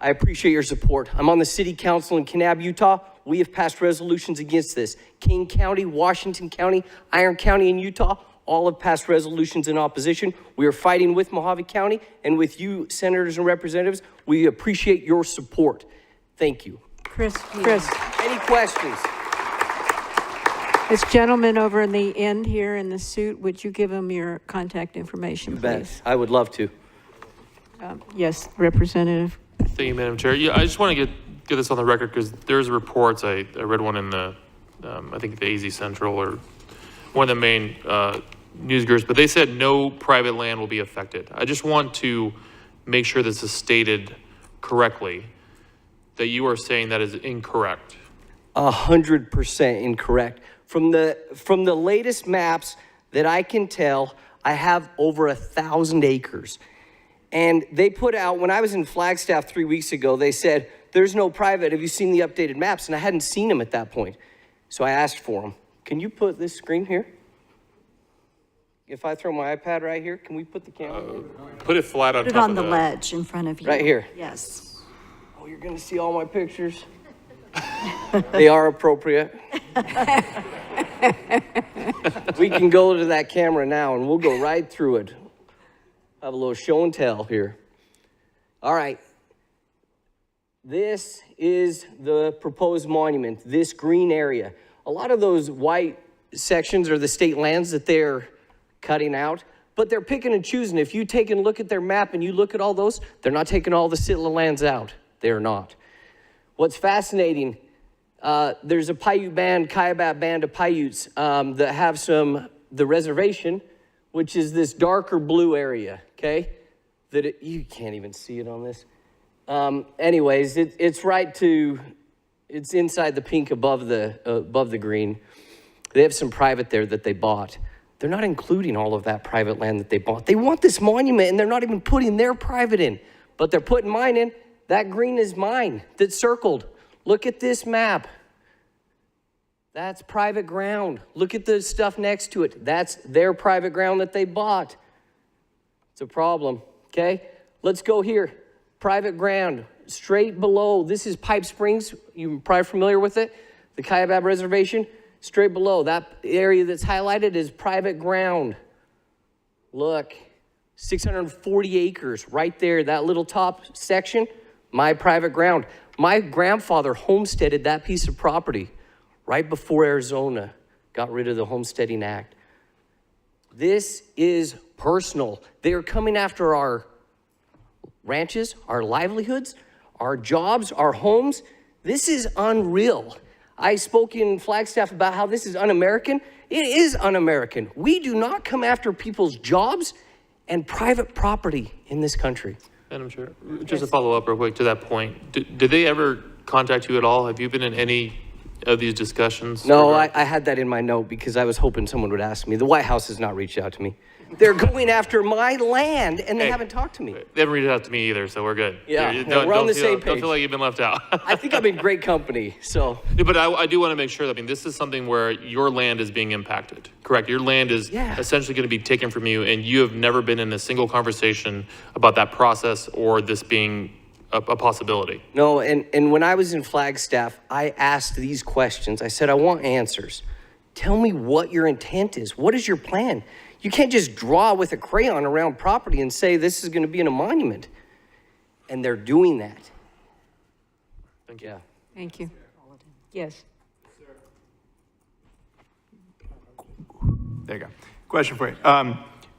Speaker 9: I appreciate your support. I'm on the city council in Kanab, Utah. We have passed resolutions against this. King County, Washington County, Iron County in Utah, all have passed resolutions in opposition. We are fighting with Mojave County and with you, senators and representatives. We appreciate your support. Thank you.
Speaker 5: Chris.
Speaker 9: Any questions?
Speaker 5: This gentleman over in the end here in the suit, would you give him your contact information,
Speaker 9: You bet.
Speaker 5: please?
Speaker 9: I would love to.
Speaker 5: Yes, Representative.
Speaker 13: Thank you, Madam Chair. Yeah, I just want to get this on the record because there's reports. I read one in the, I think the AZ Central or one of the main news groups, but they said no private land will be affected. I just want to make sure this is stated correctly, that you are saying that is incorrect.
Speaker 9: 100% incorrect. From the latest maps that I can tell, I have over 1,000 acres. And they put out, when I was in Flagstaff 3 weeks ago, they said, there's no private. Have you seen the updated maps? And I hadn't seen them at that point. So I asked for them. Can you put this screen here? If I throw my iPad right here, can we put the camera?
Speaker 13: Put it flat on
Speaker 6: Put it
Speaker 13: top
Speaker 6: on
Speaker 13: of
Speaker 6: the
Speaker 13: the
Speaker 6: ledge in front of you.
Speaker 9: Right here.
Speaker 6: Yes.
Speaker 9: Oh, you're gonna see all my pictures. They are appropriate. We can go to that camera now and we'll go right through it. Have a little show and tell here. All right. This is the proposed monument, this green area. A lot of those white sections are the state lands that they're cutting out, but they're picking and choosing. If you take a look at their map and you look at all those, they're not taking all the Sitla lands out. They're not. What's fascinating, there's a Paiute band, Kaibab band of Paiutes that have the reservation, which is this darker blue area, okay? You can't even see it on this. Anyways, it's inside the pink above the green. They have some private there that they bought. They're not including all of that private land that they bought. They want this monument and they're not even putting their private in, but they're putting mine in. That green is mine that's circled. Look at this map. That's private ground. Look at the stuff next to it. That's their private ground that they bought. It's a problem, okay? Let's go here. Private ground, straight below. This is Pipe Springs. You're probably familiar with it. The Kaibab Reservation. Straight below, that area that's highlighted is private ground. Look, 640 acres right there, that little top section, my private ground. My grandfather homesteaded that piece of property right before Arizona got rid of the Homesteading Act. This is personal. They are coming after our ranches, our livelihoods, our jobs, our homes. This is unreal. I spoke in Flagstaff about how this is un-American. It is un-American. We do not come after people's jobs and private property in this country.
Speaker 13: Madam Chair, just to follow up real quick to that point, did they ever contact you at all? Have you been in any of these discussions?
Speaker 9: No, I had that in my note because I was hoping someone would ask me. The White House has not reached out to me. They're going after my land and they haven't talked to me.
Speaker 13: They haven't reached out to me either, so we're good.
Speaker 9: Yeah,
Speaker 13: We're
Speaker 9: on the same
Speaker 13: Don't
Speaker 9: page.
Speaker 13: feel like you've been left out.
Speaker 9: I think I'm in great company, so.
Speaker 13: Yeah, but I do want to make sure that, I mean, this is something where your land is being impacted, correct? Your land is essentially going to be taken from you, and you have never been in a single conversation about that process or this being a possibility.
Speaker 9: No, and when I was in Flagstaff, I asked these questions. I said, I want answers. Tell me what your intent is. What is your plan? You can't just draw with a crayon around property and say this is going to be in a monument. And they're doing that.
Speaker 13: Thank you.
Speaker 9: Yeah.
Speaker 5: Thank you. Yes.
Speaker 3: There you go. Question for you.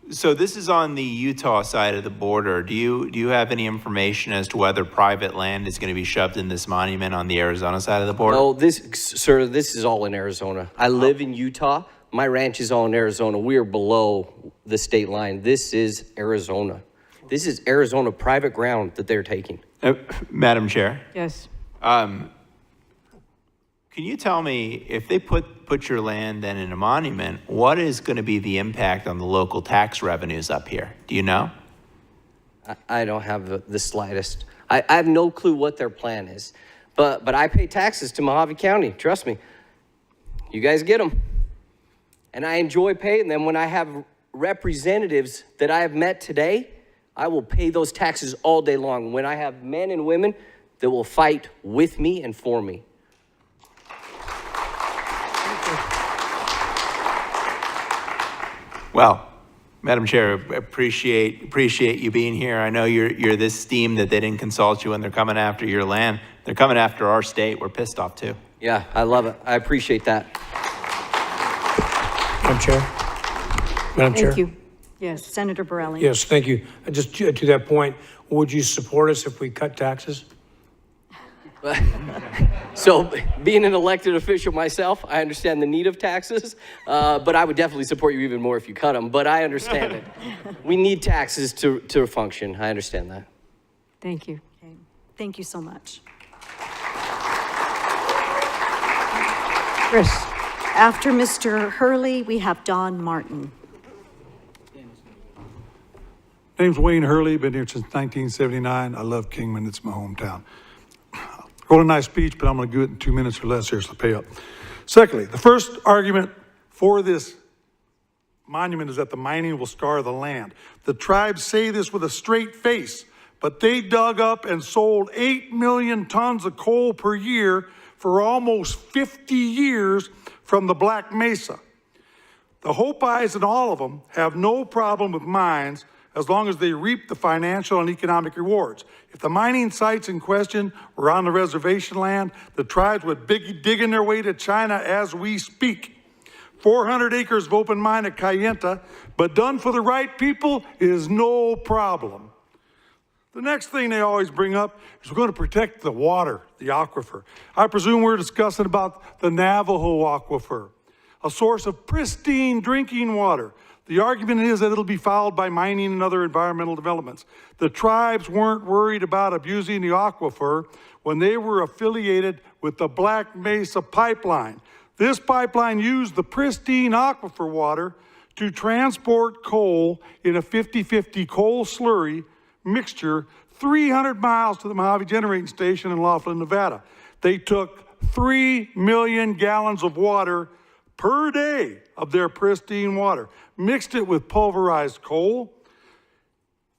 Speaker 3: So this is on the Utah side of the border. Do you have any information as to whether private land is going to be shoved in this monument on the Arizona side of the border?
Speaker 9: No, this is all in Arizona. I live in Utah. My ranch is all in Arizona. We are below the state line. This is Arizona. This is Arizona private ground that they're taking.
Speaker 3: Madam Chair?
Speaker 5: Yes.
Speaker 3: Can you tell me, if they put your land then in a monument, what is going to be the impact on the local tax revenues up here? Do you know?
Speaker 9: I don't have the slightest. I have no clue what their plan is. But I pay taxes to Mojave County. Trust me. You guys get them. And I enjoy paying them. When I have representatives that I have met today, I will pay those taxes all day long. When I have men and women that will fight with me and for me.
Speaker 3: Well, Madam Chair, appreciate you being here. I know you're this steam that they didn't consult you when they're coming after your land. They're coming after our state. We're pissed off too.
Speaker 9: Yeah, I love it. I appreciate that.
Speaker 4: Madam Chair? Madam Chair?
Speaker 6: Thank you. Yes, Senator Borelli.
Speaker 4: Yes, thank you. Just to that point, would you support us if we cut taxes?
Speaker 9: So being an elected official myself, I understand the need of taxes, but I would definitely support you even more if you cut them, but I understand it. We need taxes to function. I understand that.
Speaker 5: Thank you.
Speaker 6: Okay. Thank you so much.
Speaker 5: Chris.
Speaker 6: After Mr. Hurley, we have Don Martin.
Speaker 7: Name's Wayne Hurley, been here since 1979. I love Kingman, it's my hometown. Wrote a nice speech, but I'm gonna do it in 2 minutes or less here, so pay up. Secondly, the first argument for this monument is that the mining will scar the land. The tribes say this with a straight face, but they dug up and sold 8 million tons of coal per year for almost 50 years from the Black Mesa. The Hopis and all of them have no problem with mines as long as they reap the financial and economic rewards. If the mining sites in question were on the reservation land, the tribes would be digging their way to China as we speak. 400 acres of open mine at Cayenta, but done for the right people is no problem. The next thing they always bring up is we're going to protect the water, the aquifer. I presume we're discussing about the Navajo aquifer, a source of pristine drinking water. The argument is that it'll be fouled by mining and other environmental developments. The tribes weren't worried about abusing the aquifer when they were affiliated with the Black Mesa pipeline. This pipeline used the pristine aquifer water to transport coal in a 50-50 coal slurry mixture 300 miles to the Mojave Generating Station in Laughlin, Nevada. They took 3 million gallons of water per day of their pristine water, mixed it with pulverized coal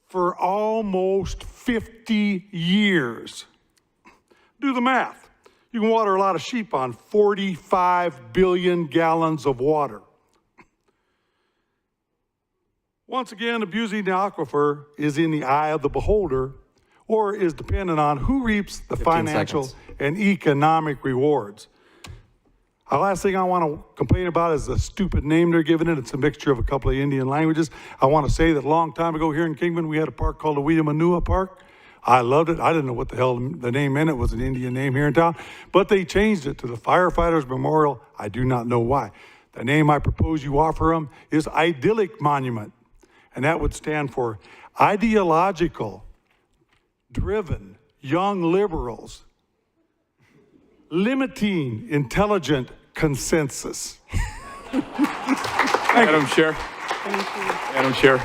Speaker 7: for almost 50 years. Do the math. You can water a lot of sheep on 45 billion gallons of water. Once again, abusing the aquifer is in the eye of the beholder, or is dependent on who reaps the financial and economic rewards. The last thing I want to complain about is the stupid name they're giving it. It's a mixture of a couple of Indian languages. I want to say that a long time ago here in Kingman, we had a park called the Weedamanua Park. I loved it. I didn't know what the hell the name meant. It was an Indian name here in town. But they changed it to the Firefighters Memorial. I do not know why. The name I propose you offer them is Idyllic Monument. And that would stand for ideological, driven, young liberals limiting intelligent consensus.
Speaker 10: Madam Chair. Madam Chair.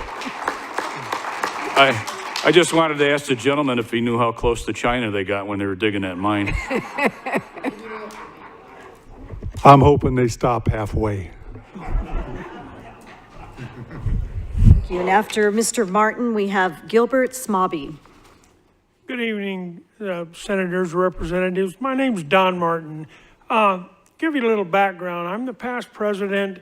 Speaker 10: I just wanted to ask the gentleman if he knew how close to China they got when they were digging that mine.
Speaker 7: I'm hoping they stop halfway.
Speaker 6: Thank you. And after Mr. Martin, we have Gilbert Smobby.
Speaker 4: Good evening, senators, representatives. My name's Don Martin. Give you a little background. I'm the past president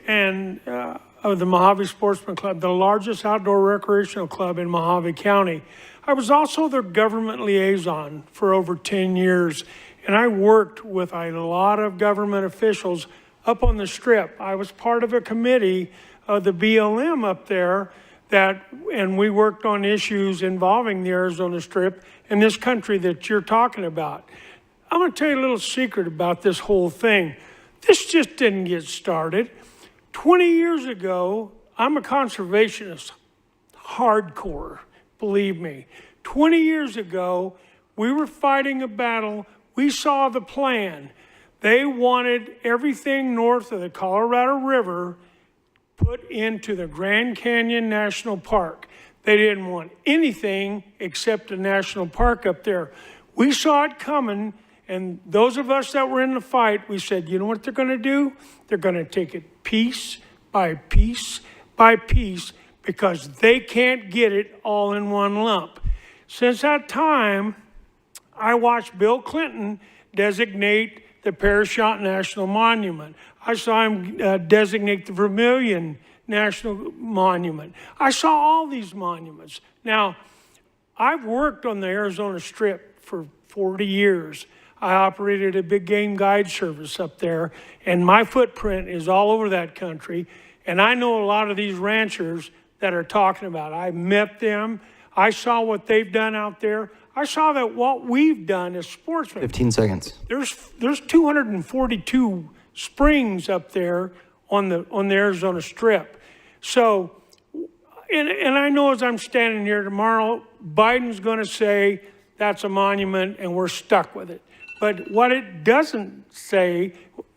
Speaker 4: and of the Mojave Sportsman Club, the largest outdoor recreational club in Mojave County. I was also their government liaison for over 10 years, and I worked with a lot of government officials up on the Strip. I was part of a committee of the BLM up there and we worked on issues involving the Arizona Strip and this country that you're talking about. I'm going to tell you a little secret about this whole thing. This just didn't get started. 20 years ago, I'm a conservationist, hardcore, believe me. 20 years ago, we were fighting a battle. We saw the plan. They wanted everything north of the Colorado River put into the Grand Canyon National Park. They didn't want anything except a national park up there. We saw it coming, and those of us that were in the fight, we said, you know what they're going to do? They're going to take it piece by piece by piece because they can't get it all in one lump. Since that time, I watched Bill Clinton designate the Parashant National Monument. I saw him designate the Vermilion National Monument. I saw all these monuments. Now, I've worked on the Arizona Strip for 40 years. I operated a big game guide service up there, and my footprint is all over that country. And I know a lot of these ranchers that are talking about it. I met them. I saw what they've done out there. I saw that what we've done as sportsmen.
Speaker 12: 15 seconds.
Speaker 4: There's 242 springs up there on the Arizona Strip. So, and I know as I'm standing here tomorrow, Biden's going to say that's a monument and we're stuck with it. But what it doesn't say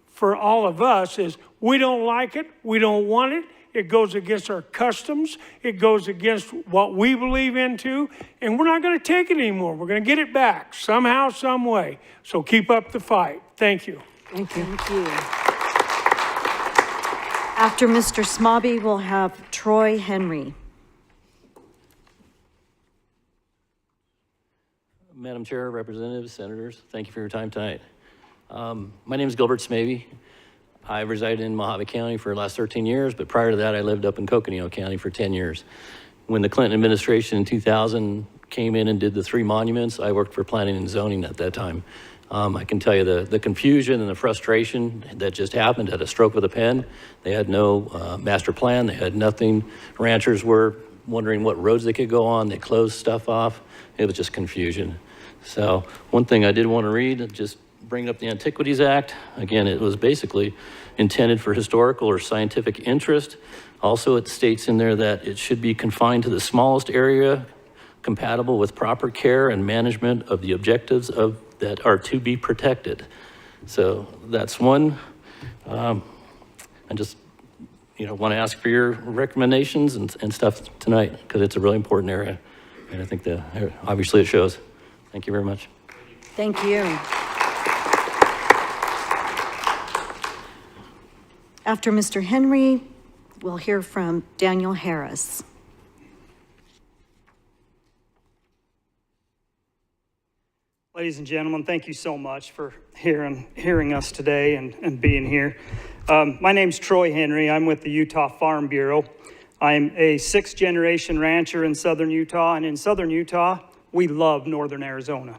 Speaker 4: for all of us is we don't like it, we don't want it, It goes against our customs. It goes against what we believe into. And we're not going to take it anymore. We're going to get it back somehow, some way. So keep up the fight. Thank you.
Speaker 5: Thank you.
Speaker 6: Thank you. After Mr. Smobby, we'll have Troy Henry.
Speaker 14: Madam Chair, Representatives, Senators, thank you for your time tonight. My name is Gilbert Smavy. I resided in Mojave County for the last 13 years, but prior to that, I lived up in Coconino County for 10 years. When the Clinton administration in 2000 came in and did the 3 monuments, I worked for planning and zoning at that time. I can tell you the confusion and the frustration that just happened at a stroke of the pen. They had no master plan, they had nothing. Ranchers were wondering what roads they could go on. They closed stuff off. It was just confusion. So one thing I did want to read, just bring up the Antiquities Act. Again, it was basically intended for historical or scientific interest. Also, it states in there that it should be confined to the smallest area compatible with proper care and management of the objectives that are to be protected. So that's one. I just want to ask for your recommendations and stuff tonight, because it's a really important area. And I think obviously it shows. Thank you very much.
Speaker 6: Thank you. After Mr. Henry, we'll hear from Daniel Harris.
Speaker 22: Ladies and gentlemen, thank you so much for hearing us today and being here. My name's Troy Henry. I'm with the Utah Farm Bureau. I'm a 6th-generation rancher in southern Utah, and in southern Utah, we love northern Arizona.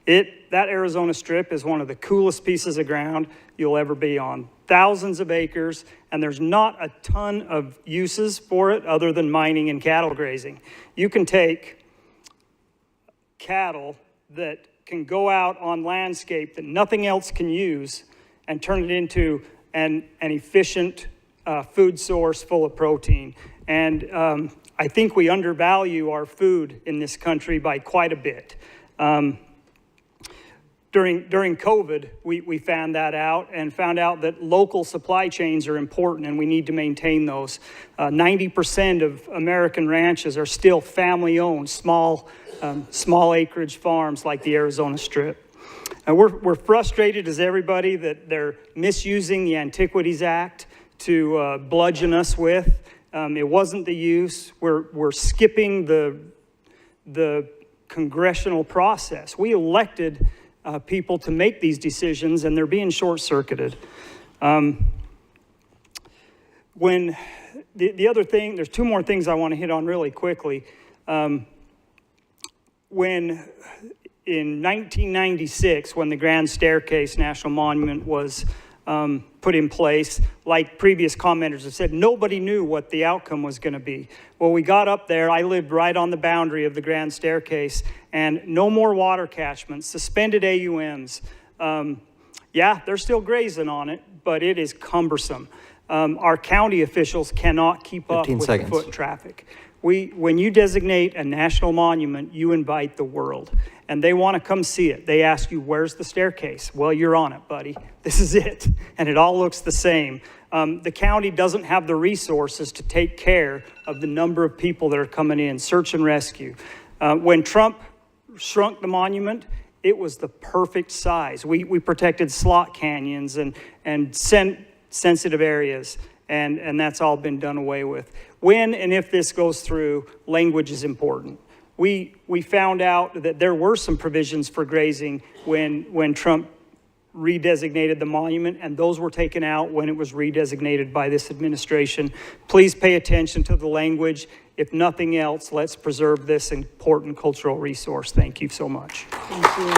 Speaker 22: That Arizona Strip is one of the coolest pieces of ground you'll ever be on. Thousands of acres, and there's not a ton of uses for it other than mining and cattle grazing. You can take cattle that can go out on landscape that nothing else can use and turn it into an efficient food source full of protein. And I think we undervalue our food in this country by quite a bit. During COVID, we found that out and found out that local supply chains are important and we need to maintain those. 90% of American ranches are still family-owned, small acreage farms like the Arizona Strip. And we're frustrated as everybody that they're misusing the Antiquities Act to bludgeon us with. It wasn't the use. We're skipping the congressional process. We elected people to make these decisions, and they're being short-circuited. When the other thing, there's 2 more things I want to hit on really quickly. When in 1996, when the Grand Staircase National Monument was put in place, like previous commenters have said, nobody knew what the outcome was going to be. Well, we got up there. I lived right on the boundary of the Grand Staircase, and no more water catchments, suspended AUMs. Yeah, they're still grazing on it, but it is cumbersome. Our county officials cannot keep up with the foot traffic. When you designate a national monument, you invite the world, and they want to come see it. They ask you, where's the staircase? Well, you're on it, buddy. This is it, and it all looks the same. The county doesn't have the resources to take care of the number of people that are coming in, search and rescue. When Trump shrunk the monument, it was the perfect size. We protected slot canyons and sensitive areas, and that's all been done away with. When and if this goes through, language is important. We found out that there were some provisions for grazing when Trump redesignated the monument, and those were taken out when it was redesignated by this administration. Please pay attention to the language. If nothing else, let's preserve this important cultural resource. Thank you so much.
Speaker 6: Thank you.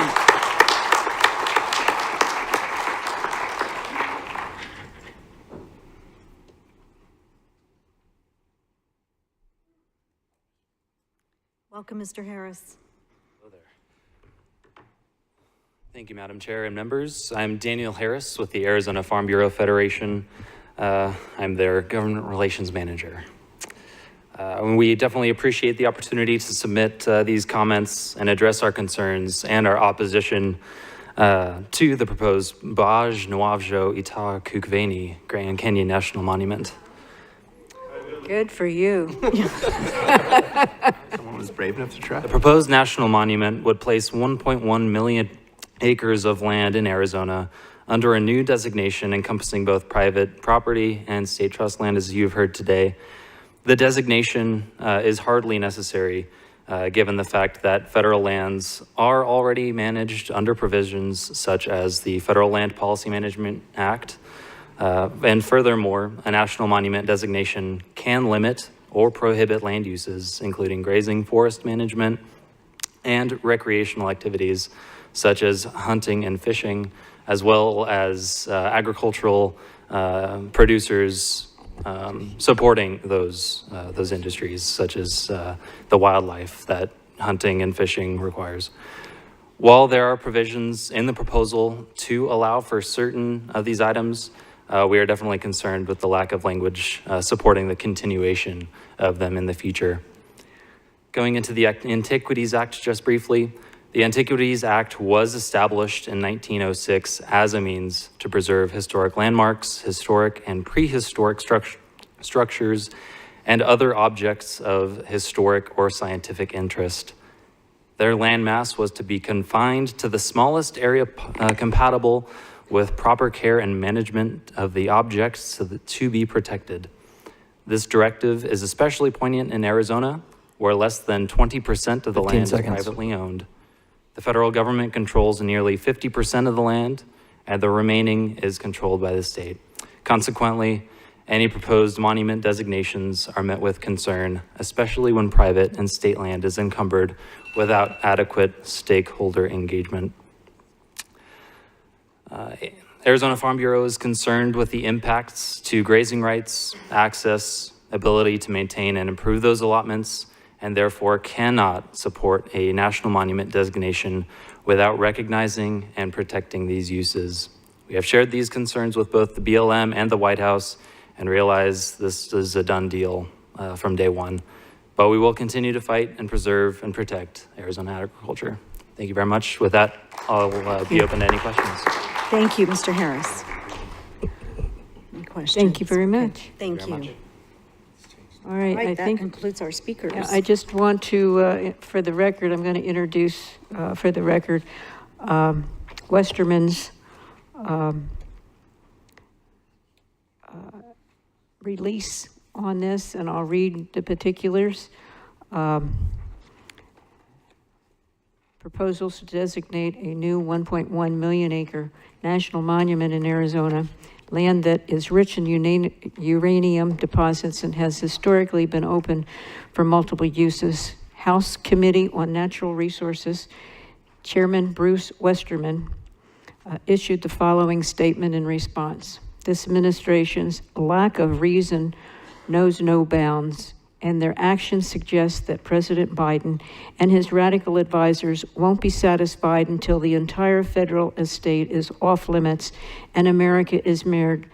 Speaker 6: Welcome, Mr. Harris.
Speaker 23: Hello there. Thank you, Madam Chair and members. I'm Daniel Harris with the Arizona Farm Bureau Federation. I'm their government relations manager. We definitely appreciate the opportunity to submit these comments and address our concerns and our opposition to the proposed Baj Nuavjo Ita Kukveni Grand Canyon National Monument.
Speaker 5: Good for you.
Speaker 3: Someone was brave enough to try.
Speaker 23: The proposed national monument would place 1.1 million acres of land in Arizona under a new designation encompassing both private property and state trust land, as you've heard today. The designation is hardly necessary, given the fact that federal lands are already managed under provisions such as the Federal Land Policy Management Act. And furthermore, a national monument designation can limit or prohibit land uses, including grazing, forest management, and recreational activities such as hunting and fishing, as well as agricultural producers supporting those industries, such as the wildlife that hunting and fishing requires. While there are provisions in the proposal to allow for certain of these items, we are definitely concerned with the lack of language supporting the continuation of them in the future. Going into the Antiquities Act just briefly, the Antiquities Act was established in 1906 as a means to preserve historic landmarks, historic and prehistoric structures, and other objects of historic or scientific interest. Their landmass was to be confined to the smallest area compatible with proper care and management of the objects to be protected. This directive is especially poignant in Arizona, where less than 20% of the land is privately owned. The federal government controls nearly 50% of the land, and the remaining is controlled by the state. Consequently, any proposed monument designations are met with concern, especially when private and state land is encumbered without adequate stakeholder engagement. Arizona Farm Bureau is concerned with the impacts to grazing rights, access, ability to maintain and improve those allotments, and therefore cannot support a national monument designation without recognizing and protecting these uses. We have shared these concerns with both the BLM and the White House and realize this is a done deal from day one. But we will continue to fight and preserve and protect Arizona agriculture. Thank you very much. With that, I'll be open to any questions.
Speaker 6: Thank you, Mr. Harris. Any questions?
Speaker 5: Thank you very much.
Speaker 6: Thank you.
Speaker 5: All right, I
Speaker 6: that
Speaker 5: think
Speaker 6: concludes our speakers.
Speaker 5: Yeah, I just want to, for the record, I'm going to introduce, for the record, Westerman's release on this, and I'll read the particulars. Proposals to designate a new 1.1 million acre national monument in Arizona, land that is rich in uranium deposits and has historically been open for multiple uses. House Committee on Natural Resources, Chairman Bruce Westerman, issued the following statement in response. This administration's lack of reason knows no bounds, and their actions suggest that President Biden and his radical advisors won't be satisfied until the entire federal estate is off limits and America is mirrored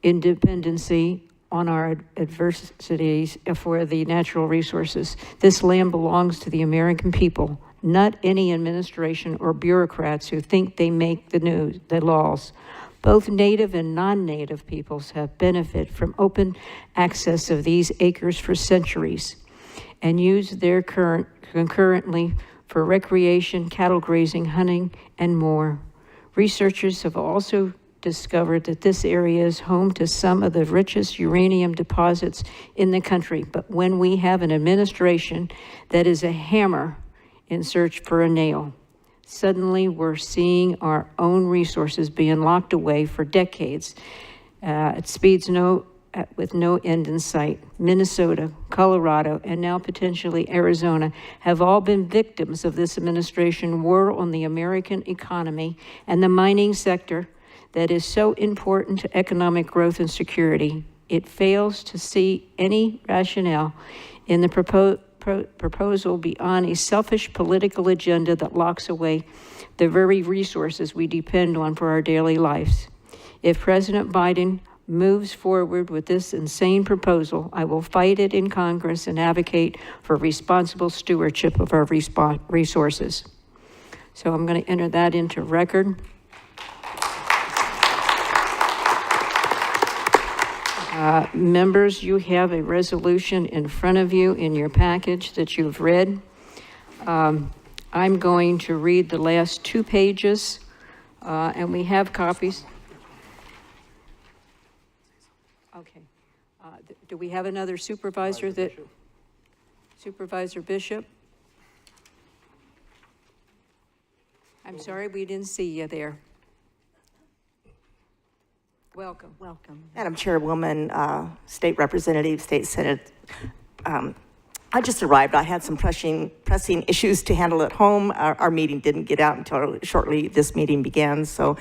Speaker 5: independency on our adversities for the natural resources. This land belongs to the American people, not any administration or bureaucrats who think they make the laws. Both Native and non-Native peoples have benefited from open access of these acres for centuries and use their concurrently for recreation, cattle grazing, hunting, and more. Researchers have also discovered that this area is home to some of the richest uranium deposits in the country. But when we have an administration that is a hammer in search for a nail, suddenly we're seeing our own resources being locked away for decades at speeds with no end in sight. Minnesota, Colorado, and now potentially Arizona have all been victims of this administration war on the American economy and the mining sector that is so important to economic growth and security. It fails to see any rationale in the proposal beyond a selfish political agenda that locks away the very resources we depend on for our daily lives. If President Biden moves forward with this insane proposal, I will fight it in Congress and advocate for responsible stewardship of our resources. So I'm going to enter that into record. Members, you have a resolution in front of you in your package that you've read. I'm going to read the last 2 pages, and we have copies. Okay. Do we have another supervisor that? Supervisor Bishop? I'm sorry, we didn't see you there. Welcome.
Speaker 11: Welcome. Madam Chairwoman, State Representative, State Senate, I just arrived. I had some pressing issues to handle at home. Our meeting didn't get out until shortly this meeting began, so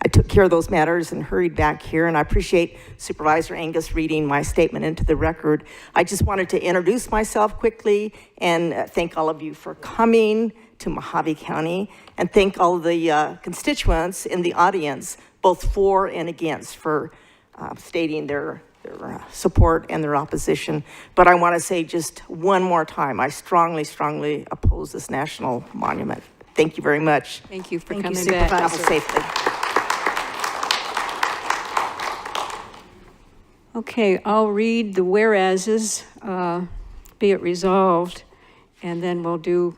Speaker 11: I took care of those matters and hurried back here, and I appreciate Supervisor Angus reading my statement into the record. I just wanted to introduce myself quickly and thank all of you for coming to Mojave County, and thank all of the constituents in the audience, both for and against, for stating their support and their opposition. But I want to say just one more time, I strongly, strongly oppose this national monument. Thank you very much.
Speaker 5: Thank you for
Speaker 11: coming
Speaker 5: back.
Speaker 11: Travel safely.
Speaker 5: Okay, I'll read the whereases, be it resolved, and then we'll do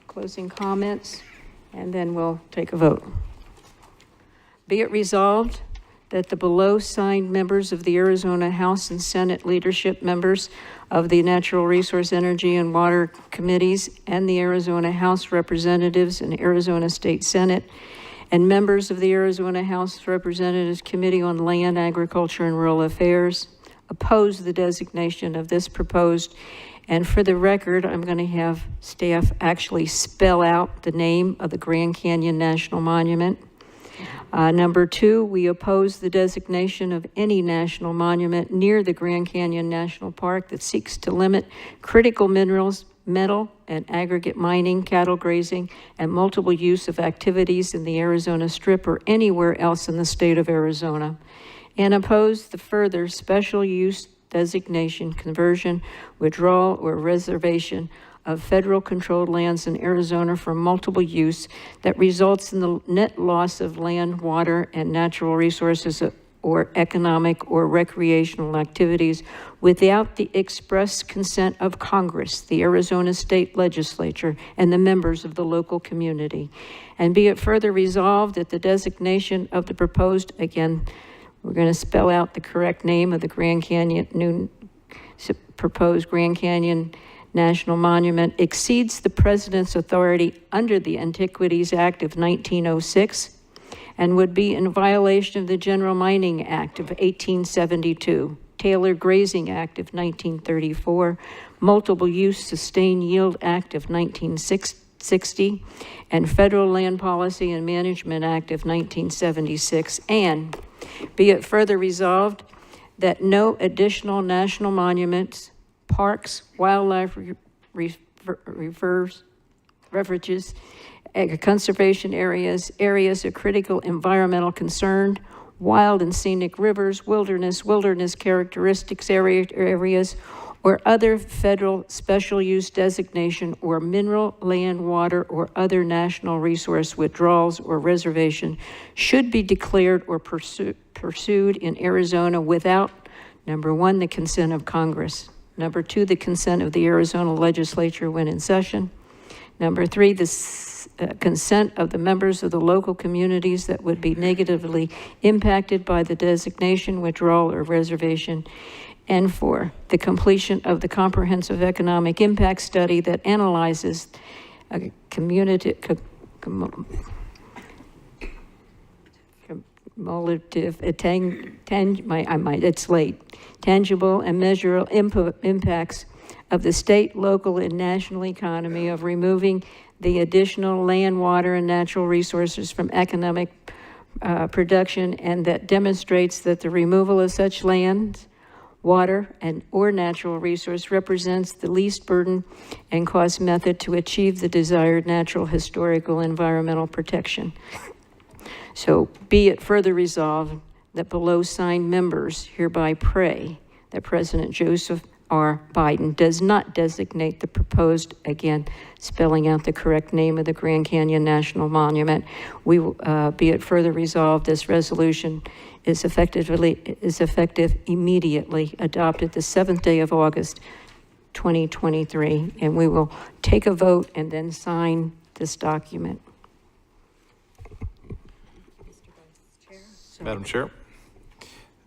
Speaker 5: closing comments, and then we'll take a vote. Be it resolved that the below signed members of the Arizona House and Senate leadership members of the Natural Resource, Energy, and Water Committees and the Arizona House Representatives and Arizona State Senate and members of the Arizona House Representatives Committee on Land, Agriculture, and Rural Affairs oppose the designation of this proposed. And for the record, I'm going to have staff actually spell out the name of the Grand Canyon National Monument. Number 2, we oppose the designation of any national monument near the Grand Canyon National Park that seeks to limit critical minerals, metal and aggregate mining, cattle grazing, and multiple use of activities in the Arizona Strip or anywhere else in the state of Arizona. And oppose the further special use designation, conversion, withdrawal, or reservation of federal controlled lands in Arizona for multiple use that results in the net loss of land, water, and natural resources or economic or recreational activities without the express consent of Congress, the Arizona State Legislature, and the members of the local community. And be it further resolved that the designation of the proposed, again, we're going to spell out the correct name of the proposed Grand Canyon National Monument exceeds the President's authority under the Antiquities Act of 1906 and would be in violation of the General Mining Act of 1872, Taylor Grazing Act of 1934, Multiple Use Sustained Yield Act of 1960, and Federal Land Policy and Management Act of 1976, and be it further resolved that no additional national monuments, parks, wildlife refuges, conservation areas, areas of critical environmental concern, wild and scenic rivers, wilderness characteristics areas, or other federal special use designation or mineral, land, water, or other national resource withdrawals or reservation should be declared or pursued in Arizona without, number 1, the consent of Congress. Number 2, the consent of the Arizona Legislature when in session. Number 3, the consent of the members of the local communities that would be negatively impacted by the designation, withdrawal, or reservation. And 4, the completion of the comprehensive economic impact study that analyzes a tangible and measurable impacts of the state, local, and national economy of removing the additional land, water, and natural resources from economic production, and that demonstrates that the removal of such land, water, or natural resource represents the least burden and cost method to achieve the desired natural, historical, environmental protection. So be it further resolved that below signed members hereby pray that President Joseph R. Biden does not designate the proposed, again, spelling out the correct name of the Grand Canyon National Monument. We will, be it further resolved, this resolution is effective immediately, adopted the 7th day of August, 2023, and we will take a vote and then sign this document.
Speaker 8: Madam Chair,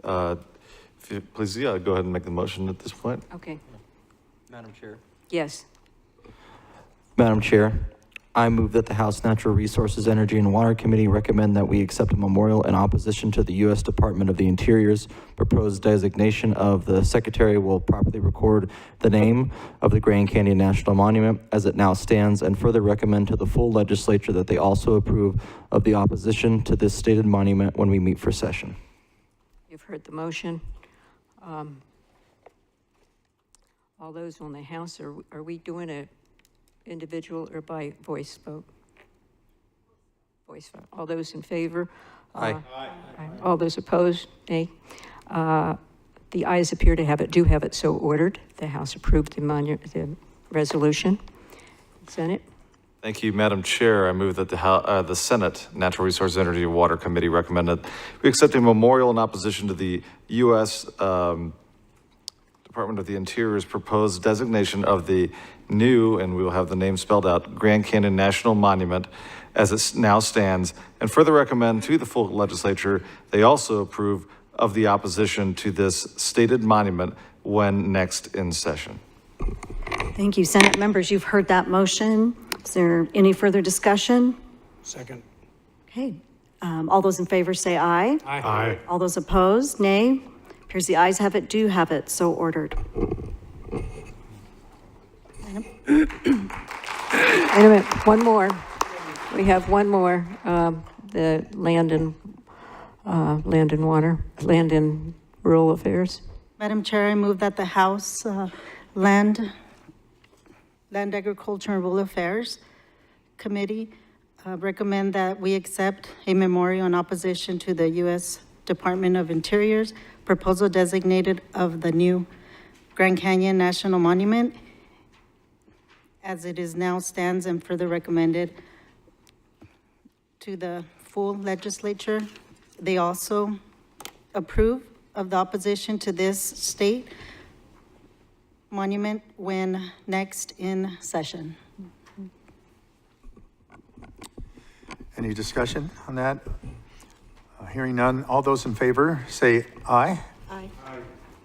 Speaker 8: if you please, go ahead and make the motion at this point.
Speaker 5: Okay.
Speaker 12: Madam Chair.
Speaker 5: Yes.
Speaker 12: Madam Chair, I move that the House Natural Resources, Energy, and Water Committee recommend that we accept a memorial in opposition to the U.S. Department of the Interior's proposed designation of the Secretary will properly record the name of the Grand Canyon National Monument as it now stands, and further recommend to the full legislature that they also approve of the opposition to this stated monument when we meet for session.
Speaker 5: You've heard the motion. All those on the House, are we doing a individual or by voice vote? Voice vote. All those in favor?
Speaker 12: Aye.
Speaker 5: All those opposed? Nay. The ayes appear to have it so ordered. The House approved the resolution. Senate?
Speaker 8: Thank you, Madam Chair. I move that the Senate Natural Resources, Energy, and Water Committee recommended we accept a memorial in opposition to the U.S. Department of the Interior's proposed designation of the new, and we will have the name spelled out, Grand Canyon National Monument as it now stands, and further recommend to the full legislature they also approve of the opposition to this stated monument when next in session.
Speaker 6: Thank you, Senate members. You've heard that motion. Is there any further discussion?
Speaker 4: Second.
Speaker 6: Okay. All those in favor say aye.
Speaker 4: Aye.
Speaker 6: All those opposed, nay. Appears the ayes have it, do have it, so ordered.
Speaker 5: Wait a minute, one more. We have one more, the land and rural affairs.
Speaker 15: Madam Chair, I move that the House Land, Agriculture, and Rural Affairs Committee recommend that we accept a memorial in opposition to the U.S. Department of Interior's proposal designated of the new Grand Canyon National Monument as it is now stands, and further recommended to the full legislature. They also approve of the opposition to this state monument when next in session.
Speaker 17: Any discussion on that? Hearing none, all those in favor say aye.
Speaker 15: Aye.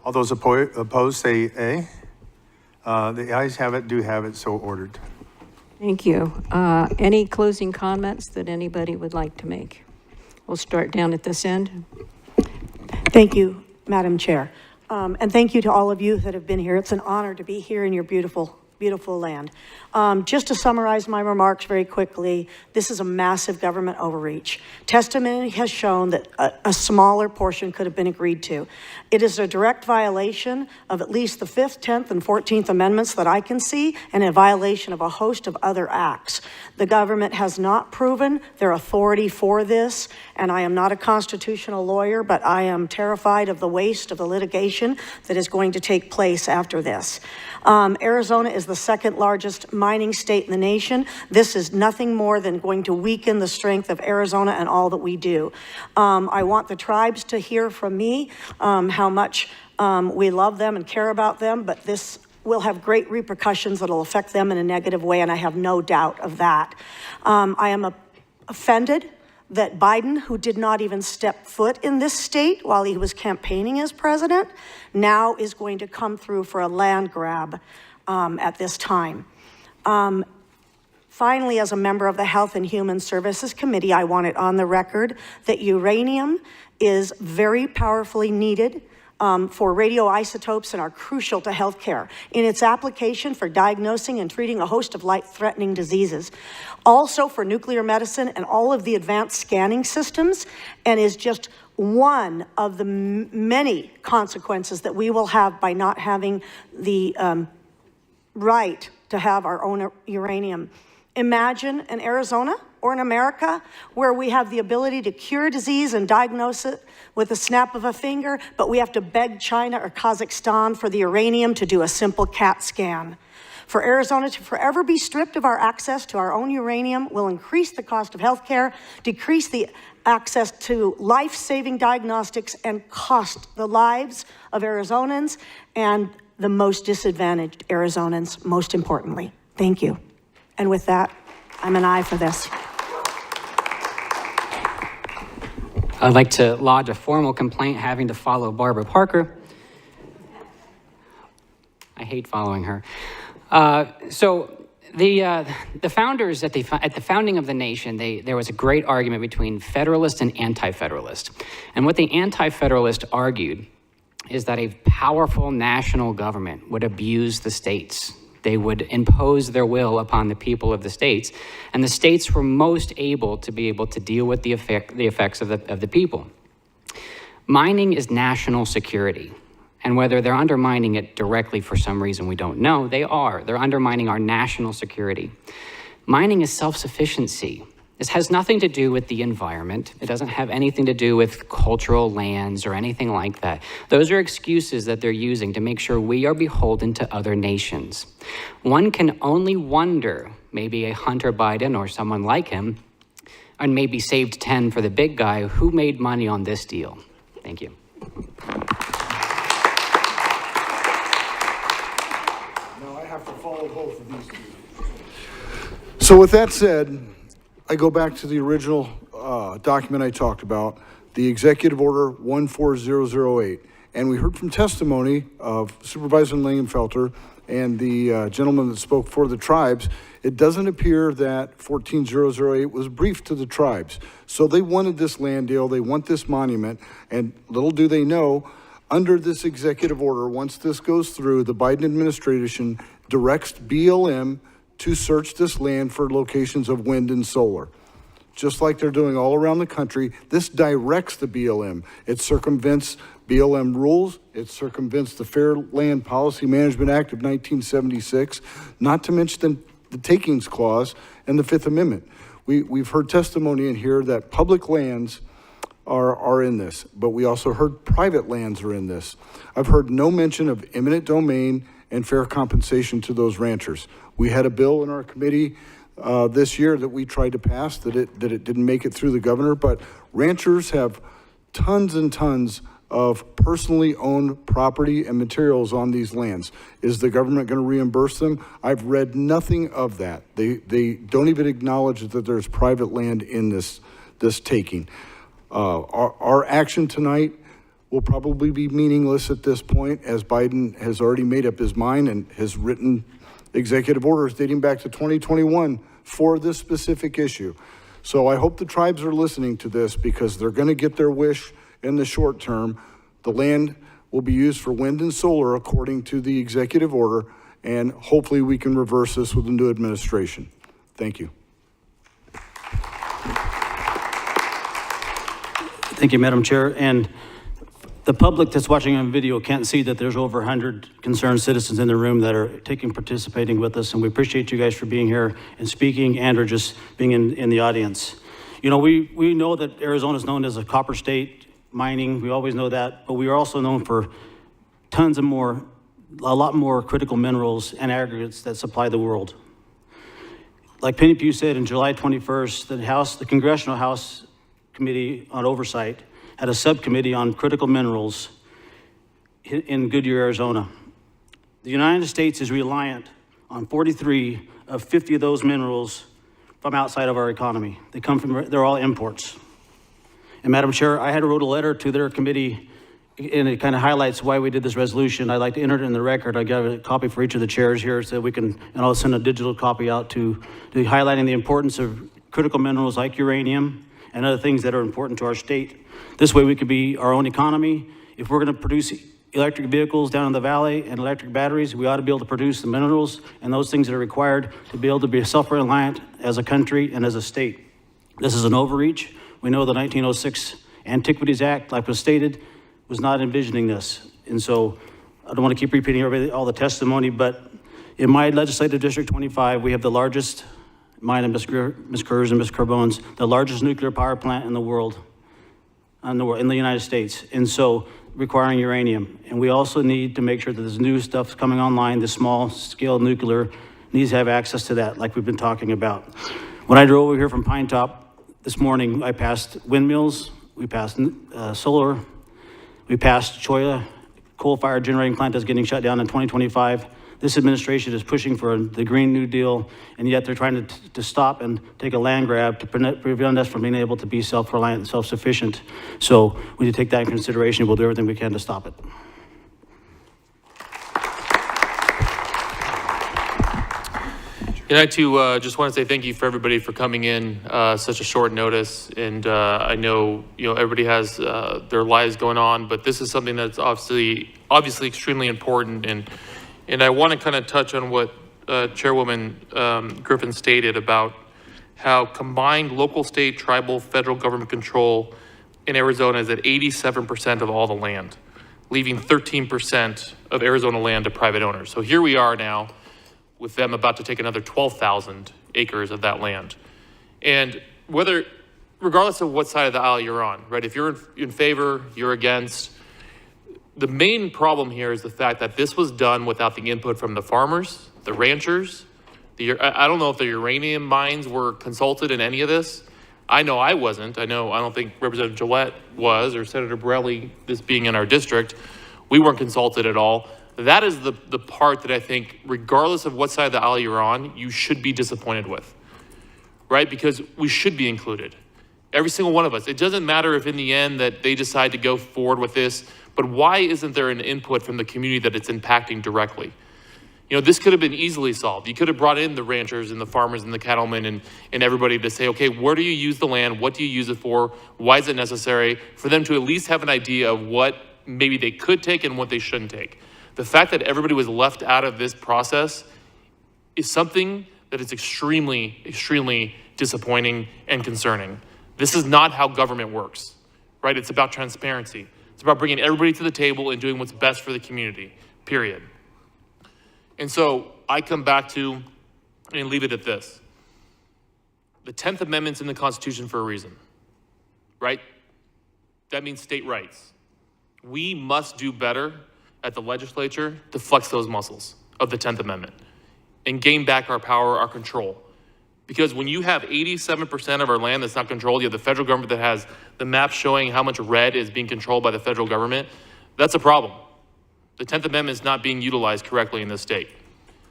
Speaker 17: All those opposed say aye. The ayes have it, do have it, so ordered.
Speaker 5: Thank you. Any closing comments that anybody would like to make? We'll start down at this end.
Speaker 11: Thank you, Madam Chair. And thank you to all of you that have been here. It's an honor to be here in your beautiful, beautiful land. Just to summarize my remarks very quickly, this is a massive government overreach. Testimony has shown that a smaller portion could have been agreed to. It is a direct violation of at least the 5th, 10th, and 14th Amendments that I can see, and a violation of a host of other acts. The government has not proven their authority for this, and I am not a constitutional lawyer, but I am terrified of the waste of the litigation that is going to take place after this. Arizona is the 2nd largest mining state in the nation. This is nothing more than going to weaken the strength of Arizona and all that we do. I want the tribes to hear from me how much we love them and care about them, but this will have great repercussions that will affect them in a negative way, and I have no doubt of that. I am offended that Biden, who did not even step foot in this state while he was campaigning as president, now is going to come through for a land grab at this time. Finally, as a member of the Health and Human Services Committee, I want it on the record that uranium is very powerfully needed for radioisotopes and are crucial to healthcare in its application for diagnosing and treating a host of life-threatening diseases. Also for nuclear medicine and all of the advanced scanning systems, and is just one of the many consequences that we will have by not having the right to have our own uranium. Imagine in Arizona
Speaker 1: or in America, where we have the ability to cure disease and diagnose it with a snap of a finger, but we have to beg China or Kazakhstan for the uranium to do a simple CAT scan. For Arizona to forever be stripped of our access to our own uranium will increase the cost of healthcare, decrease the access to life-saving diagnostics, and cost the lives of Arizonans and the most disadvantaged Arizonans, most importantly. Thank you. And with that, I'm an aye for this.
Speaker 18: I'd like to lodge a formal complaint having to follow Barbara Parker. I hate following her. So the founders at the founding of the nation, there was a great argument between Federalist and Anti-Federalist. And what the Anti-Federalist argued is that a powerful national government would abuse the states. They would impose their will upon the people of the states, and the states were most able to deal with the effects of the people. Mining is national security. And whether they're undermining it directly for some reason we don't know, they are. They're undermining our national security. Mining is self-sufficiency. This has nothing to do with the environment. It doesn't have anything to do with cultural lands or anything like that. Those are excuses that they're using to make sure we are beholden to other nations. One can only wonder, maybe a Hunter Biden or someone like him, and maybe saved 10 for the big guy, who made money on this deal. Thank you.
Speaker 19: Both of these two. So with that said, I go back to the original document I talked about, the Executive Order 14008. And we heard from testimony of Supervisor Langenfelter and the gentleman that spoke for the tribes. It doesn't appear that 14008 was briefed to the tribes. So they wanted this land deal, they want this monument, and little do they know, under this executive order, once this goes through, the Biden administration directs BLM to search this land for locations of wind and solar. Just like they're doing all around the country, this directs the BLM. It circumvents BLM rules. It circumvents the Fair Land Policy Management Act of 1976, not to mention the Takings Clause and the Fifth Amendment. We've heard testimony in here that public lands are in this, but we also heard private lands are in this. I've heard no mention of eminent domain and fair compensation to those ranchers. We had a bill in our committee this year that we tried to pass that it didn't make it through the governor, but ranchers have tons and tons of personally owned property and materials on these lands. Is the government going to reimburse them? I've read nothing of that. They don't even acknowledge that there's private land in this taking. Our action tonight will probably be meaningless at this point, as Biden has already made up his mind and has written executive orders dating back to 2021 for this specific issue. So I hope the tribes are listening to this, because they're going to get their wish in the short term. The land will be used for wind and solar according to the executive order, and hopefully we can reverse this with the new administration. Thank you.
Speaker 16: Thank you, Madam Chair. And the public that's watching on video can't see that there's over 100 concerned citizens in the room that are participating with us, and we appreciate you guys for being here and speaking, and or just being in the audience. You know, we know that Arizona is known as a copper state, mining, we always know that, but we are also known for tons of a lot more critical minerals and aggregates that supply the world. Like Penny Pugh said, on July 21st, the Congressional House Committee on Oversight had a subcommittee on critical minerals in Goodyear, Arizona. The United States is reliant on 43 of 50 of those minerals from outside of our economy. They're all imports. And Madam Chair, I had wrote a letter to their committee, and it kind of highlights why we did this resolution. I'd like to enter it in the record. I got a copy for each of the chairs here so we can, and I'll send a digital copy out to highlighting the importance of critical minerals like uranium and other things that are important to our state. This way we could be our own economy. If we're gonna produce electric vehicles down in the valley and electric batteries, we ought to be able to produce the minerals and those things that are required to be able to be self-reliant as a country and as a state. This is an overreach. We know the 1906 Antiquities Act, like was stated, was not envisioning this. And so I don't want to keep repeating all the testimony, but in my legislative district 25, we have the largest mine and Ms. Kerr's and Ms. Carbone's, the largest nuclear power plant in the world, in the United States. And so requiring uranium. And we also need to make sure that this new stuff coming online, the small scale nuclear, needs to have access to that, like we've been talking about. When I drove over here from Pine Top this morning, I passed windmills, we passed solar, we passed Cholla coal-fired generating plant that's getting shut down in 2025. This administration is pushing for the Green New Deal, and yet they're trying to stop and take a land grab to prevent us from being able to be self-reliant and self-sufficient. So we need to take that in consideration. We'll do everything we can to stop it.
Speaker 13: And I too just want to say thank you for everybody for coming in such a short notice. And I know everybody has their lives going on, but this is something that's obviously extremely important. And I want to kind of touch on what Chairwoman Griffin stated about how combined local, state, tribal, federal government control in Arizona is at 87% of all the land, leaving 13% of Arizona land to private owners. So here we are now with them about to take another 12,000 acres of that land. And regardless of what side of the aisle you're on, right? If you're in favor, you're against, the main problem here is the fact that this was done without the input from the farmers, the ranchers. I don't know if the uranium mines were consulted in any of this. I know I wasn't. I don't think Representative Gillette was, or Senator Borelli, this being in our district. We weren't consulted at all. That is the part that I think, regardless of what side of the aisle you're on, you should be disappointed with, right? Because we should be included. Every single one of us. It doesn't matter if in the end that they decide to go forward with this, but why isn't there an input from the community that it's impacting directly? This could have been easily solved. You could have brought in the ranchers and the farmers and the cattlemen and everybody to say, okay, where do you use the land? What do you use it for? Why is it necessary? For them to at least have an idea of what maybe they could take and what they shouldn't take. The fact that everybody was left out of this process is something that is extremely, extremely disappointing and concerning. This is not how government works, right? It's about transparency. It's about bringing everybody to the table and doing what's best for the community, period. And so I come back to and leave it at this. The 10th Amendment's in the Constitution for a reason, right? That means state rights. We must do better at the legislature to flex those muscles of the 10th Amendment and gain back our power, our control. Because when you have 87% of our land that's not controlled, you have the federal government that has the map showing how much red is being controlled by the federal government, that's a problem. The 10th Amendment is not being utilized correctly in this state.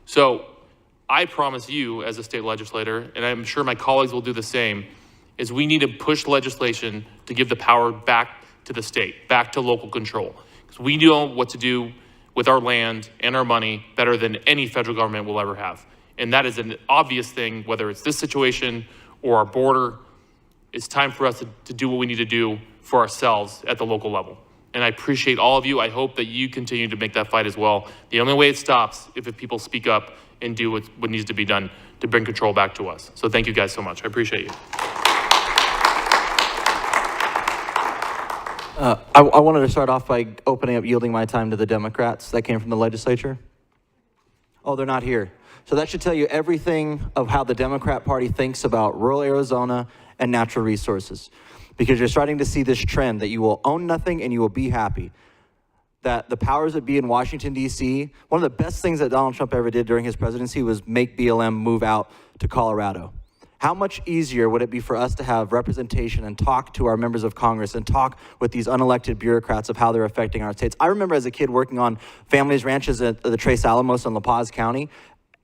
Speaker 13: So I promise you as a state legislator, and I'm sure my colleagues will do the same, is we need to push legislation to give the power back to the state, back to local control. Because we know what to do with our land and our money better than any federal government will ever have. And that is an obvious thing, whether it's this situation or our border. It's time for us to do what we need to do for ourselves at the local level. And I appreciate all of you. I hope that you continue to make that fight as well. The only way it stops if people speak up and do what needs to be done to bring control back to us. So thank you guys so much. I appreciate you.
Speaker 12: I wanted to start off by yielding my time to the Democrats that came from the legislature. Oh, they're not here. So that should tell you everything of how the Democrat Party thinks about rural Arizona and natural resources. Because you're starting to see this trend that you will own nothing and you will be happy. That the powers that be in Washington, D.C., one of the best things that Donald Trump ever did during his presidency was make BLM move out to Colorado. How much easier would it be for us to have representation and talk to our members of Congress and talk with these unelected bureaucrats of how they're affecting our states? I remember as a kid working on families' ranches at the Tres Alamos in La Paz County.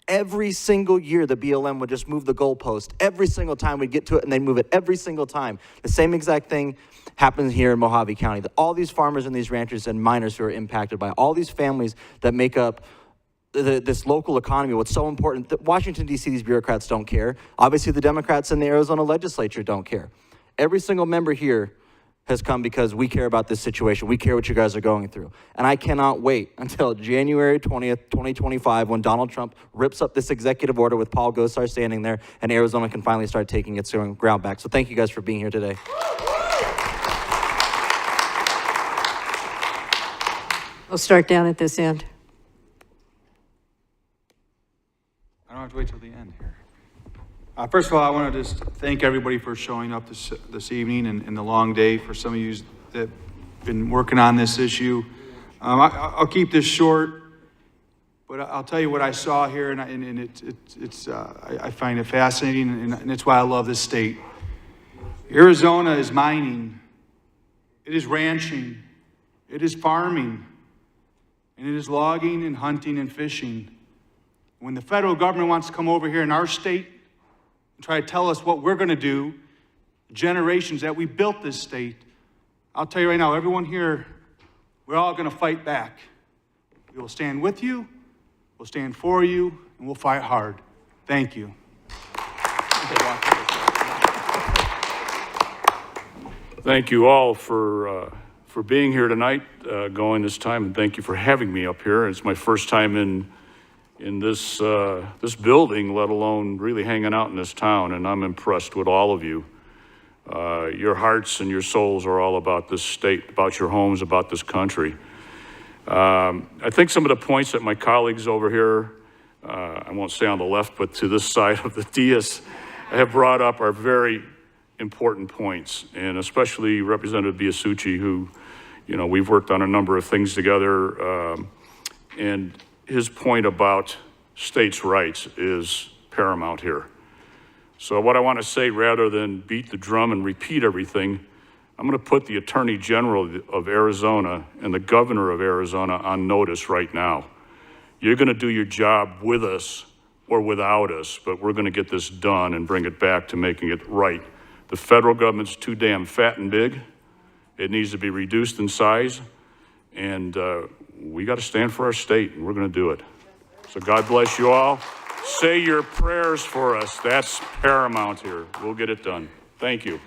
Speaker 12: Every single year, the BLM would just move the goalpost. Every single time we'd get to it, and they'd move it every single time. The same exact thing happens here in Mojave County. All these farmers and these ranchers and miners who are impacted by all these families that make up this local economy, what's so important. Washington, D.C., these bureaucrats don't care. Obviously, the Democrats in the Arizona legislature don't care. Every single member here has come because we care about this situation. We care what you guys are going through. And I cannot wait until January 20th, 2025, when Donald Trump rips up this executive order with Paul Gosar standing there, and Arizona can finally start taking its ground back. So thank you guys for being here today.
Speaker 5: We'll start down at this end.
Speaker 2: I don't have to wait till the end here. First of all, I want to just thank everybody for showing up this evening and the long day for some of you that have been working on this issue. I'll keep this short, but I'll tell you what I saw here, and I find it fascinating, and it's why I love this state. Arizona is mining, it is ranching, it is farming, and it is logging and hunting and fishing. When the federal government wants to come over here in our state and try to tell us what we're going to do, generations that we built this state, I'll tell you right now, everyone here, we're all going to fight back. We will stand with you, we'll stand for you, and we'll fight hard. Thank you.
Speaker 10: Thank you all for being here tonight, going this time, and thank you for having me up here. It's my first time in this building, let alone really hanging out in this town, and I'm impressed with all of you. Your hearts and your souls are all about this state, about your homes, about this country. I think some of the points that my colleagues over here, I won't say on the left, but to this side of the dais, have brought up are very important points, and especially Representative Biasucci, who, we've worked on a number of things together, and his point about states' rights is paramount here. So what I want to say, rather than beat the drum and repeat everything, I'm going to put the Attorney General of Arizona and the Governor of Arizona on notice right now. You're going to do your job with us or without us, but we're going to get this done and bring it back to making it right. The federal government's too damn fat and big. It needs to be reduced in size, and we got to stand for our state, and we're going to do it. So God bless you all. Say your prayers for us. That's paramount here. We'll get it done. Thank you.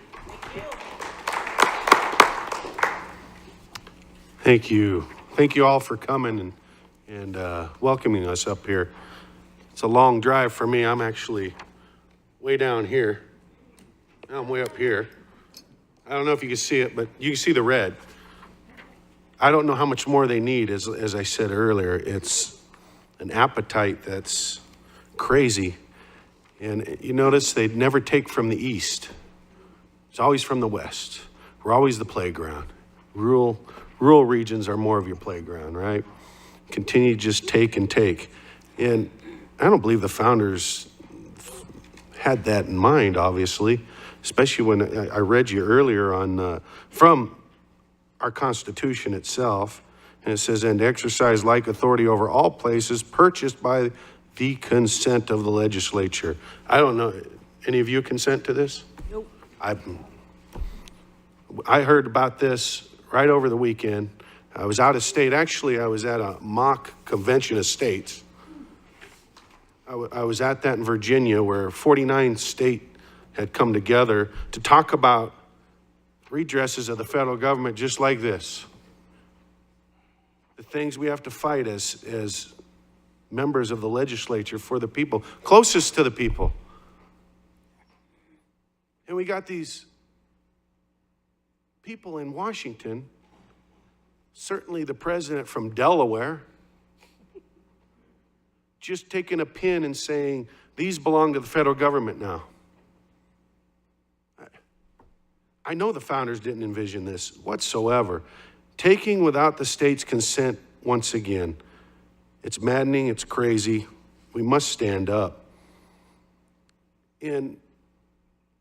Speaker 20: Thank you. Thank you all for coming and welcoming us up here. It's a long drive for me. I'm actually way down here. Now I'm way up here. I don't know if you can see it, but you can see the red. I don't know how much more they need. As I said earlier, it's an appetite that's crazy. And you notice they'd never take from the east. It's always from the west. We're always the playground. Rural regions are more of your playground, right? Continue to just take and take. And I don't believe the founders had that in mind, obviously, especially when I read you earlier on from our Constitution itself, and it says, and exercise like authority over all places purchased by the consent of the legislature. I don't know, any of you consent to this?
Speaker 1: Nope.
Speaker 20: I heard about this right over the weekend. I was out of state. Actually, I was at a mock convention of states. I was at that in Virginia, where 49 states had come together to talk about redresses of the federal government just like this. The things we have to fight as members of the legislature for the people, closest to the people. And we got these people in Washington, certainly the president from Delaware, just taking a pin and saying, these belong to the federal government now. I know the founders didn't envision this whatsoever. Taking without the state's consent once again. It's maddening, it's crazy. We must stand up. In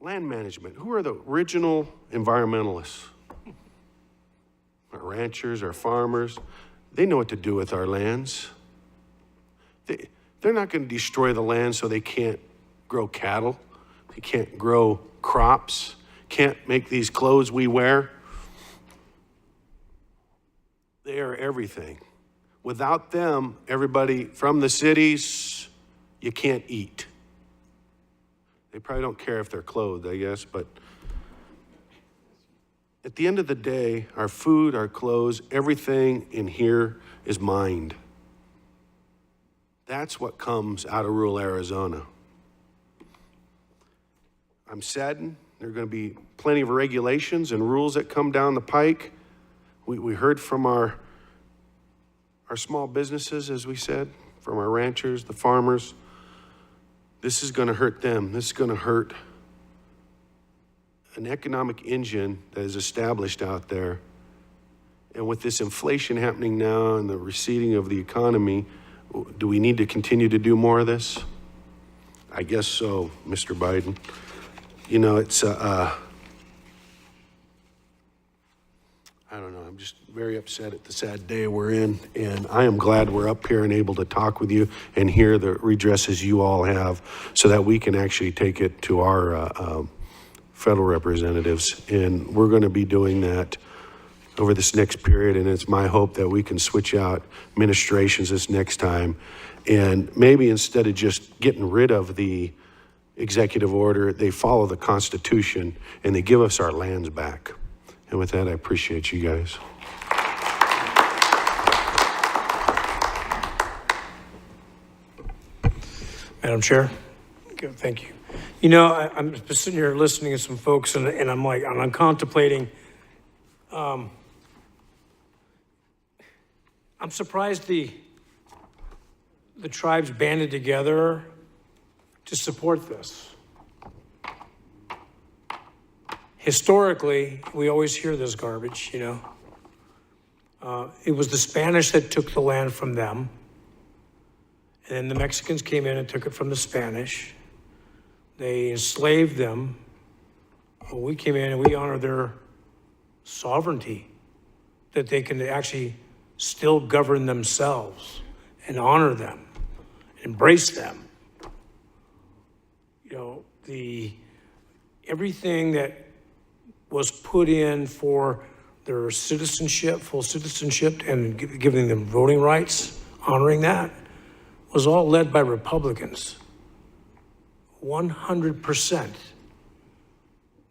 Speaker 20: land management, who are the original environmentalists? Our ranchers, our farmers, they know what to do with our lands. They're not going to destroy the land so they can't grow cattle, they can't grow crops, can't make these clothes we wear. They are everything. Without them, everybody from the cities, you can't eat. They probably don't care if they're clothed, I guess, but at the end of the day, our food, our clothes, everything in here is mined. That's what comes out of rural Arizona. I'm saddened. There are going to be plenty of regulations and rules that come down the pike. We heard from our small businesses, as we said, from our ranchers, the farmers. this is going to hurt them. This is going to hurt an economic engine that is established out there. And with this inflation happening now and the receding of the economy, do we need to continue to do more of this? I guess so, Mr. Biden. You know, it's, I don't know, I'm just very upset at the sad day we're in, and I am glad we're up here and able to talk with you and hear the redresses you all have so that we can actually take it to our federal representatives. And we're going to be doing that over this next period, and it's my hope that we can switch out administrations this next time. And maybe instead of just getting rid of the executive order, they follow the Constitution and they give us our lands back. And with that, I appreciate you guys.
Speaker 4: Madam Chair? Okay, thank you. You know, I'm just sitting here listening to some folks and I'm like, I'm contemplating, I'm surprised the tribes banded together to support this. Historically, we always hear this garbage, you know. It was the Spanish that took the land from them, and then the Mexicans came in and took it from the Spanish. They enslaved them. Well, we came in and we honored their sovereignty, that they can actually still govern themselves and honor them, embrace them. You know, everything that was put in for their citizenship, full citizenship, and giving them voting rights, honoring that, was all led by Republicans. 100%.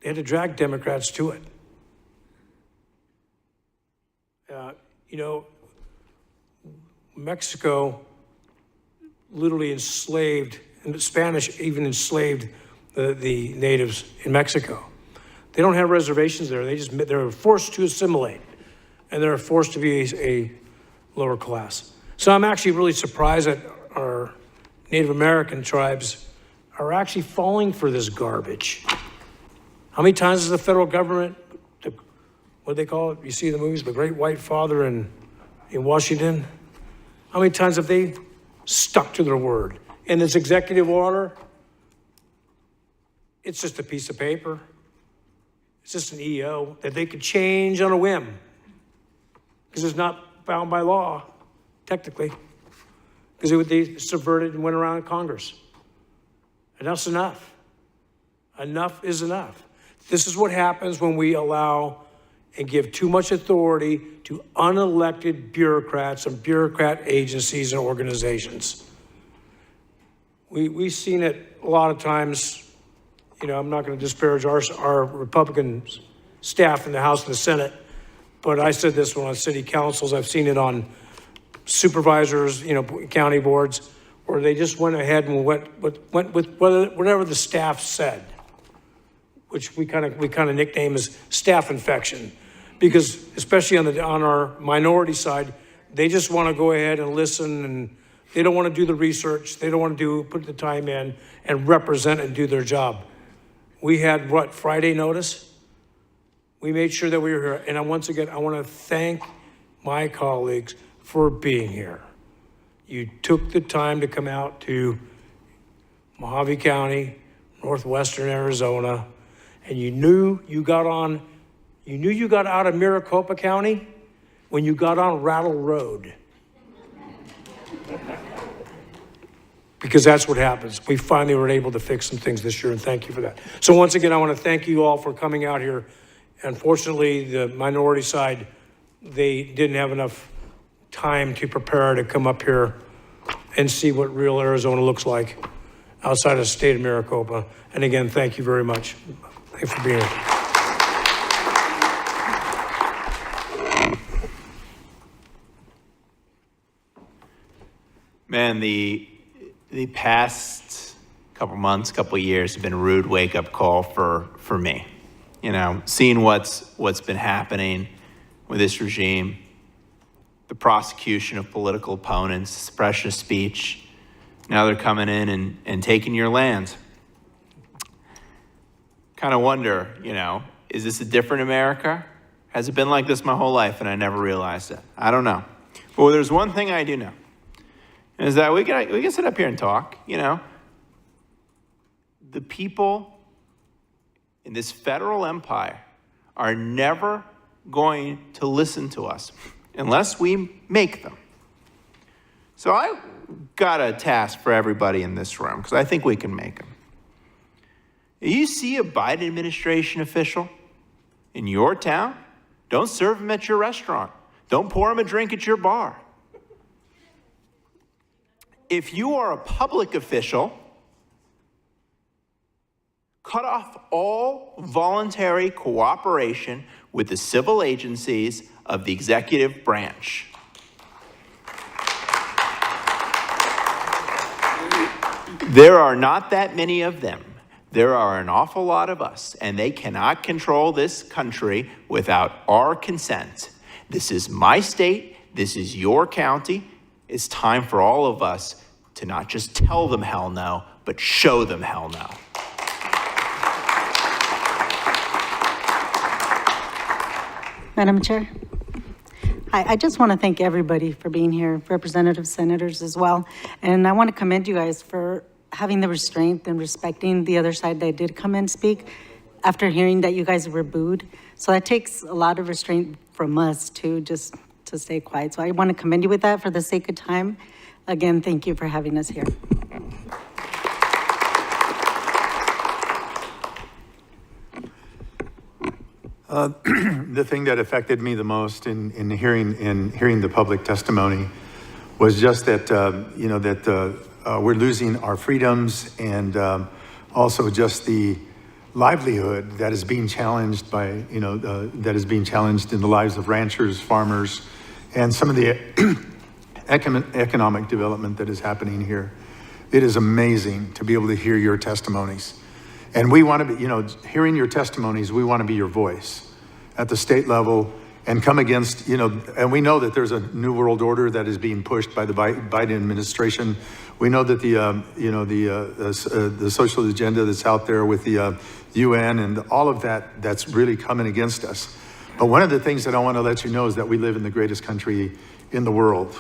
Speaker 4: They had to drag Democrats to it. You know, Mexico literally enslaved, and the Spanish even enslaved the natives in Mexico. They don't have reservations there. They're forced to assimilate, and they're forced to be a lower class. So I'm actually really surprised that our Native American tribes are actually falling for this garbage. How many times has the federal government, what do they call it? You see the movies, The Great White Father in Washington? How many times have they stuck to their word? And this executive order, it's just a piece of paper. It's just an EO that they could change on a whim because it's not bound by law, technically, because they subverted and went around Congress. Enough's enough. Enough is enough. This is what happens when we allow and give too much authority to unelected bureaucrats and bureaucrat agencies and organizations. We've seen it a lot of times. You know, I'm not going to disparage our Republican staff in the House and the Senate, but I said this one on city councils. I've seen it on supervisors, you know, county boards, where they just went ahead and went with whatever the staff said, which we kind of nickname as staff infection, because especially on our minority side, they just want to go ahead and listen, and they don't want to do the research. They don't want to put the time in and represent and do their job. We had, Friday notice? We made sure that we were here. And once again, I want to thank my colleagues for being here. You took the time to come out to Mojave County, northwestern Arizona, and you knew you got out of Maricopa County when you got on Rattle Road. Because that's what happens. We finally were able to fix some things this year, and thank you for that. So once again, I want to thank you all for coming out here. Unfortunately, the minority side, they didn't have enough time to prepare to come up here and see what real Arizona looks like outside of the state of Maricopa. And again, thank you very much. Thanks for being here.
Speaker 3: Man, the past couple months, couple years have been a rude wake-up call for me. You know, seeing what's been happening with this regime, the prosecution of political opponents, suppression of speech, Now they're coming in and taking your land. Kind of wonder, is this a different America? Has it been like this my whole life and I never realized it? I don't know. But there's one thing I do know, is that we can sit up here and talk, The people in this federal empire are never going to listen to us unless we make them. So I got a task for everybody in this room, because I think we can make them. You see a Biden administration official in your town, don't serve them at your restaurant. Don't pour them a drink at your bar. If you are a public official, cut off all voluntary cooperation with the civil agencies of the executive branch. There are not that many of them. There are an awful lot of us, and they cannot control this country without our consent. This is my state. This is your county. It's time for all of us to not just tell them hell no, but show them hell no.
Speaker 15: Madam Chair. Hi, I just want to thank everybody for being here, representatives, senators as well. And I want to commend you guys for having the restraint and respecting the other side that did come and speak after hearing that you guys were booed. So that takes a lot of restraint from us too, just to stay quiet. So I want to commend you with that for the sake of time. Again, thank you for having us here.
Speaker 17: The thing that affected me the most in hearing the public testimony was just that we're losing our freedoms, and also just the livelihood that is being challenged by that is being challenged in the lives of ranchers, farmers, and some of the economic development that is happening here. It is amazing to be able to hear your testimonies. And we want to be, hearing your testimonies, we want to be your voice at the state level and come against, and we know that there's a new world order that is being pushed by the Biden administration. We know that the social agenda that's out there with the UN and all of that, that's really coming against us. But one of the things that I want to let you know is that we live in the greatest country in the world.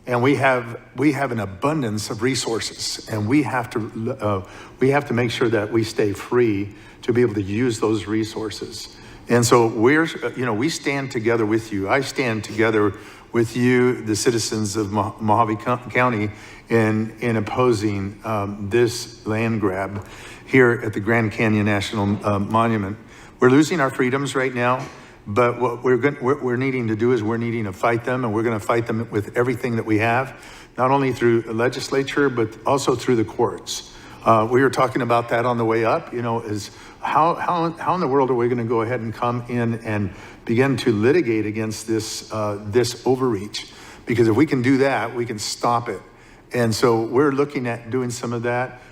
Speaker 17: And we have an abundance of resources, and we have to make sure that we stay free to be able to use those resources. And so we stand together with you. I stand together with you, the citizens of Mojave County, in opposing this land grab here at the Grand Canyon National Monument. We're losing our freedoms right now. But what we're needing to do is we're needing to fight them, and we're going to fight them with everything that we have, not only through the legislature, but also through the courts. We were talking about that on the way up, is how in the world are we going to go ahead and come in and begin to litigate against this overreach? Because if we can do that, we can stop it. And so we're looking at doing some of that,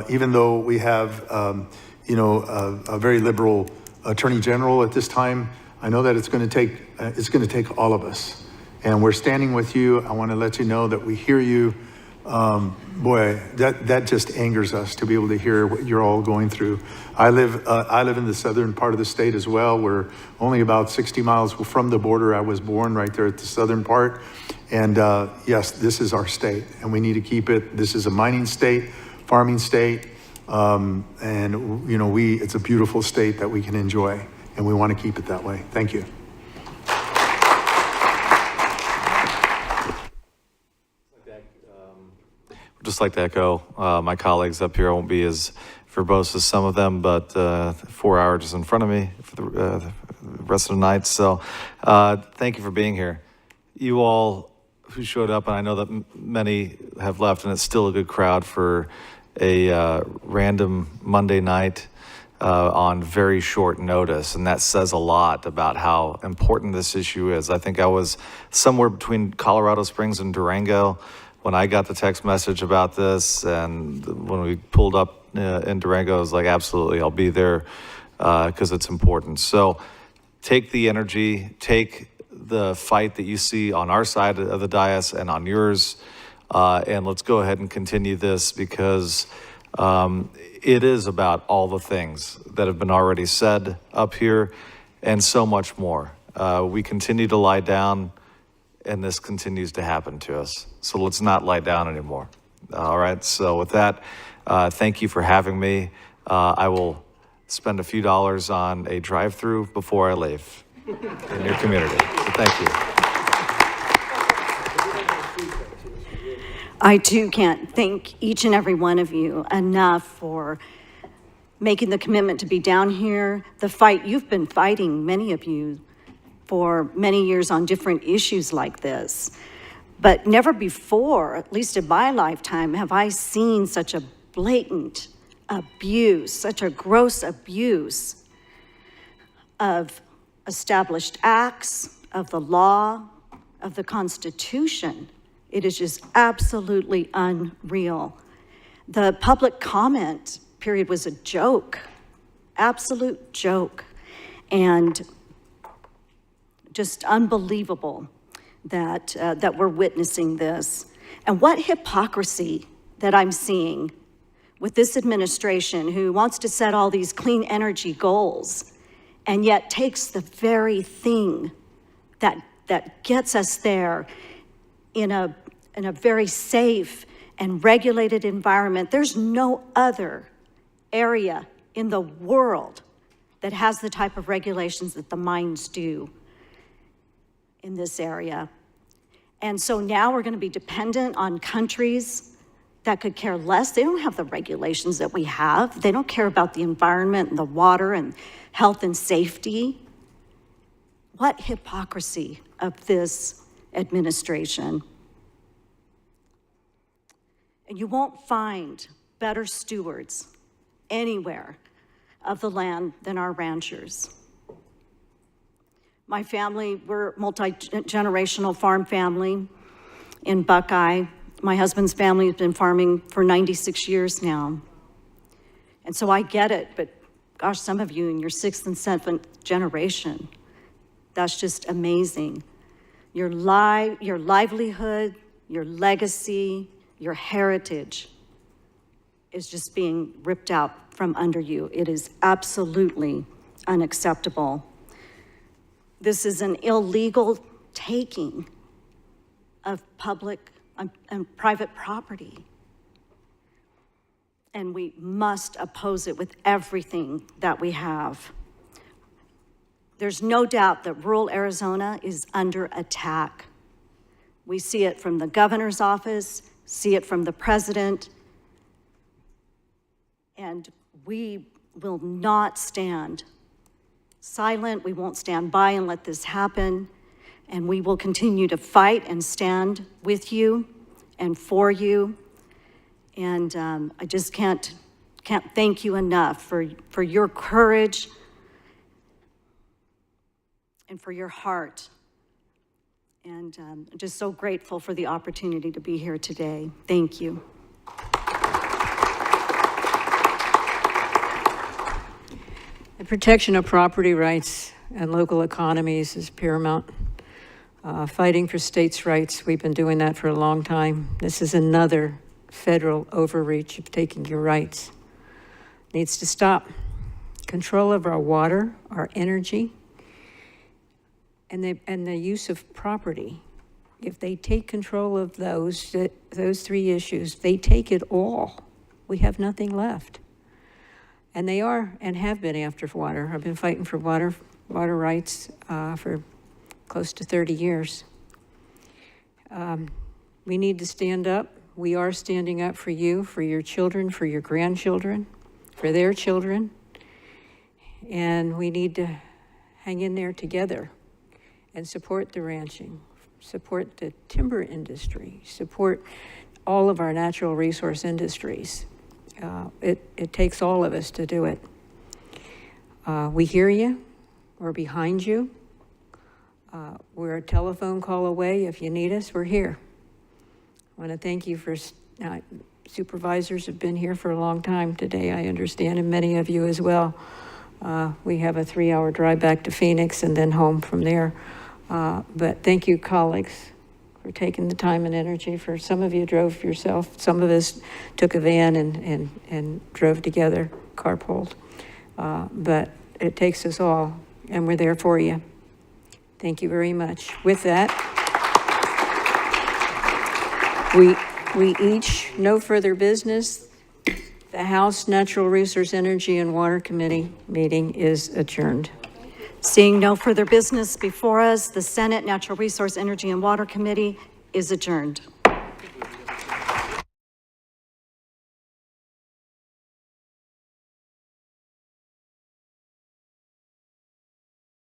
Speaker 17: even though we have, a very liberal Attorney General at this time. I know that it's going to take all of us, and we're standing with you. I want to let you know that we hear you. Boy, that just angers us to be able to hear what you're all going through. I live in the southern part of the state as well. We're only about 60 miles from the border. I was born right there at the southern part, and yes, this is our state, and we need to keep it. This is a mining state, farming state, and it's a beautiful state that we can enjoy. And we want to keep it that way. Thank you.
Speaker 8: I'd just like to echo my colleagues up here. I won't be as verbose as some of them, but 4 hours in front of me for the rest of the night. So thank you for being here. You all who showed up, and I know that many have left, and it's still a good crowd for a random Monday night on very short notice, and that says a lot about how important this issue is. I think I was somewhere between Colorado Springs and Durango when I got the text message about this, and when we pulled up in Durango, I was like, absolutely, I'll be there because it's important. So take the energy, take the fight that you see on our side of the dais and on yours, And let's go ahead and continue this because it is about all the things that have been already said up here and so much more. We continue to lie down, and this continues to happen to us. So let's not lie down anymore. All right, so with that, thank you for having me. I will spend a few dollars on a drive-through before I leave in your community. So thank you.
Speaker 6: I too can't thank each and every one of you enough for making the commitment to be down here. The fight you've been fighting, many of you, for many years on different issues like this. But never before, at least in my lifetime, have I seen such a blatant abuse, such a gross abuse of established acts, of the law, of the Constitution. It is just absolutely unreal. The public comment period was a joke, absolute joke, and just unbelievable that we're witnessing this. And what hypocrisy that I'm seeing with this administration who wants to set all these clean energy goals and yet takes the very thing that gets us there in a very safe and regulated environment. There's no other area in the world that has the type of regulations that the mines do in this area. And so now we're going to be dependent on countries that could care less. They don't have the regulations that we have. They don't care about the environment and the water and health and safety. What hypocrisy of this administration. And you won't find better stewards anywhere of the land than our ranchers. My family, we're a multi-generational farm family in Buckeye. My husband's family has been farming for 96 years now. And so I get it, but gosh, some of you in your 6th and 7th generation, that's just amazing. Your livelihood, your legacy, your heritage is just being ripped out from under you. It is absolutely unacceptable. This is an illegal taking of public and private property. And we must oppose it with everything that we have. There's no doubt that rural Arizona is under attack. We see it from the governor's office, see it from the president, and we will not stand silent. We won't stand by and let this happen, and we will continue to fight and stand with you and for you. And I just can't thank you enough for your courage and for your heart. And just so grateful for the opportunity to be here today. Thank you.
Speaker 5: The protection of property rights and local economies is paramount. Fighting for states' rights, we've been doing that for a long time. This is another federal overreach of taking your rights. Needs to stop. Control of our water, our energy, and the use of property. If they take control of those 3 issues, they take it all. We have nothing left. And they are and have been after water. I've been fighting for water rights for close to 30 years. We need to stand up. We are standing up for you, for your children, for your grandchildren, for their children. And we need to hang in there together and support the ranching, support the timber industry, support all of our natural resource industries. It takes all of us to do it. We hear you. We're behind you. We're a telephone call away. If you need us, we're here. I want to thank you for, supervisors have been here for a long time today, I understand, and many of you as well. We have a 3-hour drive back to Phoenix and then home from there. But thank you, colleagues, taking the time and energy. For some of you drove yourself, some of us took a van and drove together, carpooled. But it takes us all, and we're there for you. Thank you very much. With that, we each, no further business. The House Natural Resource, Energy, and Water Committee meeting is adjourned.
Speaker 6: Seeing no further business before us, the Senate Natural Resource, Energy, and Water Committee is adjourned.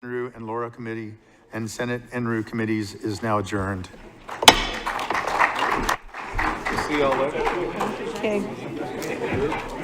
Speaker 17: Enru and Laura Committee and Senate Enru Committees is now adjourned.
Speaker 3: See y'all later.
Speaker 5: Okay.